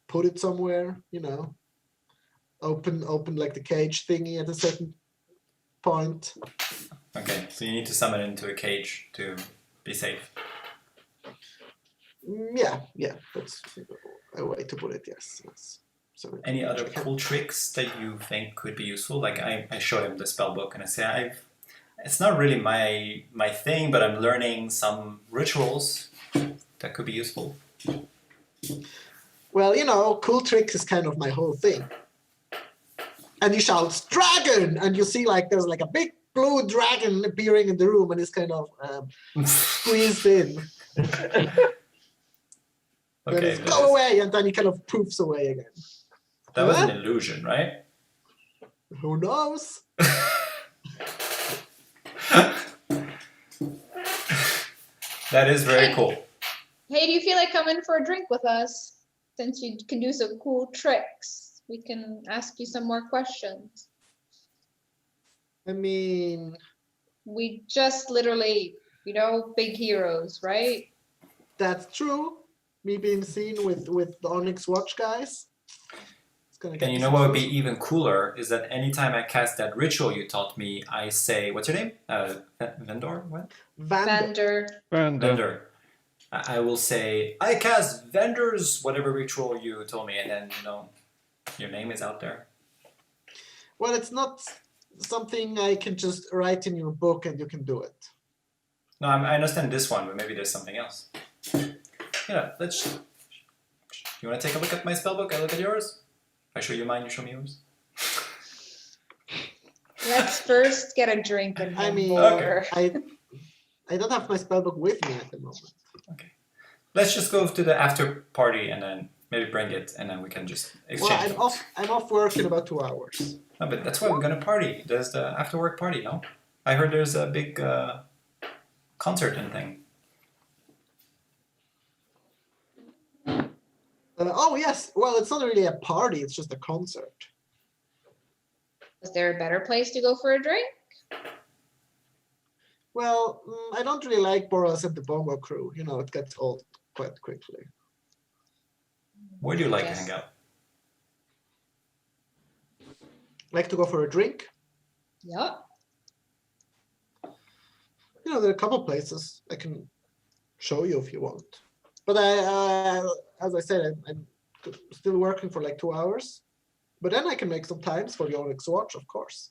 put it somewhere, open like the cage thingy at a certain point. Okay, so you need to summon it into a cage to be safe. Yeah, that's a way to put it. Yes. So Any other cool tricks that you think could be useful? Like I show him the spell book and I say, it's not really my thing, but I'm learning some rituals that could be useful. Well, you know, cool tricks is kind of my whole thing. And he shouts, "Dragon!" And you see like there's like a big blue dragon appearing in the room, and it's kind of squeezed in. Then Okay, it's, but "Go away!" And then he kind of poofs away again. that was an What? illusion, right? Who knows? That is very cool. Hey, do you feel like coming for a drink with us? Since you can do some cool tricks, we can ask you some more questions. I mean, We just literally, you know, big heroes, right? that's true. Me being seen with the Onyx Watch guys. It's gonna get And you know what would be even cooler is that anytime I cast that ritual you taught me, I say, what's your name? Vendor? What? Vander. And Vendor. I will say, I cast Vendor's whatever ritual you told me, and then, you know, your name is out there. Well, it's not something I can just write in your book and you can do it. No, I understand this one, but maybe there's something else. Yeah, let's. You want to take a look at my spellbook? I look at yours? I show you mine, you show me yours? Let's first get a drink and I then mean, more. I don't have my spellbook with me at the moment. Okay. Let's just go to the after party and then maybe bring it and then we can just exchange. Well, I'm off work in about 2 hours. No, but that's why we're gonna party. There's the after work party, no? I heard there's a big concert and thing. Oh yes, well, it's not really a party, it's just a concert. Is there a better place to go for a drink? Well, I don't really like Boros and the Bongo crew. You know, it gets old quite quickly. Where do you like to Yes. hang out? Like to go for a drink? Yep. You know, there are a couple places I can show you if you want. But as I said, I'm still working for like 2 hours. But then I can make some times for the Onyx Watch, of course.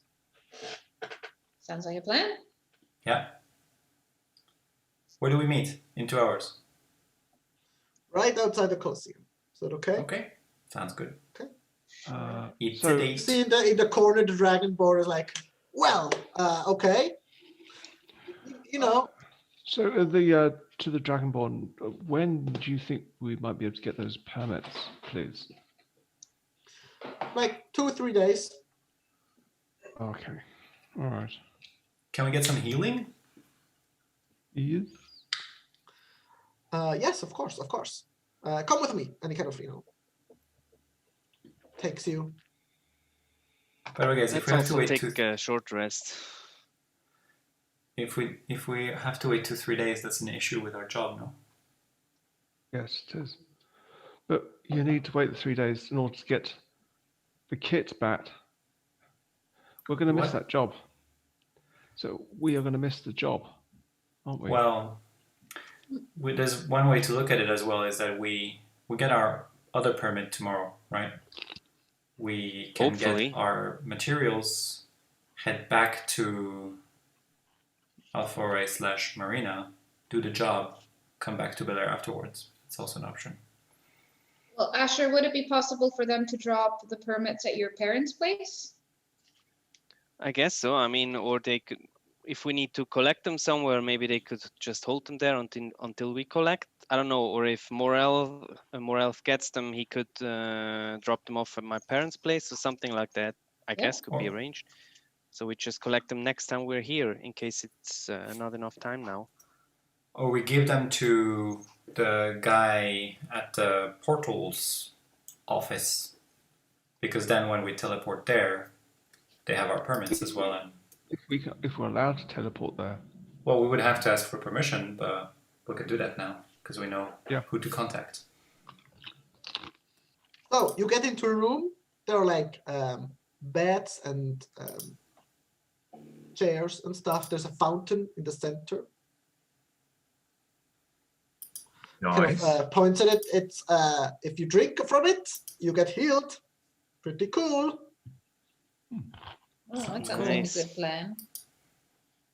Sounds like a plan. Yeah. Where do we meet in 2 hours? Right outside the Colosseum. Is that okay? Okay. Sounds good. It's so a date. See in the corner, the Dragonborn is like, well, okay. You know, so to the Dragonborn, when do you think we might be able to get those permits, please? like 2 or 3 days. Okay, all right. Can we get some healing? Yes. Yes, of course, of course. Come with me. And he kind of, you know, takes you. By the way, guys, if Let's we have to also wait take a short rest. if we have to wait 2-3 days, that's an issue with our job, no? Yes, it is. But you need to wait the 3 days in order to get the kit back. We're going to miss What? that job. So we are going to miss the job, aren't we? Well, there's one way to look at it as well is that we get our other permit tomorrow, right? We can Hopefully. get our materials, head back to Alforay/Marina, do the job, come back to Bel Air afterwards. It's also an option. Well, Asher, would it be possible for them to drop the permits at your parents' place? I guess so. I mean, or they could, if we need to collect them somewhere, maybe they could just hold them there until we collect. I don't know. Or if Morelf gets them, he could drop them off at my parents' place or something like that. I Yeah. guess could be arranged. So we just collect them next time we're here, in case it's not enough time now. Or we give them to the guy at the portals office, because then when we teleport there, they have our permits as well. And If we're allowed to teleport there. well, we would have to ask for permission, but we could do that now because we know Yeah. who to contact. So you get into a room. There are like beds and chairs and stuff. There's a fountain in the center. Nice. Kind of, points at it. It's if you drink from it, you get healed. Pretty cool. Oh, that sounds Nice. like a good plan.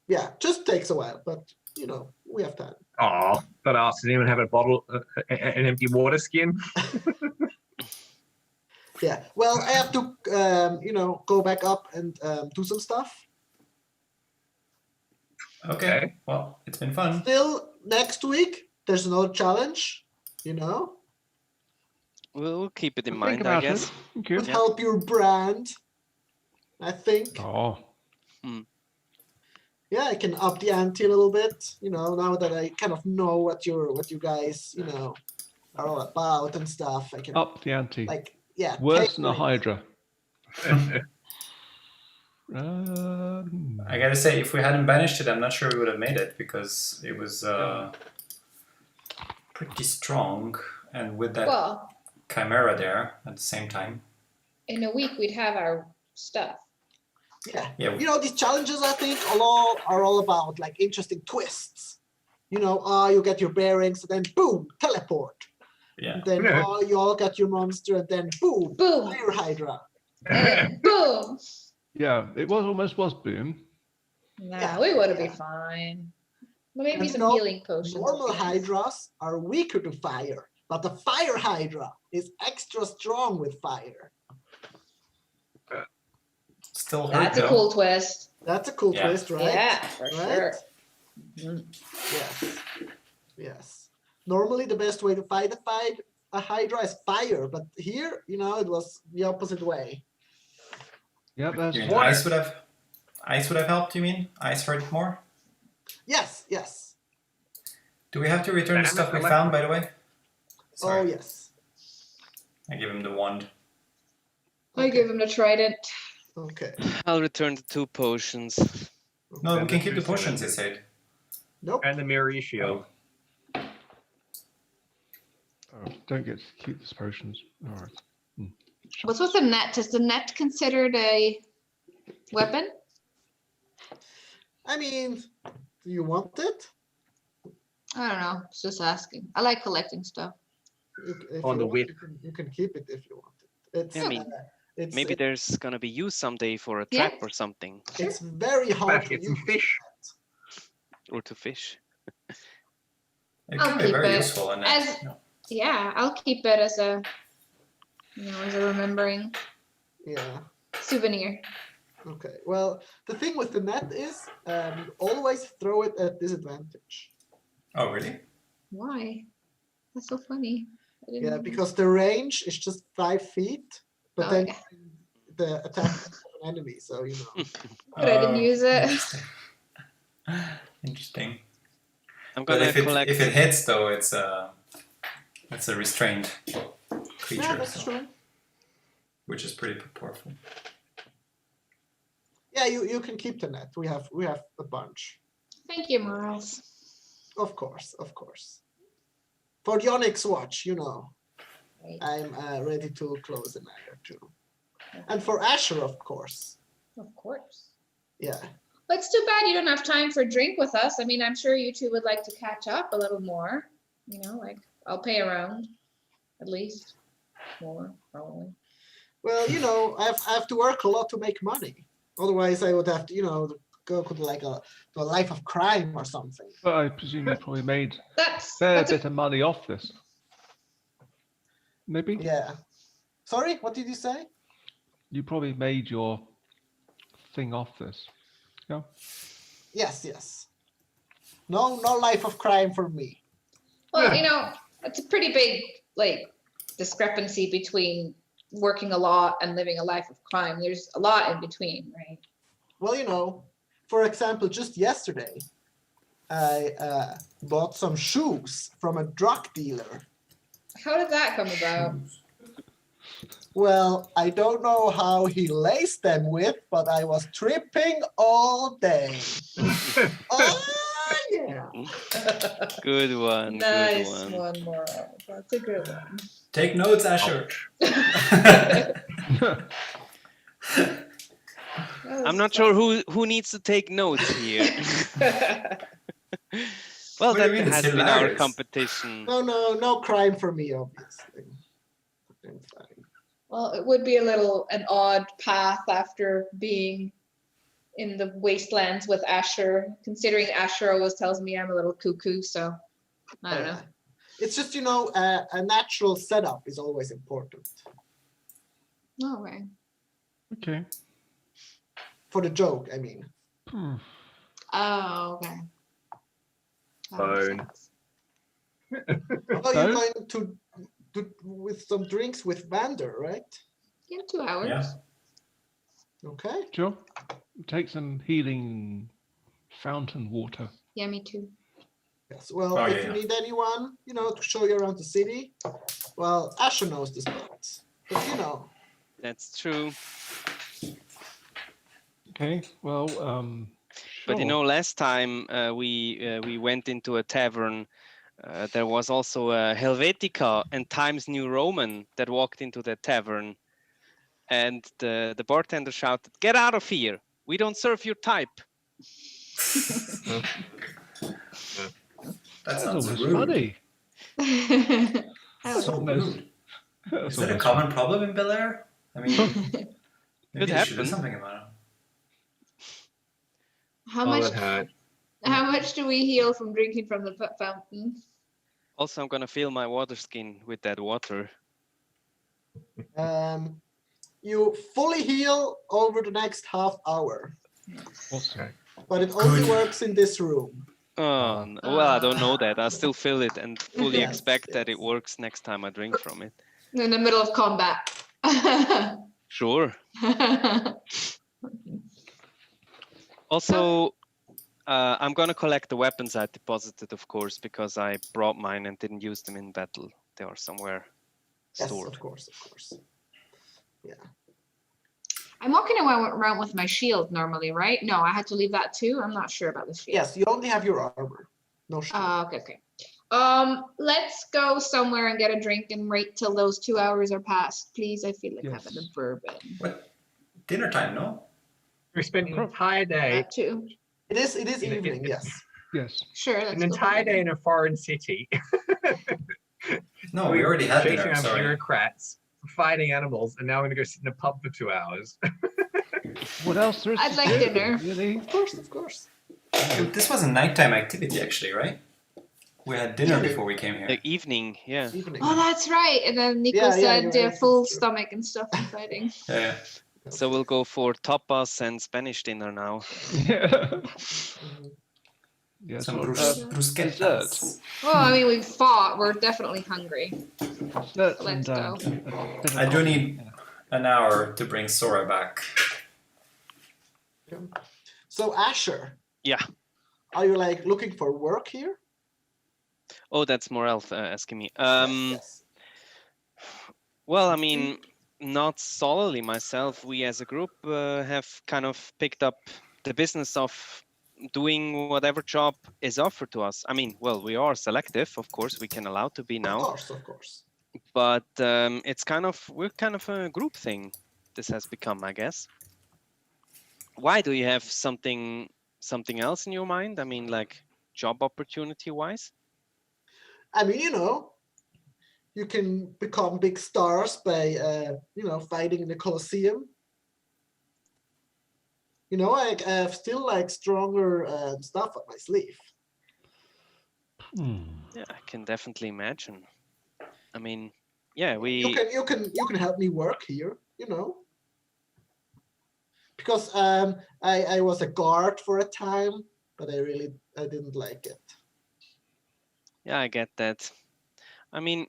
Yeah, just takes a while, but you know, we have time. Oh, but ask, does anyone have a bottle, an empty water skin? Yeah. Well, I have to, you know, go back up and do some stuff. Okay. Well, it's been fun. Still, next week there's another challenge. You know, We'll keep it in Think mind, I about guess. it. Thank you. would help your brand. I think. Oh, Yeah, I can up the ante a little bit. You know, now that I kind of know what you guys, you know, are all about and stuff. I can up the ante. like, yeah. Worse than a tailor it. Hydra. I gotta say, if we hadn't banished it, I'm not sure we would have made it because it was pretty strong, and with that Well, chimera there at the same time. in a week we'd have our stuff. Yeah. Yeah. You know, these challenges I think are all about like interesting twists. You know, you get your bearings, and then boom, teleport. Yeah. And then Yeah. you all got your monster, and then boom, Boom. fire hydra. And then boom. Yeah, it was almost was boom. Nah, Yeah, we would have yeah. been fine. Well, maybe And some no, healing potions. would Normal be nice. hydras are weaker to fire, but the fire hydra is extra strong with fire. Still hurt That's a though. cool twist. That's a cool Yeah. twist, right? Yeah, for Right? sure. Mhm. Yes. Yes. Normally, the best way to fight a hydra is fire, but here, you know, it was the opposite way. Yeah, that's You mean Water. ice would have helped, you mean? Ice hurt more? Yes. Yes. Do we have to return the Damage stuff we electric. found, by the way? Sorry. Oh yes. I give him the wand. I give him the trident. Okay. I'll return the 2 potions. No, we And can the keep the two potions, he cylinders. said. Nope. And the mirror shield. Oh, don't get to keep these potions. All right. What's with the net? Is the net considered a weapon? I mean, do you want it? I don't know. Just asking. I like collecting stuff. If On you the want, whip. you can keep it if you want it. It's, I mean, it's, Maybe there's gonna be use someday for a Yeah. trap or something, it's very hard Let's to get some use. fish. or to fish. It I'll can be keep very it useful. And as- Yeah, I'll keep it as a, as a remembering Yeah. souvenir. Okay. Well, the thing with the net is you always throw it at disadvantage. Oh, really? Why? That's so funny. I didn't Yeah, know. because the range is just 5 feet, but Oh, then yeah. the attack of an enemy. So you know. But I didn't use it. Interesting. Interesting. I'm But gonna if it collect. if it hits though, it's a restrained creature, Yeah, that's so- true. which is pretty powerful. Yeah, you can keep the net. We have a bunch. Thank you, Miles. Of course, of course. For the Onyx Watch, you know, Right. I'm ready to close an eye or two. And for Asher, of course. Of course. Yeah. But it's too bad you don't have time for a drink with us. I mean, I'm sure you two would like to catch up a little more. Like I'll pay around, at least more probably. Well, you know, I have to work a lot to make money. Otherwise, I would have to, go to like a life of crime or something. But I presume you probably made a That's fair that's a, bit of money off this. Maybe Yeah. Sorry, what did you say? you probably made your thing off this. Yeah. Yes, yes. No life of crime for me. well, it's a pretty big discrepancy between working a lot and living a life of crime. There's a lot in between, right? Well, for example, just yesterday, I bought some shoes from a drug dealer. How did that come about? Well, I don't know how he laced them with, but I was tripping all day. Oh, yeah. Good one. Nice Good one. one, more. That's a good one. Take notes, Asher. I'm not sure who needs to take notes here. Well, What do you that mean? It's has been our hilarious. competition. No crime for me, obviously. I'm fine. Well, it would be an odd path after being in the wastelands with Asher, considering Asher always tells me I'm a little cuckoo, so I don't know. It's just, you know, a natural setup is always important Oh, right. Okay. for the joke. I mean, Hmm. Oh, okay. That makes Phone. sense. oh, you're So? going to do with some drinks with Vander, right? In 2 hours. Yeah. Okay. Sure. Take some healing fountain water. Yeah, me too. Yes. Well, Oh, if yeah, you yeah. need anyone, you know, to show you around the city, well, Asher knows the spots. But you know, That's true. Okay. Well, But you sure. know, last time we went into a tavern, there was also a Helvetica and Times New Roman that walked into the tavern, and the bartender shouted, "Get out of here! We don't serve your type." That That's sounds almost rude. funny. So Almost- rude. that's Is that a almost common problem in Bel Air? I mean, maybe they should do happen. something about it. How Oh, much? that hurt. How much do we heal from drinking from the fountain? Also, I'm gonna fill my water skin with that water. you fully heal over the next half hour, awesome. but it only Good. works in this room. Oh, well, I don't know that. I still fill it and fully Yes, expect that it yes. works next time I drink from it. In the middle of combat. Sure. Also, I'm gonna collect the weapons I deposited, of course, because I brought mine and didn't use them in battle. They are somewhere Yes, stored. of course, of course. Yeah. I'm walking around with my shield normally, right? No, I had to leave that too. I'm not sure about the shield. Yes, you only have your armor. No shield. Okay, okay. Let's go somewhere and get a drink and wait till those 2 hours are passed, please. I feel like having a Yes. bourbon. What? Dinner time, no? We spent an entire day, That too. It is it- evening, yes. Yes. Sure. Let's an go entire for day it. in a foreign city. No, we already had chasing dinner. around Sorry. bureaucrats, fighting animals, and now we're gonna go sit in a pub for 2 hours. What else there is I'd to like do, dinner. Really? Of course, of course. This was a nighttime activity, actually, right? We had dinner Evening. before we came here. The evening, yeah. Evening. Oh, that's right. And then Nico Yeah, yeah, said you're right, full that's true. stomach and stuff and fighting. Yeah. So we'll go for tapas and Spanish dinner now. Yeah. Mhm. Yes. Some well, bruschettas. Well, I mean, we fought. We're definitely hungry. dessert Let's and, go. a bit of I do coffee. need an hour to bring Sora back. So Asher. Yeah. Are you like looking for work here? Oh, that's Morel asking me. Yes. Well, I mean, not solely myself. We as a group have kind of picked up the business of doing whatever job is offered to us. I mean, well, we are selective, of course. We can allow to be Of now, course, of course. but we're kind of a group thing. This has become, I guess. Why do you have something else in your mind? I mean, like job opportunity wise? I mean, you know, you can become big stars by, fighting in the Colosseum. You know, I have still like stronger stuff up my sleeve. Yeah, I can definitely imagine. I mean, yeah, You can help me work here. You know, because I was a guard for a time, but I didn't like it. Yeah, I get that. I mean,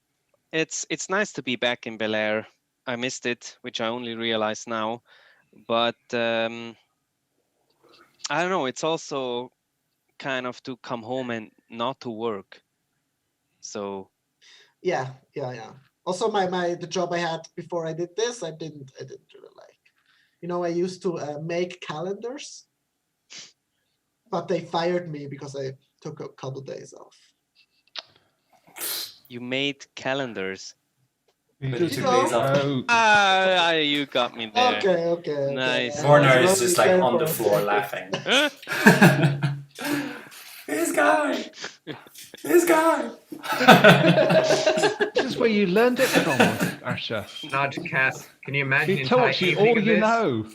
it's nice to be back in Bel Air. I missed it, which I only realize now. But I don't know. It's also kind of to come home and not to work. So Yeah. Also, the job I had before I did this, I didn't really like. You know, I used to make calendars, but they fired me because I took a couple days off. you made calendars. But You he took know- days off. Ah, you got me there. Okay. Nice. Warner I is was just really like scared on the for a floor second. laughing. This guy! This guy! This is where you learned it from, Asher. Nudge, Cass, can you imagine He an entire taught you evening all of you this? know.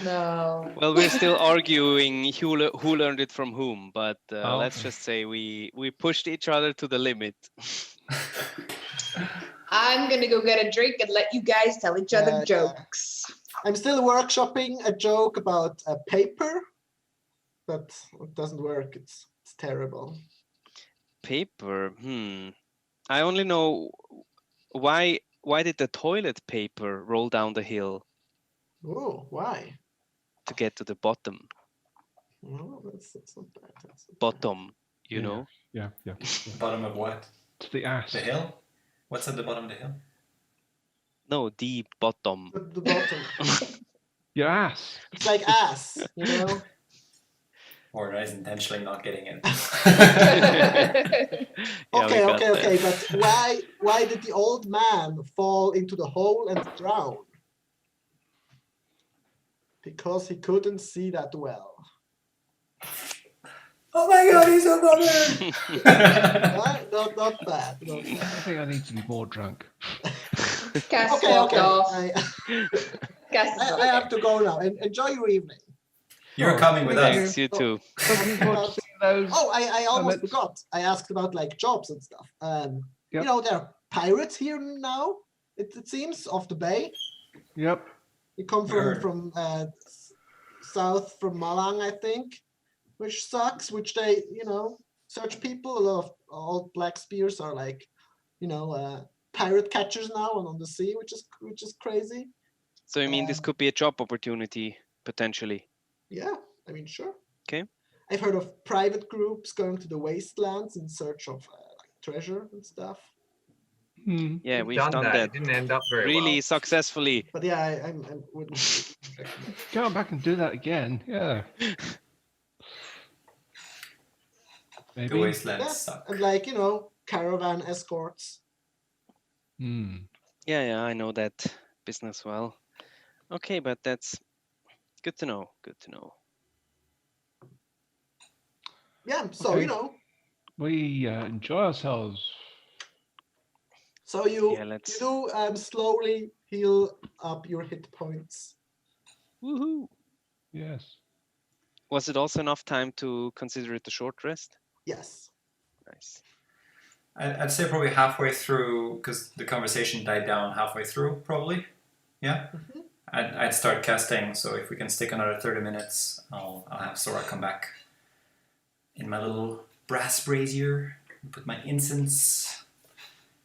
No. Well, we're still arguing who learned it from whom, but Oh, let's okay. just say we pushed each other to the limit. I'm gonna go get a drink and let you guys tell each other Yeah. jokes. I'm still workshopping a joke about a paper, but it doesn't work. It's terrible. Paper. I only know why did the toilet paper roll down the hill Oh, why? to get to the bottom? No, that's not bad. That's not bad. Bottom, you Yeah. know? Yeah. Bottom of what? To the ass. The hill? What's at the bottom of the hill? No, the bottom. The bottom. Your ass. It's like ass, you know? Or is intentionally not getting in. Yeah, we got Okay, that. but why did the old man fall into the hole and drown? Because he couldn't see that well. Oh my god, he's so funny! Right? Not bad. Not bad. I think I need to be more drunk. Cass Okay, walked off. I Cass is I have to go now. Enjoy your evening. You're Oh, coming with us. Thanks, you too. Looking forward to seeing those. Oh, I almost let's- forgot. I asked about like jobs and stuff. Yep. You know, there are pirates here now. It seems off the bay. Yep. They come Word. from south from Malang, I think, which sucks. Which they, search people. A lot of old black spears are like, pirate catchers now and on the sea, which is crazy. So you mean this could be a job opportunity potentially? Yeah, I mean, sure. Okay. I've heard of private groups going to the wastelands in search of like treasure and stuff. Hmm. Yeah, we've done that It didn't end up very really well. successfully. But yeah, I wouldn't. Go back and do that again. Yeah. The Maybe. wastelands Yeah, suck. and like caravan escorts. Hmm. Yeah, I know that business well. Okay, but that's good to know. Good to know. Yeah, so Okay. We enjoy ourselves. So you Yeah, let's. do slowly heal up your hit points. Woohoo! Yes. Was it also enough time to consider it a short rest? Yes. Nice. I'd say probably halfway through, because the conversation died down halfway through, probably. Yeah? Mhm. I'd start casting, so if we can stick another 30 minutes, I'll have Sora come back in my little brass brazier, put my incense,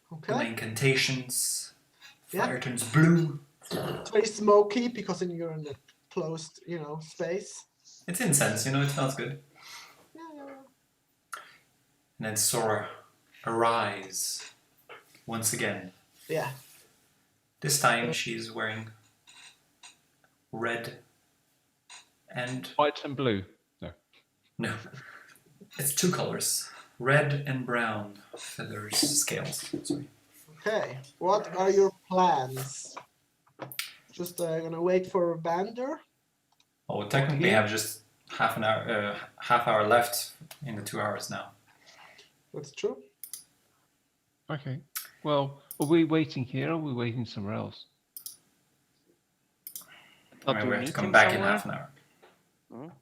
put my Okay. incantations, Yeah. fire turns blue. It's very smoky because you're in a closed, space. It's incense, it smells good. Yeah. And then Sora, arise once again. Yeah. This time she's wearing red and White and blue. no, it's two colors: red and brown feathers, scales. Sorry. Okay. What are your plans? Just gonna wait for Vander. Oh, technically, we have just half hour left in the 2 hours now. That's true. Okay. Well, are we waiting here or are we waiting somewhere else? Thought I mean, we we were have to come meeting back somewhere? in half an hour.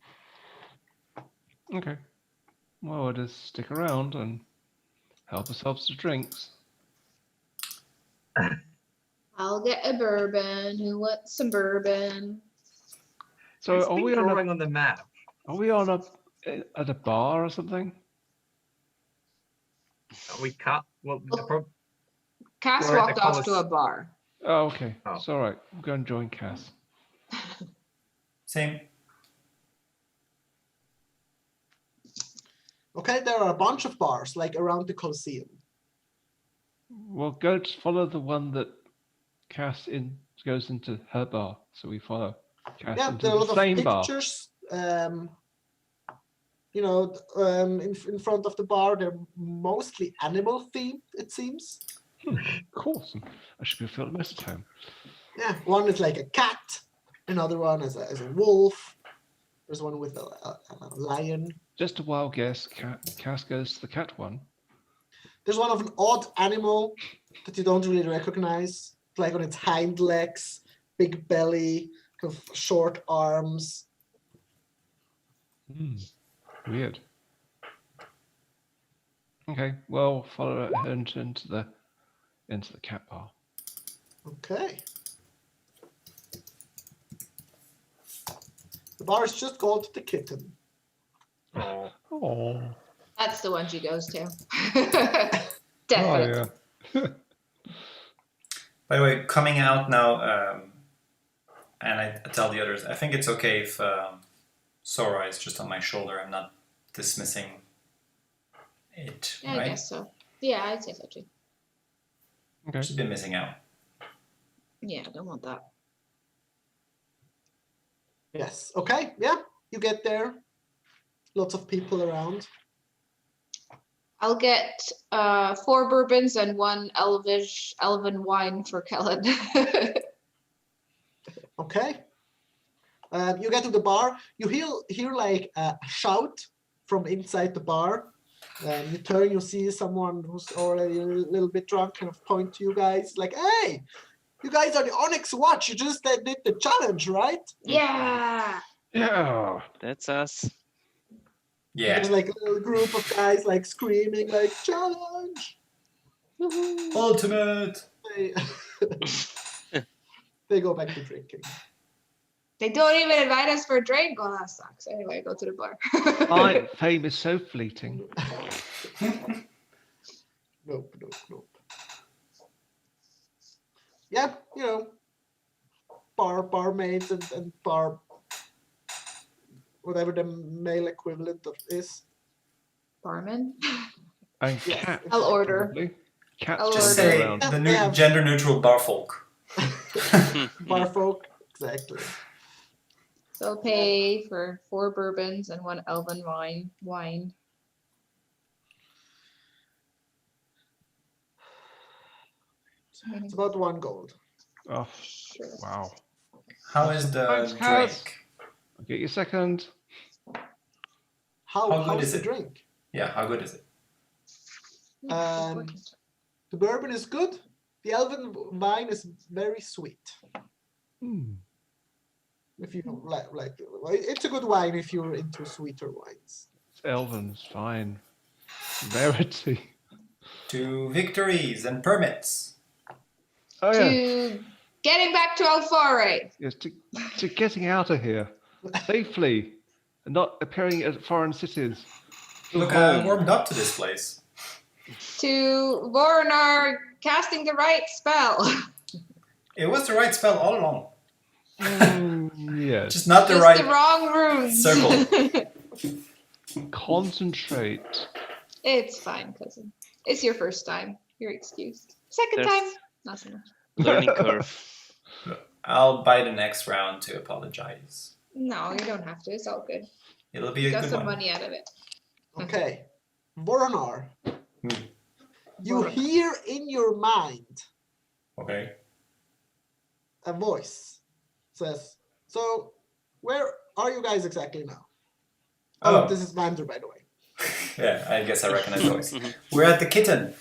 Okay. Well, we'll just stick around and help ourselves to drinks. I'll get a bourbon. Who wants some bourbon? So It's are been we on drawing on the map. at a bar or something? We cut. Well, the problem. Cass We're at walked the off to Colosseum. a bar. Oh, okay. Oh. It's all right. We'll go and join Cass. Same. Okay, there are a bunch of bars like around the Colosseum. We'll go to follow the one that Cass goes into her bar. So we follow Cass Yeah, into there are a the lot same of bar. pictures. In front of the bar, they're mostly animal themed. It seems. Of course. I should go fill the message home. Yeah, one is like a cat. Another one is a wolf. There's one with a lion. Just a wild guess. Cass goes to the cat one. There's one of an odd animal that you don't really recognize. It's like on its hind legs, big belly, kind of short arms. Weird. Okay, well, follow her into the cat bar. Okay. The bar is just called the Kitten. Oh, Oh, That's the one she goes to. oh Definitely. yeah. By the way, coming out now, and I tell the others, I think it's okay if Sora is just on my shoulder. I'm not dismissing it, Yeah, right? I guess so. Yeah, I'd say so too. Okay. She's been missing out. Yeah, I don't want that. Yes. Okay. Yeah. You get there. Lots of people around. I'll get 4 bourbons and 1 elven wine for Kellen. Okay. You get to the bar. You hear like a shout from inside the bar. You turn. You see someone who's already a little bit drunk, kind of point to you guys, like, "Hey, you guys are the Onyx Watch. You just did the challenge, right?" Yeah. Yeah. That's us. Yeah. There's like a little group of guys like screaming, like, "Challenge!" Ultimate. They, they go back to drinking. They don't even invite us for a drink. Oh, that sucks. Anyway, go to the bar. Fame is so fleeting. Nope. Yeah, you know, barmaids and bar, whatever the male equivalent of is. Barman. And Yes. cats. I'll order. Probably. Cats I'll Just order. say around. the They have- gender-neutral barfolk. Bar folk, exactly. So I'll pay for 4 bourbons and 1 elven wine. It's about 1 gold. Oh, Sure. wow. How is the Thanks, Kaz. drink? I'll get you second. How good How's is the it? drink? Yeah, how good is it? The bourbon is good. The elven wine is very sweet. If you like, it's a good wine if you're into sweeter wines. It's Elven's fine. Rarity. 2 victories and permits. Oh yeah. To getting back to Alfare. Yes, to getting out of here safely and not appearing at foreign cities. Look, I warmed up to this place. To Voronar casting the right spell. It was the right spell all along. Yes. Just not the Just right the wrong runes. circle. Concentrate. It's fine, cousin. It's your first time. You're excused. Second There's- time, not so much. Learning curve. I'll buy the next round to apologize. No, you don't have to. It's all good. It'll be You a got good some one. money out of it. Okay, Voronar. Hmm. You hear in your mind Okay. a voice says, "So, where are you guys exactly now?" Oh, Oh. this is Vander, by the way. Yeah, I guess I recognize the voice. We're at the Kitten.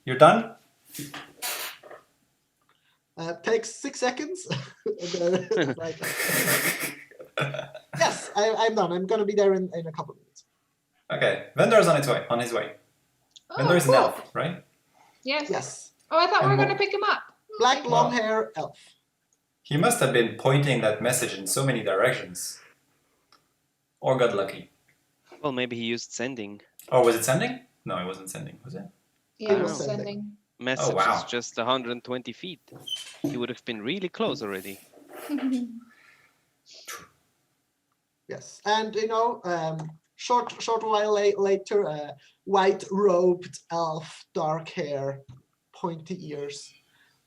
You're done? Takes 6 seconds. And then it's like, yes, I'm done. I'm gonna be there in a couple of minutes. Okay. Vendar's on his way. Oh, Vendar's cool. an elf, right? Yes. Yes, Oh, I thought we were And going to what- pick him up. black Wow. long hair elf. He must have been pointing that message in so many directions. Or got lucky. Well, maybe he used sending. Oh, was it sending? No, it wasn't sending, was it? Yeah, It I was was sending. sending. Message wow. is just 120 feet. He would have been really close already. Yes, and you know, short while later, a white-robed elf, dark hair, pointy ears,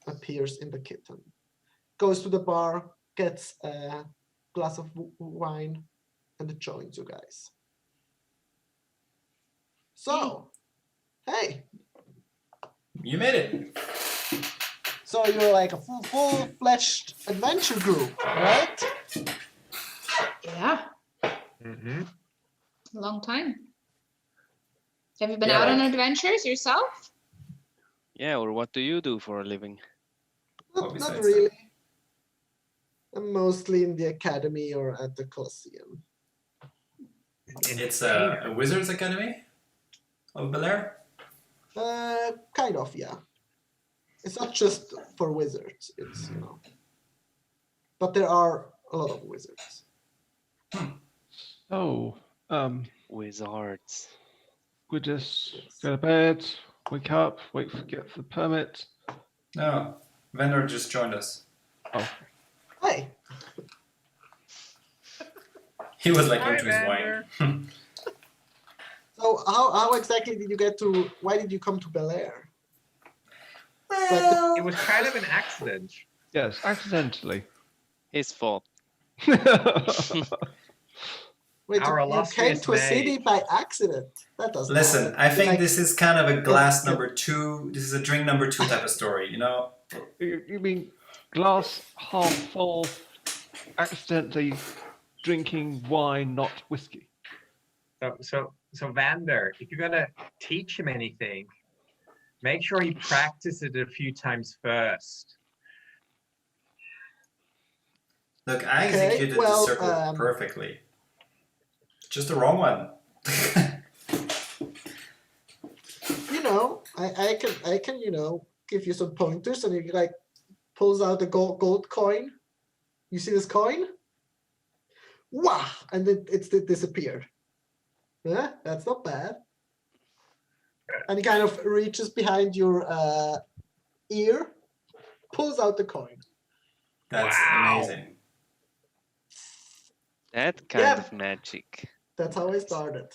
appears in the Kitten. Goes to the bar, gets a glass of wine, and it joins you guys. So, hey, You made it. so you're like a full-fledged adventure group, right? Yeah, Mm-hmm. a long time. Have you been Yeah, out on like- adventures yourself? Yeah, or what do you do for a living? What Not besides really. Mostly in the academy or at the Colosseum. It's a wizard's academy of Bel Air. Kind of, yeah. It's not just for wizards. It's but there are a lot of wizards. So, Wizards. we just go to bed, wake up, get the permit. No, Vendor just joined us. Oh, Hi. He was like Hi, into his Vander. wine. So how exactly did you get to? Why did you come to Bel Air? It was kind of an accident. yes, accidentally. His fault. Wait, Our you came illustrious to a city mage. by accident. That doesn't. Listen, happen. I think Like, this is kind of a glass number 2. This is a drink number 2 type of story, you know? You mean glass half full, accidentally drinking wine, not whiskey? So Vander, if you're gonna teach him anything, make sure he practices it a few times first. Look, I Okay, executed well, the circle perfectly. Just the wrong one. I can give you some pointers, and he like pulls out a gold coin. You see this coin? Wow! And then it disappeared. Yeah, that's not bad. And he kind of reaches behind your ear, pulls out the coin. That's Wow. amazing. That kind Yeah. of magic. That's how I started.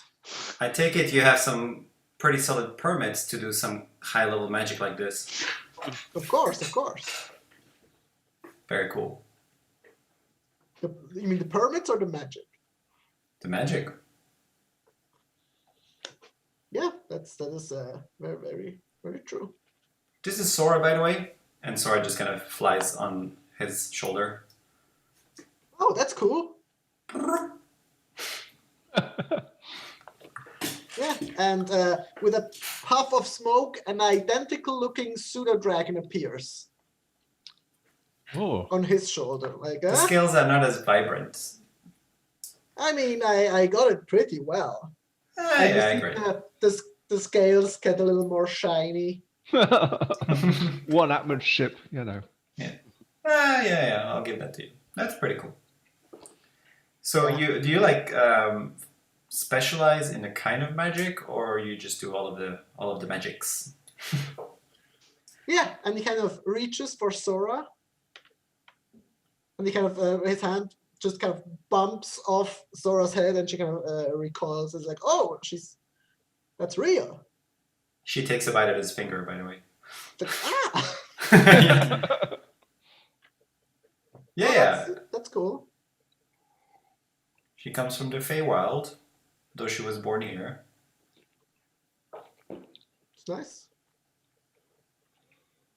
I take it you have some pretty solid permits to do some high-level magic like this. Of course. Very cool. You mean the permits or the magic? The magic. Yeah, that is very, very, very true. This is Sora, by the way. And Sora just kind of flies on his shoulder. Oh, that's cool. Yeah, and with a puff of smoke, an identical-looking pseudo-dragon appears Oh, on his shoulder. Like, The scales are not as vibrant. I mean, I got it pretty well. Yeah, I agree. The scales get a little more shiny. one upmanship, Yeah, I'll give that to you. That's pretty cool. So do you like specialize in a kind of magic, or you just do all of the magics? Yeah, and he kind of reaches for Sora, and he kind of his hand just kind of bumps off Sora's head, and she kind of recoils. It's like, oh, that's real. She takes a bite at his finger, by the way. It's like, Yeah. oh, Yeah. that's cool. She comes from the Feywild, though she was born here. It's nice.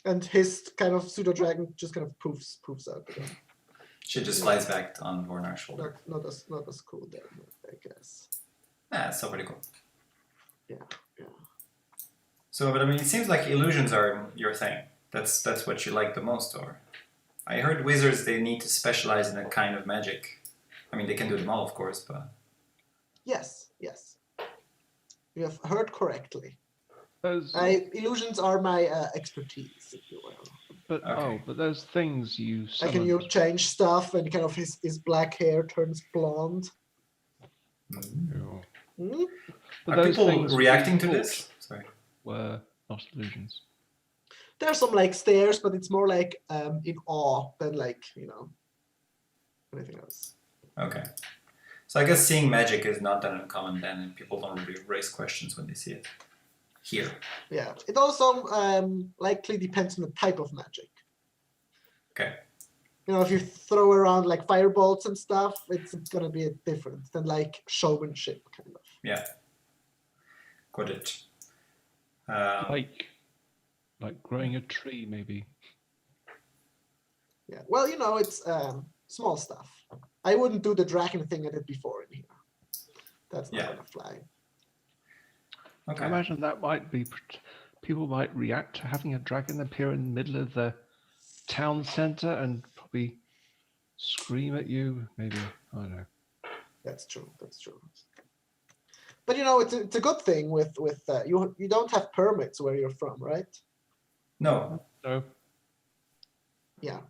And his kind of pseudo dragon just kind of poofs out again. She just flies back on Vornar's shoulder. Not as cool then, I guess. Yeah, it's so pretty cool. Yeah. So, but I mean, it seems like illusions are your thing. That's what you like the most, or? I heard wizards, they need to specialize in a kind of magic. I mean, they can do them all, of course, but... Yes. You have heard correctly. those, Illusions are my expertise, if you will. but Okay. but those things you I can summoned, change stuff, and kind of his black hair turns blonde. Hmm? but Are those people things reacting to you this? thought Sorry. were not illusions. There's some like stares, but it's more like in awe than like anything else. Okay. So I guess seeing magic is not that uncommon then, and people don't really raise questions when they see it. Here. Yeah. It also likely depends on the type of magic. Okay. If you throw around like firebolts and stuff, it's gonna be different than like showmanship kind of. Yeah. Got it. Like growing a tree, maybe. Yeah. Well, it's small stuff. I wouldn't do the dragon thing I did before in here. That's not gonna fly. I Okay. imagine that might be. People might react to having a dragon appear in the middle of the town center and probably scream at you. Maybe I don't know. That's true. That's true. But you know, it's a good thing with you don't have permits where you're from, right? No. No. Yeah.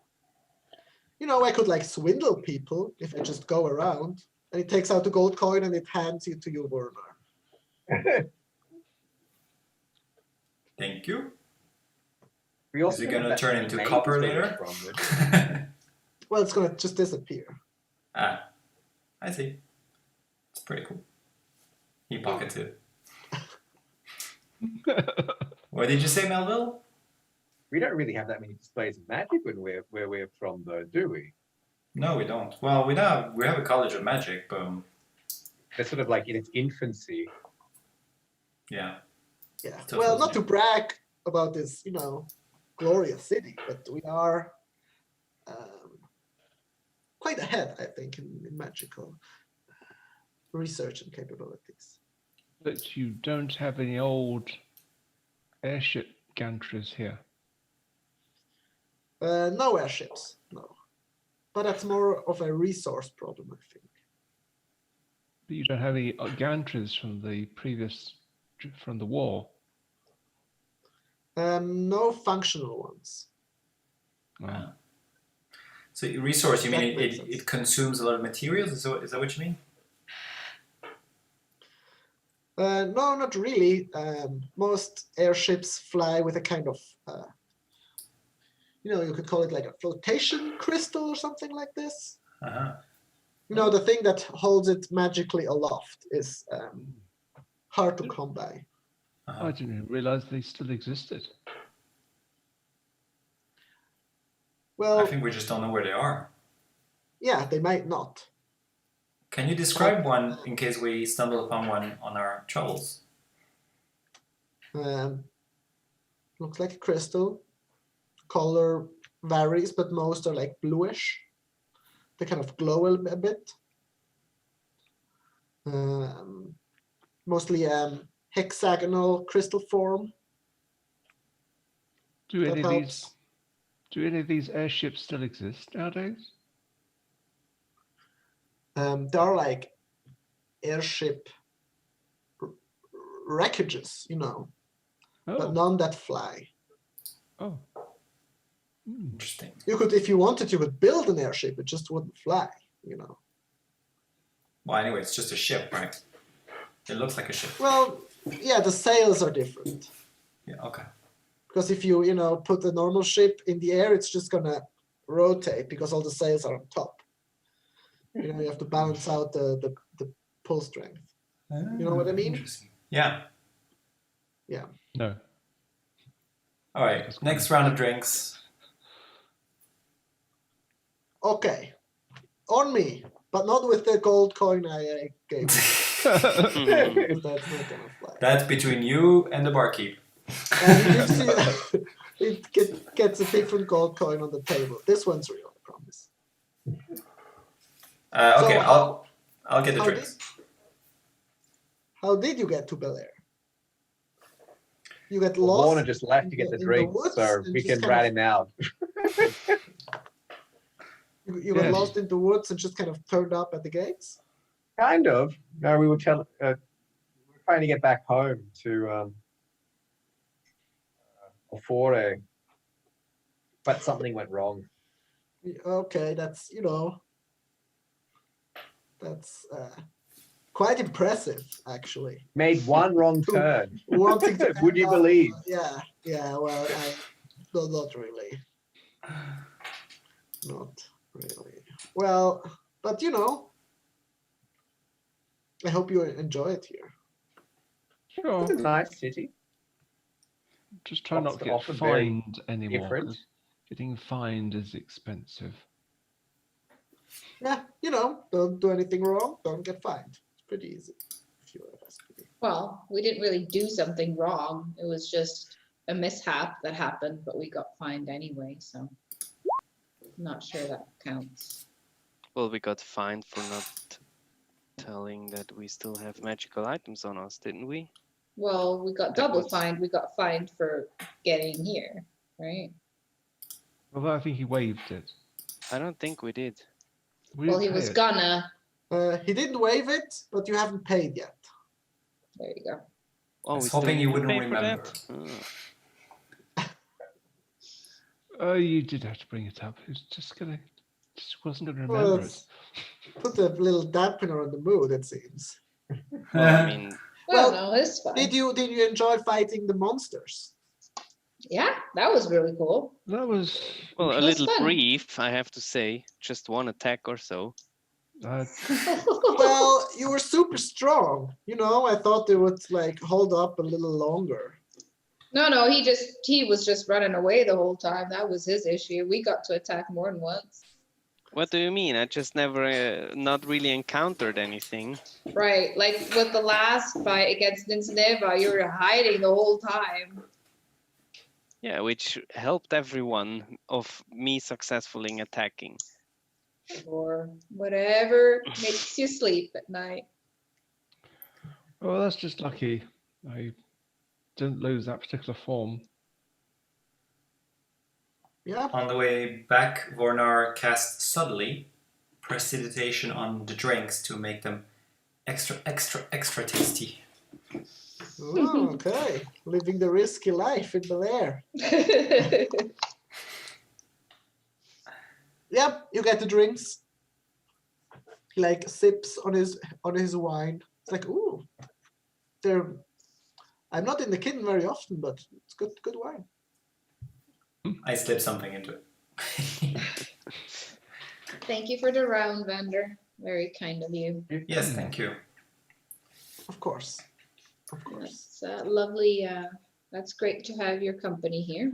You know, I could like swindle people if I just go around and it takes out the gold coin and it hands it to you, Werner. Thank you. We Is also it have gonna that turn many into mages copper where later? you're from, Well, it's gonna just disappear. Ah, I see. It's pretty cool. He pockets it. What did you say, Melville? we don't really have that many displays of magic where we're from, though, do we? No, we don't. Well, we have a college of magic, but They're sort of like in its infancy. yeah. Yeah. Still Well, feels not to new. brag about this, you know, glorious city, but we are quite ahead, I think, in magical research and capabilities. But you don't have any old airship gantries here. No airships, no. But that's more of a resource problem, I think. But you don't have any gantries from the from the war. No functional ones. Oh. So resource, you That mean makes sense. it consumes a lot of materials? Is that what you mean? No, not really. Most airships fly with a kind of, you know, you could call it like a flotation crystal or something like this. Uh-huh. You know, the thing that holds it magically aloft is hard to come by. Uh-huh. I didn't realize they still existed. Well, I think we just don't know where they are. yeah, they might not. Can you describe one in case we stumble upon one on our travels? Looks like a crystal. Color varies, but most are like bluish. They kind of glow a bit. Mostly hexagonal crystal form. Do That any of helps. these? Do any of these airships still exist nowadays? There are like airship wreckages, you know, but Oh, none that fly. oh. Hmm. Interesting. You could, if you wanted, you could build an airship. It just wouldn't fly, you know. Well, anyway, it's just a ship, right? It looks like a ship. Well, yeah, the sails are different. Yeah, okay. Because if you know, put a normal ship in the air, it's just gonna rotate because all the sails are on top. You know, you have to balance out the pull strength. You know what I mean? Interesting. Yeah. No. All right. That's Next cool. round of drinks. Okay, on me, but not with the gold coin I gave you. 'Cause that's not gonna fly. That's between you and the barkeep. And it gives you, it gets a different gold coin on the table. This one's real, I promise. Okay, So I'll get the how drinks. How did you get to Bel Air? You get Well, lost. Warner just left to get the in the drinks, woods so and we just can kind rat of- him out. You got Yes. lost in the woods and just kind of turned up at the gates. Kind of. No, we were trying to get back home to Alfore, but something went wrong. Okay, that's, you know, that's quite impressive, actually. Made one wrong turn. Wanting to Would you end up- believe? Yeah, well, not really. Not really. Well, but you know, I hope you enjoy it here. Sure. It's a nice city. Just try not Lots to to get offer, very fined anymore. different. 'Cause getting fined is expensive. Yeah, you know, don't do anything wrong, don't get fined. It's pretty easy. If you ask me. Well, we didn't really do something wrong. It was just a mishap that happened, but we got fined anyway, so I'm not sure that counts. Well, we got fined for not telling that we still have magical items on us, didn't we? Well, we got That double was- fined. We got fined for getting here, right? Although I think he waived it. I don't think we did. We Well, didn't he pay was it. gonna. He didn't waive it, but you haven't paid yet. There you go. Oh, was we still hoping need you to wouldn't pay remember. for that? You did have to bring it up. It was just wasn't gonna Well, remember it. it's- Put a little dampener on the mood, it seems. Well, I mean, Well, Well, no, it's fine. Did you enjoy fighting the monsters? Yeah, that was really cool. That was well, a That's little fun. brief, I have to say. Just one attack or so. Well, you were super strong. I thought they would like hold up a little longer. No, he was just running away the whole time. That was his issue. We got to attack more than once. What do you mean? I just never, not really encountered anything. Right, like with the last fight against Ninsneva, you were hiding the whole time. Yeah, which helped everyone of me successfully attacking. Or whatever makes you sleep at night. well, that's just lucky. I didn't lose that particular form. Yeah. On the way back, Vornar cast subtly prestidigitation on the drinks to make them extra tasty. Oh, okay. Living the risky life in Bel Air. Yep, you get the drinks. He like sips on his wine. It's like, ooh, I'm not in the kitchen very often, but it's good wine. I slipped something into it. Thank you for the round, vendor. Very kind of you. Yes, thank you. Of course. Of course. That's lovely. That's great to have your company here.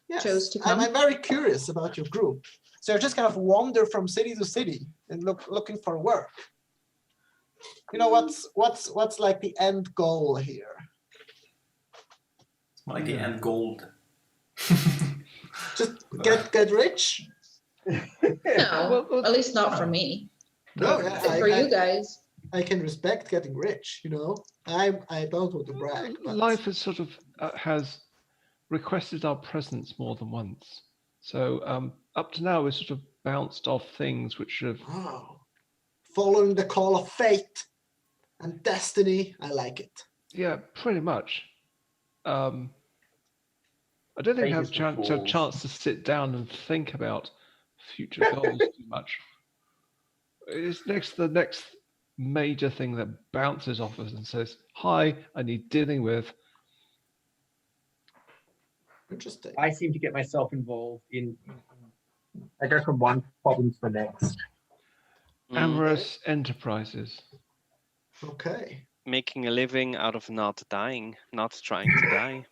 Yes. chose to come. I'm very curious about your group. So you're just kind of wander from city to city and looking for work. What's like the end goal here? It's more like the end gold. Just get rich? No, Well, at least not for me. No, But for you guys. I can respect getting rich, I don't want to brag. But Life has sort of has requested our presence more than once. So up to now, we've sort of bounced off things which have. oh, following the call of fate and destiny, I like it. Yeah, pretty much. I don't think I have a chance to sit down and think about future goals too much. It's the next major thing that bounces off us and says, "Hi, I need dealing with." Interesting. I seem to get myself involved in. I go from one problem to the next. Amorous enterprises. Okay. Making a living out of not dying, not trying to die.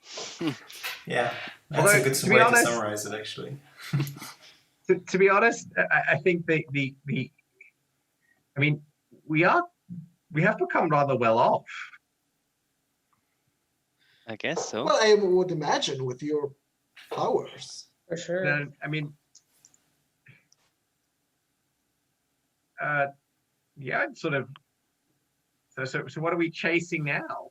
Yeah, that's Although, a good to be way to honest- summarize it, actually. To be honest, I think the I mean, we have become rather well off. I guess so. Well, I would imagine with your powers. For sure. I mean, yeah, sort of. So what are we chasing now?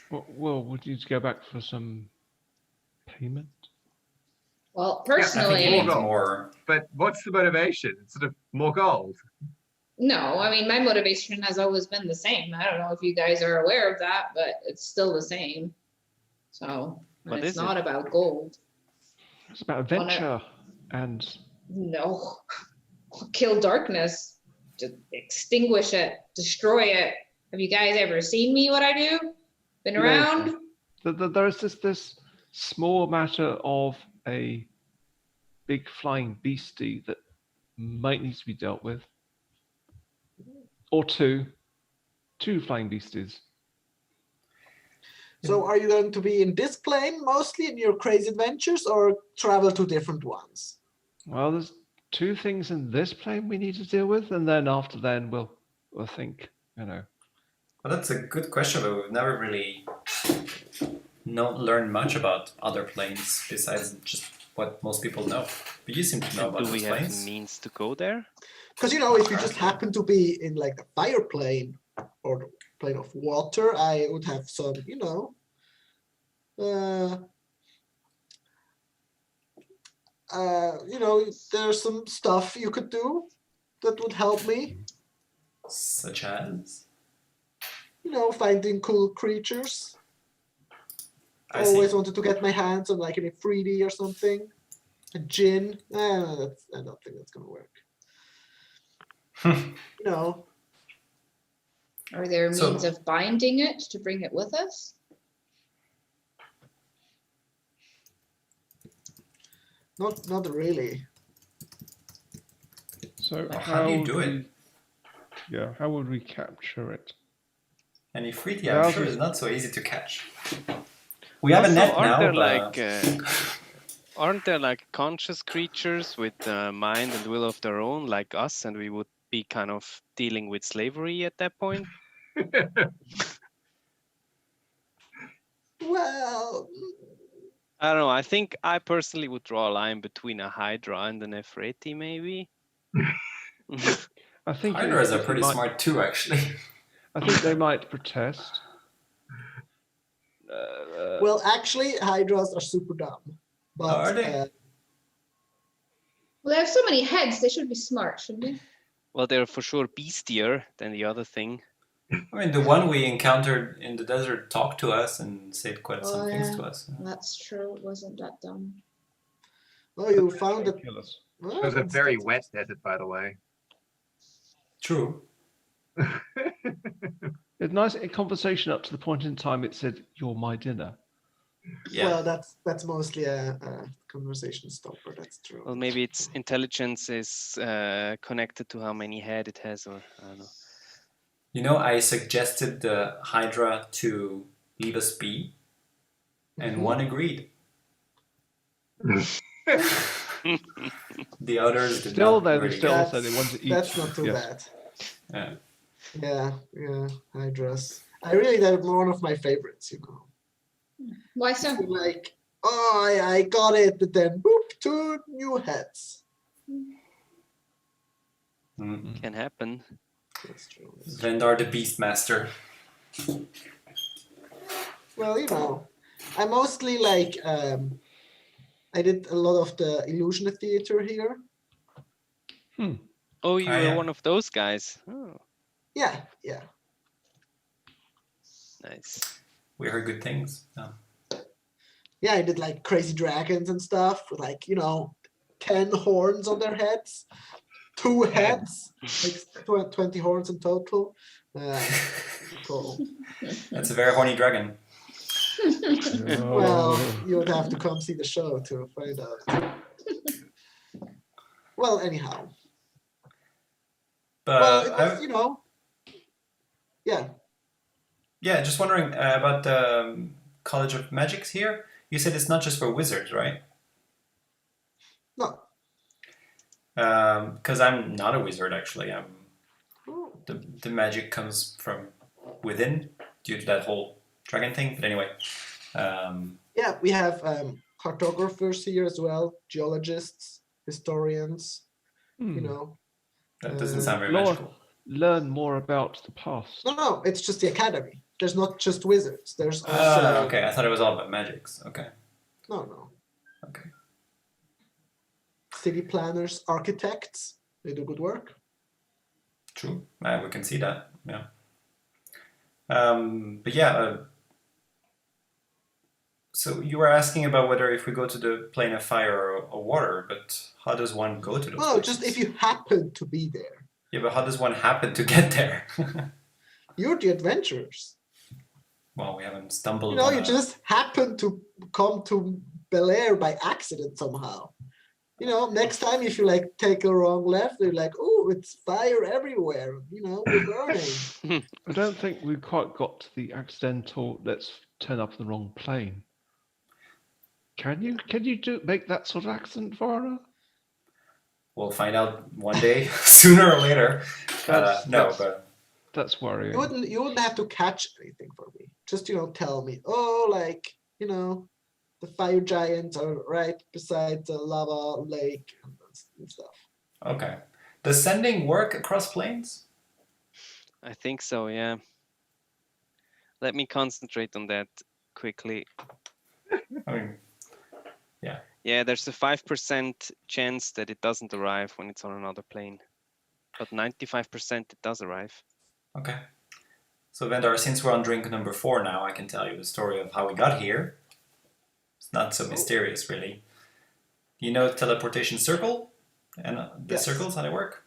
Well, would you go back for some payment? Well, I think personally, you need Well, more. But what's the motivation? It's sort of more gold. no, I mean, my motivation has always been the same. I don't know if you guys are aware of that, but it's still the same. So, and What it's is it? not about gold. It's about adventure and No. Kill darkness. Just extinguish it. Destroy it. Have you guys ever seen me what I do? Been Yeah. around? there is this small matter of a big flying beastie that might need to be dealt with, or two flying beasties. So are you going to be in this plane mostly in your crazy adventures or travel to different ones? Well, there's two things in this plane we need to deal with, and then after then we'll think, Well, that's a good question, but we've never really learned much about other planes besides just what most people know. But you seem to know about Do we those have planes. means to go there? Because if you just happen to be in like the fire plane or the plane of water, I would have some, there's some stuff you could do that would help me. Such as? Finding cool creatures. I see. Always wanted to get my hands on like an Ifriti or something. A djinn. I don't think that's gonna work. Are there So- means of binding it to bring it with us? Not really. So Well, how do you would do it? we- Yeah, how would we capture it? And Ifriti, Yeah, I'm I'll sure, is just- not so easy to catch. We have a Also, net aren't now, there but aren't there like conscious creatures with mind and will of their own, like us, and we would be kind of dealing with slavery at that point? Well, I don't know. I think I personally would draw a line between a Hydra and an Efreti, maybe. I think Hydras are it pretty might- smart too, actually. I think they might protest. well, actually, hydras are super dumb. But Are they? Well, they have so many heads, they should be smart, shouldn't they? Well, they're for sure beastier than the other thing. I mean, the one we encountered in the desert talked to us and said quite some Oh, things yeah. to us. That's true. It wasn't that dumb. you found it. Kill us. Well, It was a that's- very that's- wet desert, by the way. True. It's nice conversation up to the point in time it said, "You're my dinner." Yeah. Well, that's mostly a conversation stopper. That's true. Well, maybe its intelligence is connected to how many head it has, or I don't know. I suggested the Hydra to leave us be, and Mhm. one agreed. The others did Still, not then, really. still That's- said they want to eat. That's not too yes. bad. Yeah. Yeah, hydras. They're one of my favorites. Why so? Like, I got it, but then boop, 2 new heads. Mm. Can happen. That's true. Vendar the Beastmaster. Well, I mostly like I did a lot of the illusion theater here. Oh, you Ah, were yeah. one of those guys. Oh, Yeah. nice. We heard good things. Yeah. Yeah, I did like crazy dragons and stuff with like, 10 horns on their heads, 2 heads, like 20 horns in total. Cool. That's a very horny dragon. Well, Oh. you would have to come see the show to find out. Well, anyhow. But Well, it was, yeah. yeah, just wondering about the College of Magics here. You said it's not just for wizards, right? No. Because I'm not a wizard, actually. Oh. The magic comes from within due to that whole dragon thing. But anyway, Yeah, we have cartographers here as well, geologists, historians, Hmm. that doesn't sound very Laura. magical. Learn more about the past. No, it's just the academy. There's not just wizards. There's also Okay, I thought it was all about magics. Okay, no. okay. City planners, architects, they do good work. True. We can see that. Yeah. But yeah. So you were asking about whether if we go to the plane of fire or water, but how does one go to those? No, just places? if you happen to be there. Yeah, but how does one happen to get there? You're the adventurers. Well, we haven't stumbled. You just happen to come to Bel Air by accident somehow. Next time if you like take a wrong left, they're like, oh, it's fire everywhere. We're burning. I don't think we quite got to the accidental. Let's turn up the wrong plane. Can you make that sort of accident, Vara? We'll find out one day, sooner or later. But That's worrying. You wouldn't have to catch anything for me. Just tell me. Oh, the fire giants are right beside the lava lake and stuff. okay. Does sending work across planes? I think so, yeah. Let me concentrate on that quickly. I mean, Yeah, there's a 5% chance that it doesn't arrive when it's on another plane, but 95% it does arrive. Okay. So Vendar, since we're on drink number 4 now, I can tell you the story of how we got here. It's not so mysterious, really. You know teleportation circle? And the Yes. circles, how they work?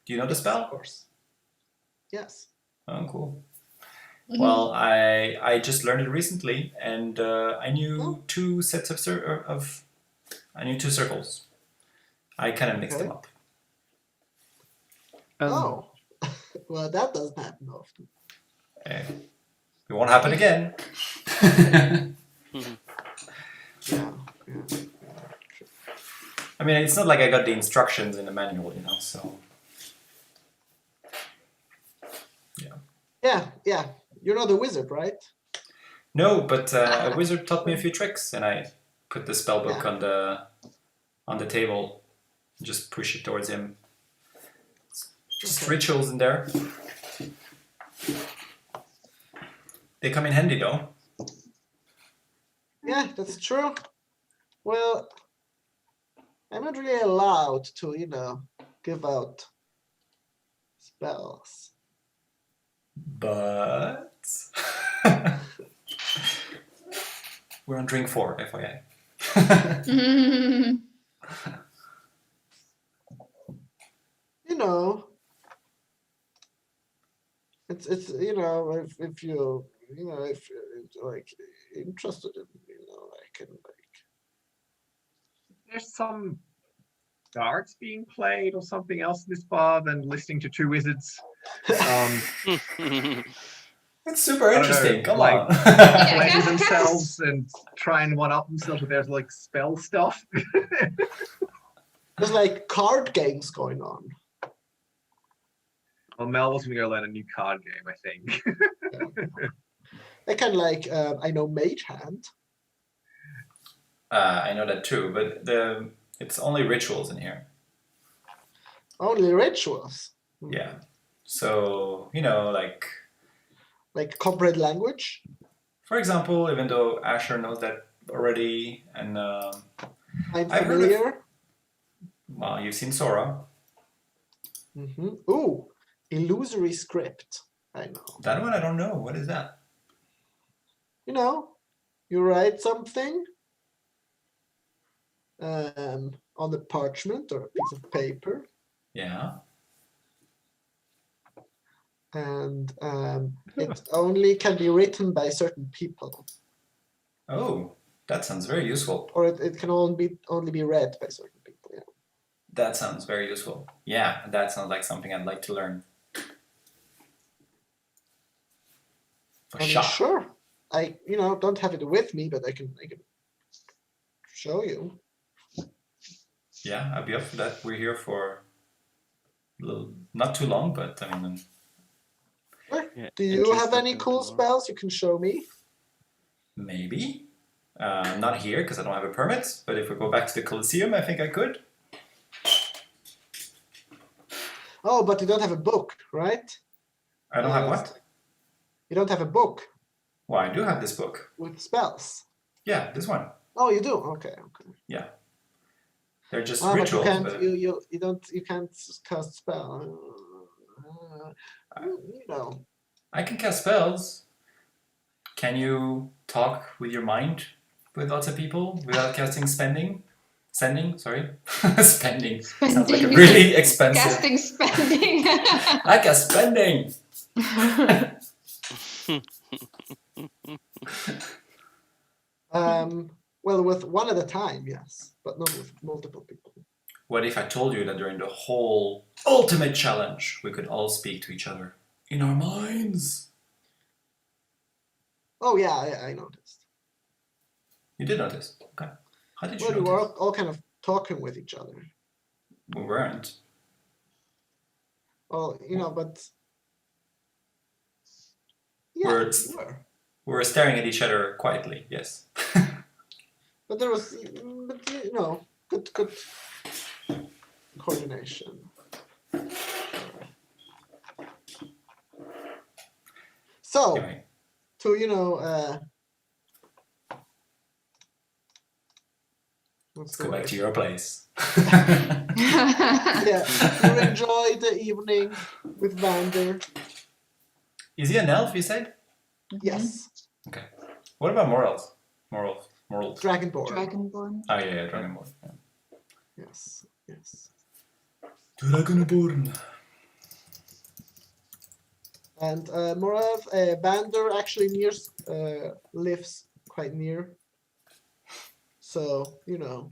Do you know the Of spell? course. Yes. Oh, cool. Mhm. Well, I just learned it recently, and I knew Oh. 2 sets I knew 2 circles. I kind of mixed them Okay. up. Oh. Well, that doesn't happen often. It won't happen again. Yeah. I mean, it's not like I got the instructions in the manual, you know, so. Yeah. You're not a wizard, right? No, but a wizard taught me a few tricks, and I put the spell book Yeah. on the table, just push it towards him. Just Okay. rituals in there. They come in handy, though. Yeah, that's true. Well, I'm not really allowed to, give out spells. But we're on drink 4, FYI. Mhm. It's if you if you're like interested in I can There's some darts being played or something else in this bar than listening to 2 wizards. It's super I don't interesting, know, come like- on. Playing cast- themselves and try and one up themselves with their like spell stuff. there's like card games going on. Well, Mel was gonna go learn a new card game, I think. They can I know Mage Hand. I know that too, but it's only rituals in here. Only rituals. Yeah. So, Like comprehend language. for example, even though Asher knows that already, and I'm I've heard of- familiar. well, you've seen Sora. Ooh, illusory script. I know. That one I don't know. What is that? You write something on the parchment or a piece of paper, Yeah. and it only can be written by certain people, Oh, that sounds very useful. or it can only be read by certain people. Yeah. That sounds very useful. Yeah, that sounds like something I'd like to learn. For I mean, sure. sure. I don't have it with me, but I can show you. Yeah, I'd be up for that. We're here for not too long, but I mean, Yeah, Do at you least have any until cool tomorrow. spells you can show me? maybe. Not here because I don't have a permit, but if we go back to the Colosseum, I think I could. Oh, but you don't have a book, right? I don't have Uh, what? You don't have a book Well, I do have this book. with spells. Yeah, this one. Oh, you do. Okay. Yeah. They're just Ah, but you rituals, can't. but You can't cast spell. I can cast spells. Can you talk with your mind with lots of people without casting spending? Sending, sorry. Spending. Sounds like a Spending. really expensive. Casting spending. I cast spending. Well, with one at a time, yes, but not with multiple people. What if I told you that during the whole ultimate challenge, we could all speak to each other in our minds? Oh yeah, I noticed. You did notice. Okay. How did you Well, we notice? were all kind of talking with each other. We weren't. Well, but yeah, We're- we were. We were staring at each other quietly, yes. But there was, good coordination. So, Anyway, to What's Let's the go back word? to your place. Yeah, you enjoy the evening with Vander. Is he an elf, you said? Yes, Okay. What about morals? Morals. Dragonborn. Dragonborn. Oh, yeah, Dragonborn. Yeah. Yes, yes. Dragonborn. And Morav, Vander actually lives quite near. So, you know,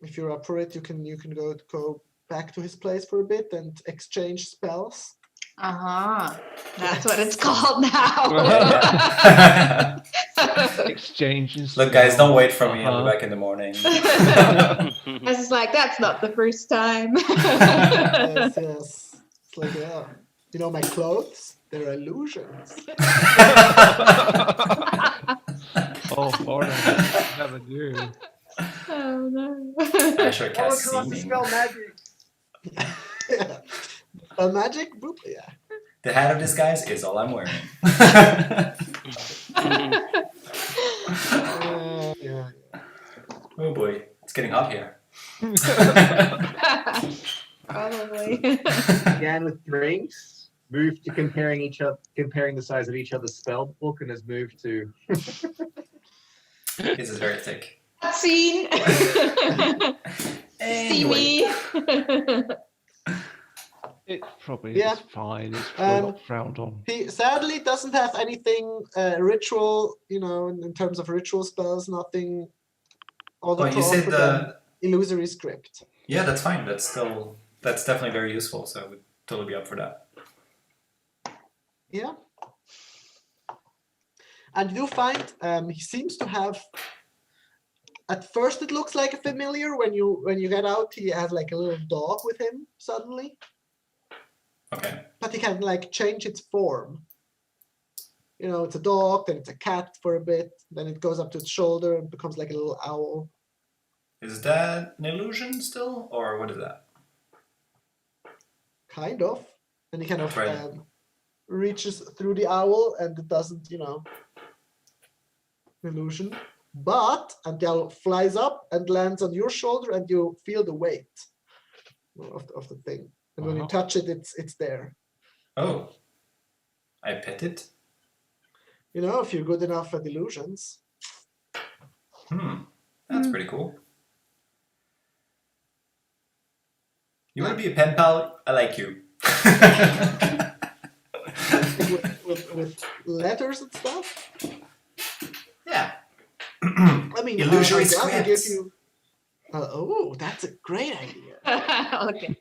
if you're up for it, you can go back to his place for a bit and exchange spells. That's what it's called now. Yeah. Exchanging. Look, guys, don't spells. wait for me. I'll Uh-huh. be back in the morning. I was just like, that's not the first time. Yes, yes. It's like, yeah. You know, my clothes, they're illusions. Oh, Florida. Never knew. Oh no. I sure Oh, cast come on, to seeming. spell magic. Yeah. A magic boop, yeah. The hat of disguise is all I'm wearing. Yeah. Oh boy, it's getting hot here. Probably. Began with drinks, moved to comparing the size of each other's spell book, and has moved to This is very thick. Scene. See Anyway, me. It probably Yeah. is fine. It's probably not frowned on. He sadly doesn't have anything ritual, you know, in terms of ritual spells, nothing other well, to you said offer than illusory script. yeah, that's fine. That's definitely very useful. So I would totally be up for that. Yeah. And you do find he seems to have. At first, it looks like a familiar. When you get out, he has like a little dog with him suddenly. Okay. But he can like change its form. You know, it's a dog, then it's a cat for a bit, then it goes up to its shoulder and becomes like a little owl. Is that an illusion still, or what is that? Kind of. And he kind of Right. reaches through the owl and it doesn't, you know, illusion. But and the owl flies up and lands on your shoulder and you feel the weight of the thing. And when you Wow. touch it, it's there. Oh, I pet it. You know, if you're good enough at illusions. That's pretty cool. You want to be a pen pal? I like you. with letters and stuff. Yeah. I mean, Illusory I'll gladly give scripts. you. Oh, that's a great idea. Okay.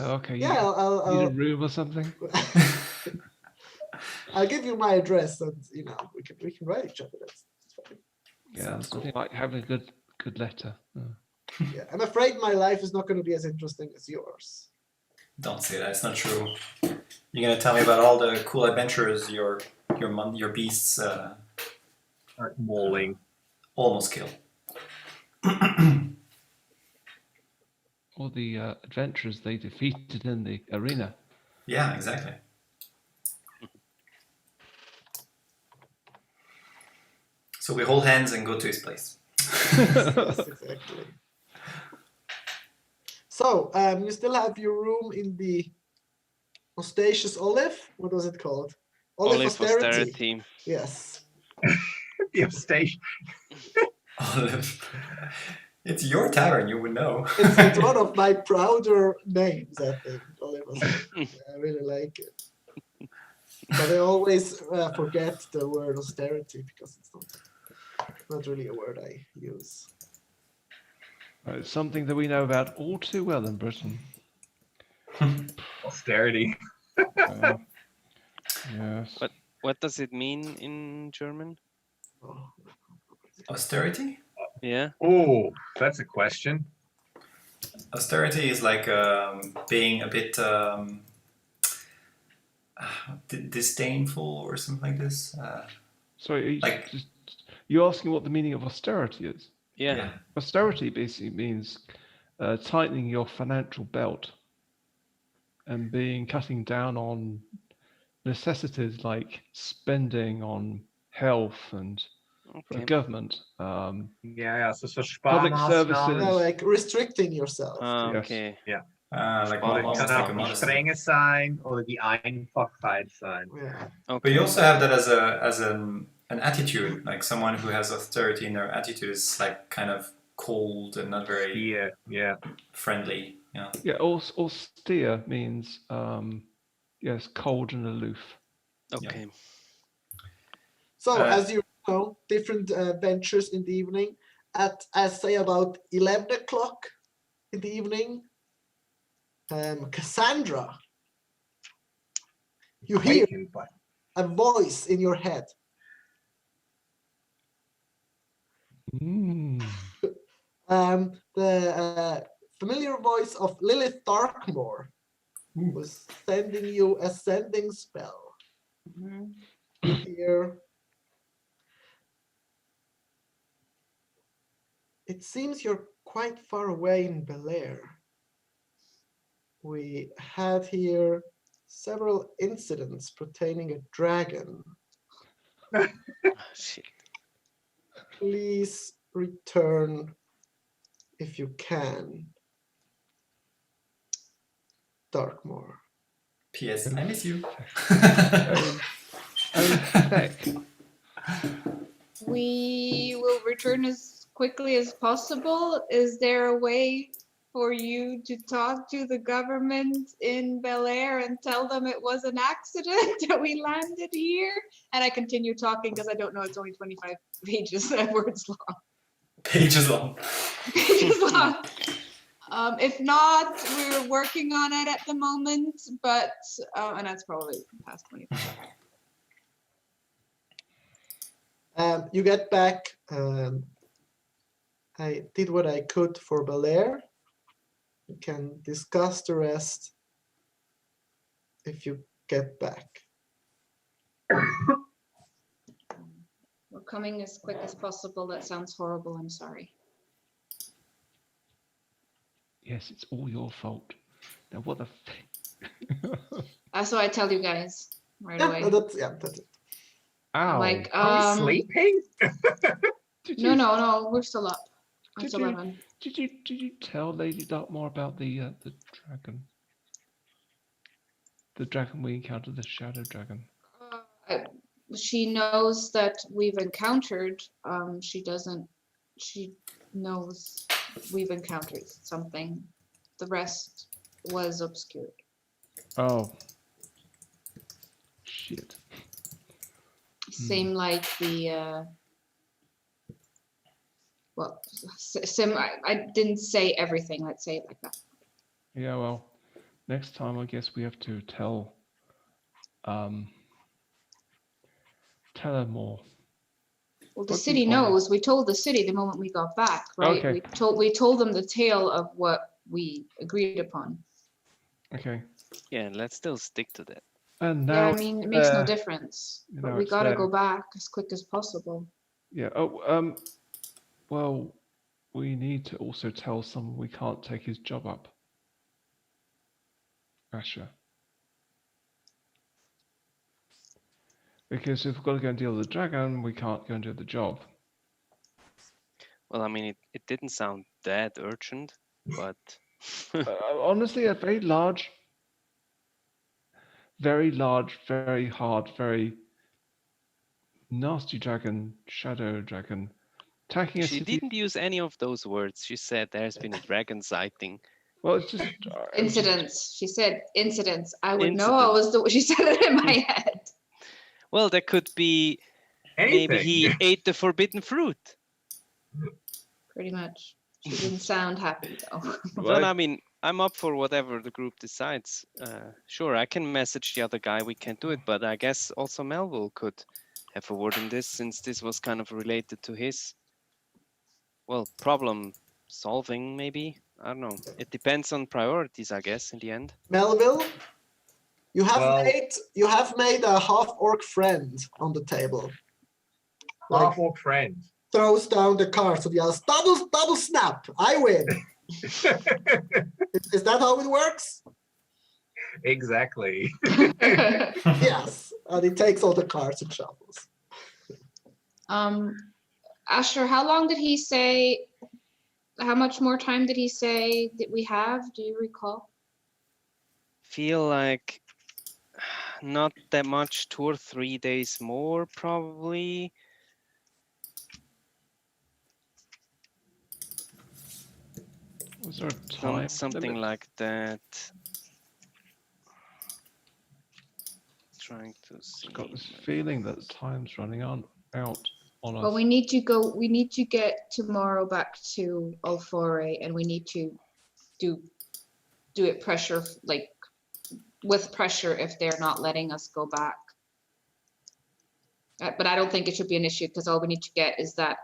Okay. Yeah, Need a I'll room or something? I'll give you my address, and you know we can write each other. That's fine. Yeah, Sounds something like having a good letter. Yeah, I'm afraid my life is not going to be as interesting as yours. Don't say that. It's not true. You're gonna tell me about all the cool adventures your beasts are mauling. almost kill. All the adventurers they defeated in the arena. Yeah, exactly. So we hold hands and go to his place. Yes, exactly. So you still have your room in the Ostatious Olive. What was it called? Olive austerity. Yes. The station. Olive. It's your tavern, you would know. It's one of my prouder names, I think. Olive Austerity. I really like it. But I always forget the word austerity because it's not really a word I use. It's something that we know about all too well in Britain. Austerity. Yes. What does it mean in German? Oh. Austerity? Yeah. Oh, that's a question. Austerity is like being a bit disdainful or something like this. Sorry, like- you're asking what the meaning of austerity is? Yeah. Austerity basically means tightening your financial belt and cutting down on necessities like spending on health and for Okay. government. Yeah, so Public Sparmaßnahmen. services. Like restricting yourself. Yes. Okay. Like Sparmaßnahmen. like a Die monster. Strenge sein oder die Einfachheit sein. Yeah. But Okay. you also have that as an attitude, like someone who has authority in their attitude is like kind of cold and not very Yeah. friendly. Yeah. Yeah, austere means yes, cold and aloof. Okay. So Uh, as you know, different ventures in the evening. At say about 11 o'clock in the evening, Cassandra, you hear Awakened by a voice in your head. Mm. The familiar voice of Lilith Darkmoor was sending you a sending spell. You hear, it seems you're quite far away in Bel Air. We had here several incidents pertaining a dragon. Shit. Please return if you can. Darkmoor. P.S. I miss you. Oh, heck. We will return as quickly as possible. Is there a way for you to talk to the government in Bel Air and tell them it was an accident that we landed here? And I continue talking because I don't know, it's only 25 pages, words long. Pages long. Pages long. If not, we're working on it at the moment, but, and that's probably past 25. You get back. I did what I could for Bel Air. We can discuss the rest if you get back. We're coming as quick as possible. That sounds horrible. I'm sorry. Yes, it's all your fault. Now what the That's what I tell you guys right Yeah, away. no, that's it. Ow. Like, Are we sleeping? Did no, you, no, we're still up. Did It's you- 11. Did you tell Lady Darkmoor about the dragon? The dragon we encountered, the shadow dragon. She knows that we've encountered. She knows we've encountered something. The rest was obscured. Oh. Shit. Same like the, well, I didn't say everything, let's say it like that. Yeah, well, next time I guess we have to tell her more. Well, the What do city you find out? knows. We told the city the moment we got back, right? Okay. We told them the tale of what we agreed upon. Okay. Yeah, let's still stick to that. And Yeah, now I mean, it makes no difference. you But know, we it's gotta there. go back as quick as possible. Yeah. Oh, well, we need to also tell someone we can't take his job up. Asher. Because if we've got to go and deal with the dragon, we can't go and do the job. Well, I mean, it didn't sound that urgent, but Honestly, a very large, very hard, very nasty dragon, shadow dragon, attacking a she city. didn't use any of those words. She said there's been a dragon sighting. Well, it's just Incidents. She said incidents. I would know I was the. She said it in my head. Well, there could be maybe Anything. he ate the forbidden fruit. Pretty much. She didn't sound happy though. Well, I mean, I'm up for whatever the group decides. Sure, I can message the other guy. We can do it, but I guess also Melville could have a word in this, since this was kind of related to his, well, problem solving. Maybe, I don't know. It depends on priorities, I guess, in the end. Melville, you have Well- made a half-orc friend on the table. Like, Half-orc friend. throws down the cards and yells, double snap, I win. Is that how it works? Exactly. Yes. And he takes all the cards and shuffles. Asher, how long did he say? How much more time did he say that we have? Do you recall? Feel like not that much, 2 or 3 days more probably. Was there a time Something limit? like that. Trying to see. Got this feeling that time's running on out on us. Well, we need to go. We need to get tomorrow back to Alfore, and we need to do it pressure, like with pressure, if they're not letting us go back. But I don't think it should be an issue because all we need to get is that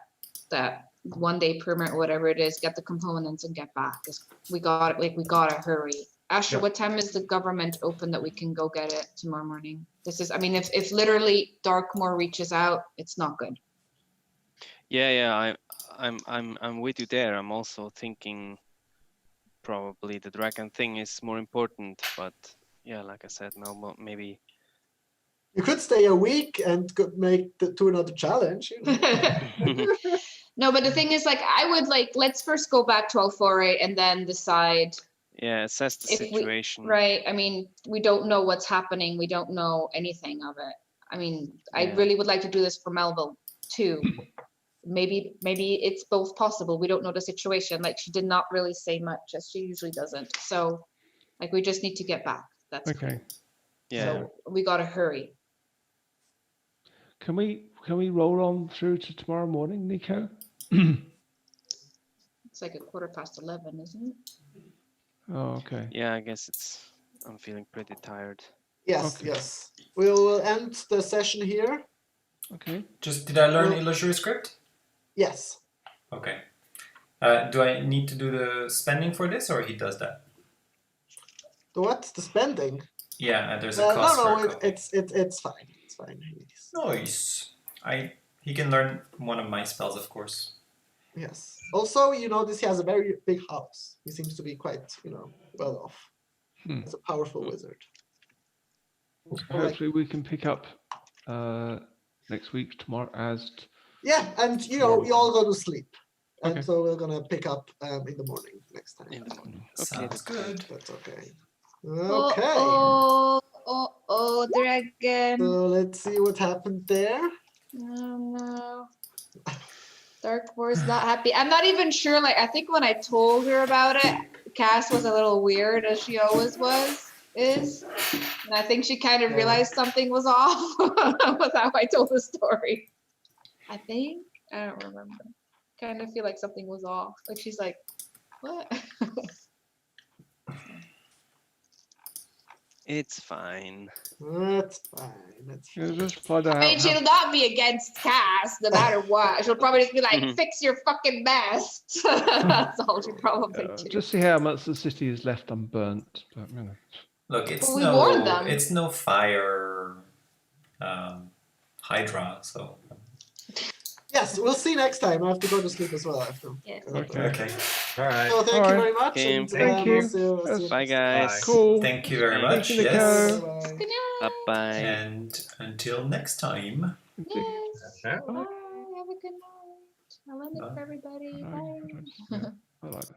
1 day permit or whatever it is. Get the components and get back. 'Cause we got it. Like we gotta hurry. Asher, Yeah. what time is the government open that we can go get it tomorrow morning? This is. I mean, if literally Darkmoor reaches out, it's not good. Yeah, I'm with you there. I'm also thinking probably the dragon thing is more important, but yeah, like I said, maybe. You could stay a week and could do another challenge. You know? No, but the thing is, like, I would like, let's first go back to Alfore and then decide. Yeah, assess the If we- situation. Right. I mean, we don't know what's happening. We don't know anything of it. I mean, I Yeah. really would like to do this for Melville too. Maybe it's both possible. We don't know the situation. Like she did not really say much, as she usually doesn't. So like we just need to get back. That's Okay. Yeah. So we gotta hurry. Can we roll on through to tomorrow morning, Nico? It's like 11:15, isn't it? Oh, okay. Yeah, I guess I'm feeling pretty tired. Yes, Okay. yes. We'll end the session here. Okay. Just did I learn Well- illusory script? Yes. Okay. Do I need to do the spending for this, or he does that? The what? The spending? Yeah, there's a cost no, for a copy. it's fine. It's fine. Nice. He can learn one of my spells, of course. Yes. Also, you notice he has a very big house. He seems to be quite, well off. He's a powerful wizard. Hopefully we can pick up next week, tomorrow as Yeah, and you all go to sleep. And Okay. so we're gonna pick up in the morning next time. In the morning. Okay, Sounds that's fine. good. That's okay. Okay. Oh, dragon. So let's see what happened there. Oh no. Darkmoor's not happy. I'm not even sure, like I think when I told her about it, Cass was a little weird as she always is. And I think she kind of Yeah. realized something was off with how I told the story. I think. I don't remember. Kind of feel like something was off. Like she's like, what? It's fine. That's fine. That's you fine. just find out. I mean, she'll not be against Cass no matter what. She'll probably just be like, Mhm. fix your fucking mess. That's all she'll probably do. Just see how much the city is left unburnt. But, Look, it's But we warned them. it's no fire Hydra, so Yes, we'll see next time. I have to go to sleep as well after. Yes. Okay. okay. All right. So thank you Alright. very much. Okay, And, thank we'll you. see you Yes. Bye, guys. Bye. Cool. Thank you very Thank much. you, Nico. Yes. Bye-bye. Good night. Bye-bye. And until next time. Yes. Okay. Bye. Have a good night. I love it Bye. for everybody. I Bye. like that.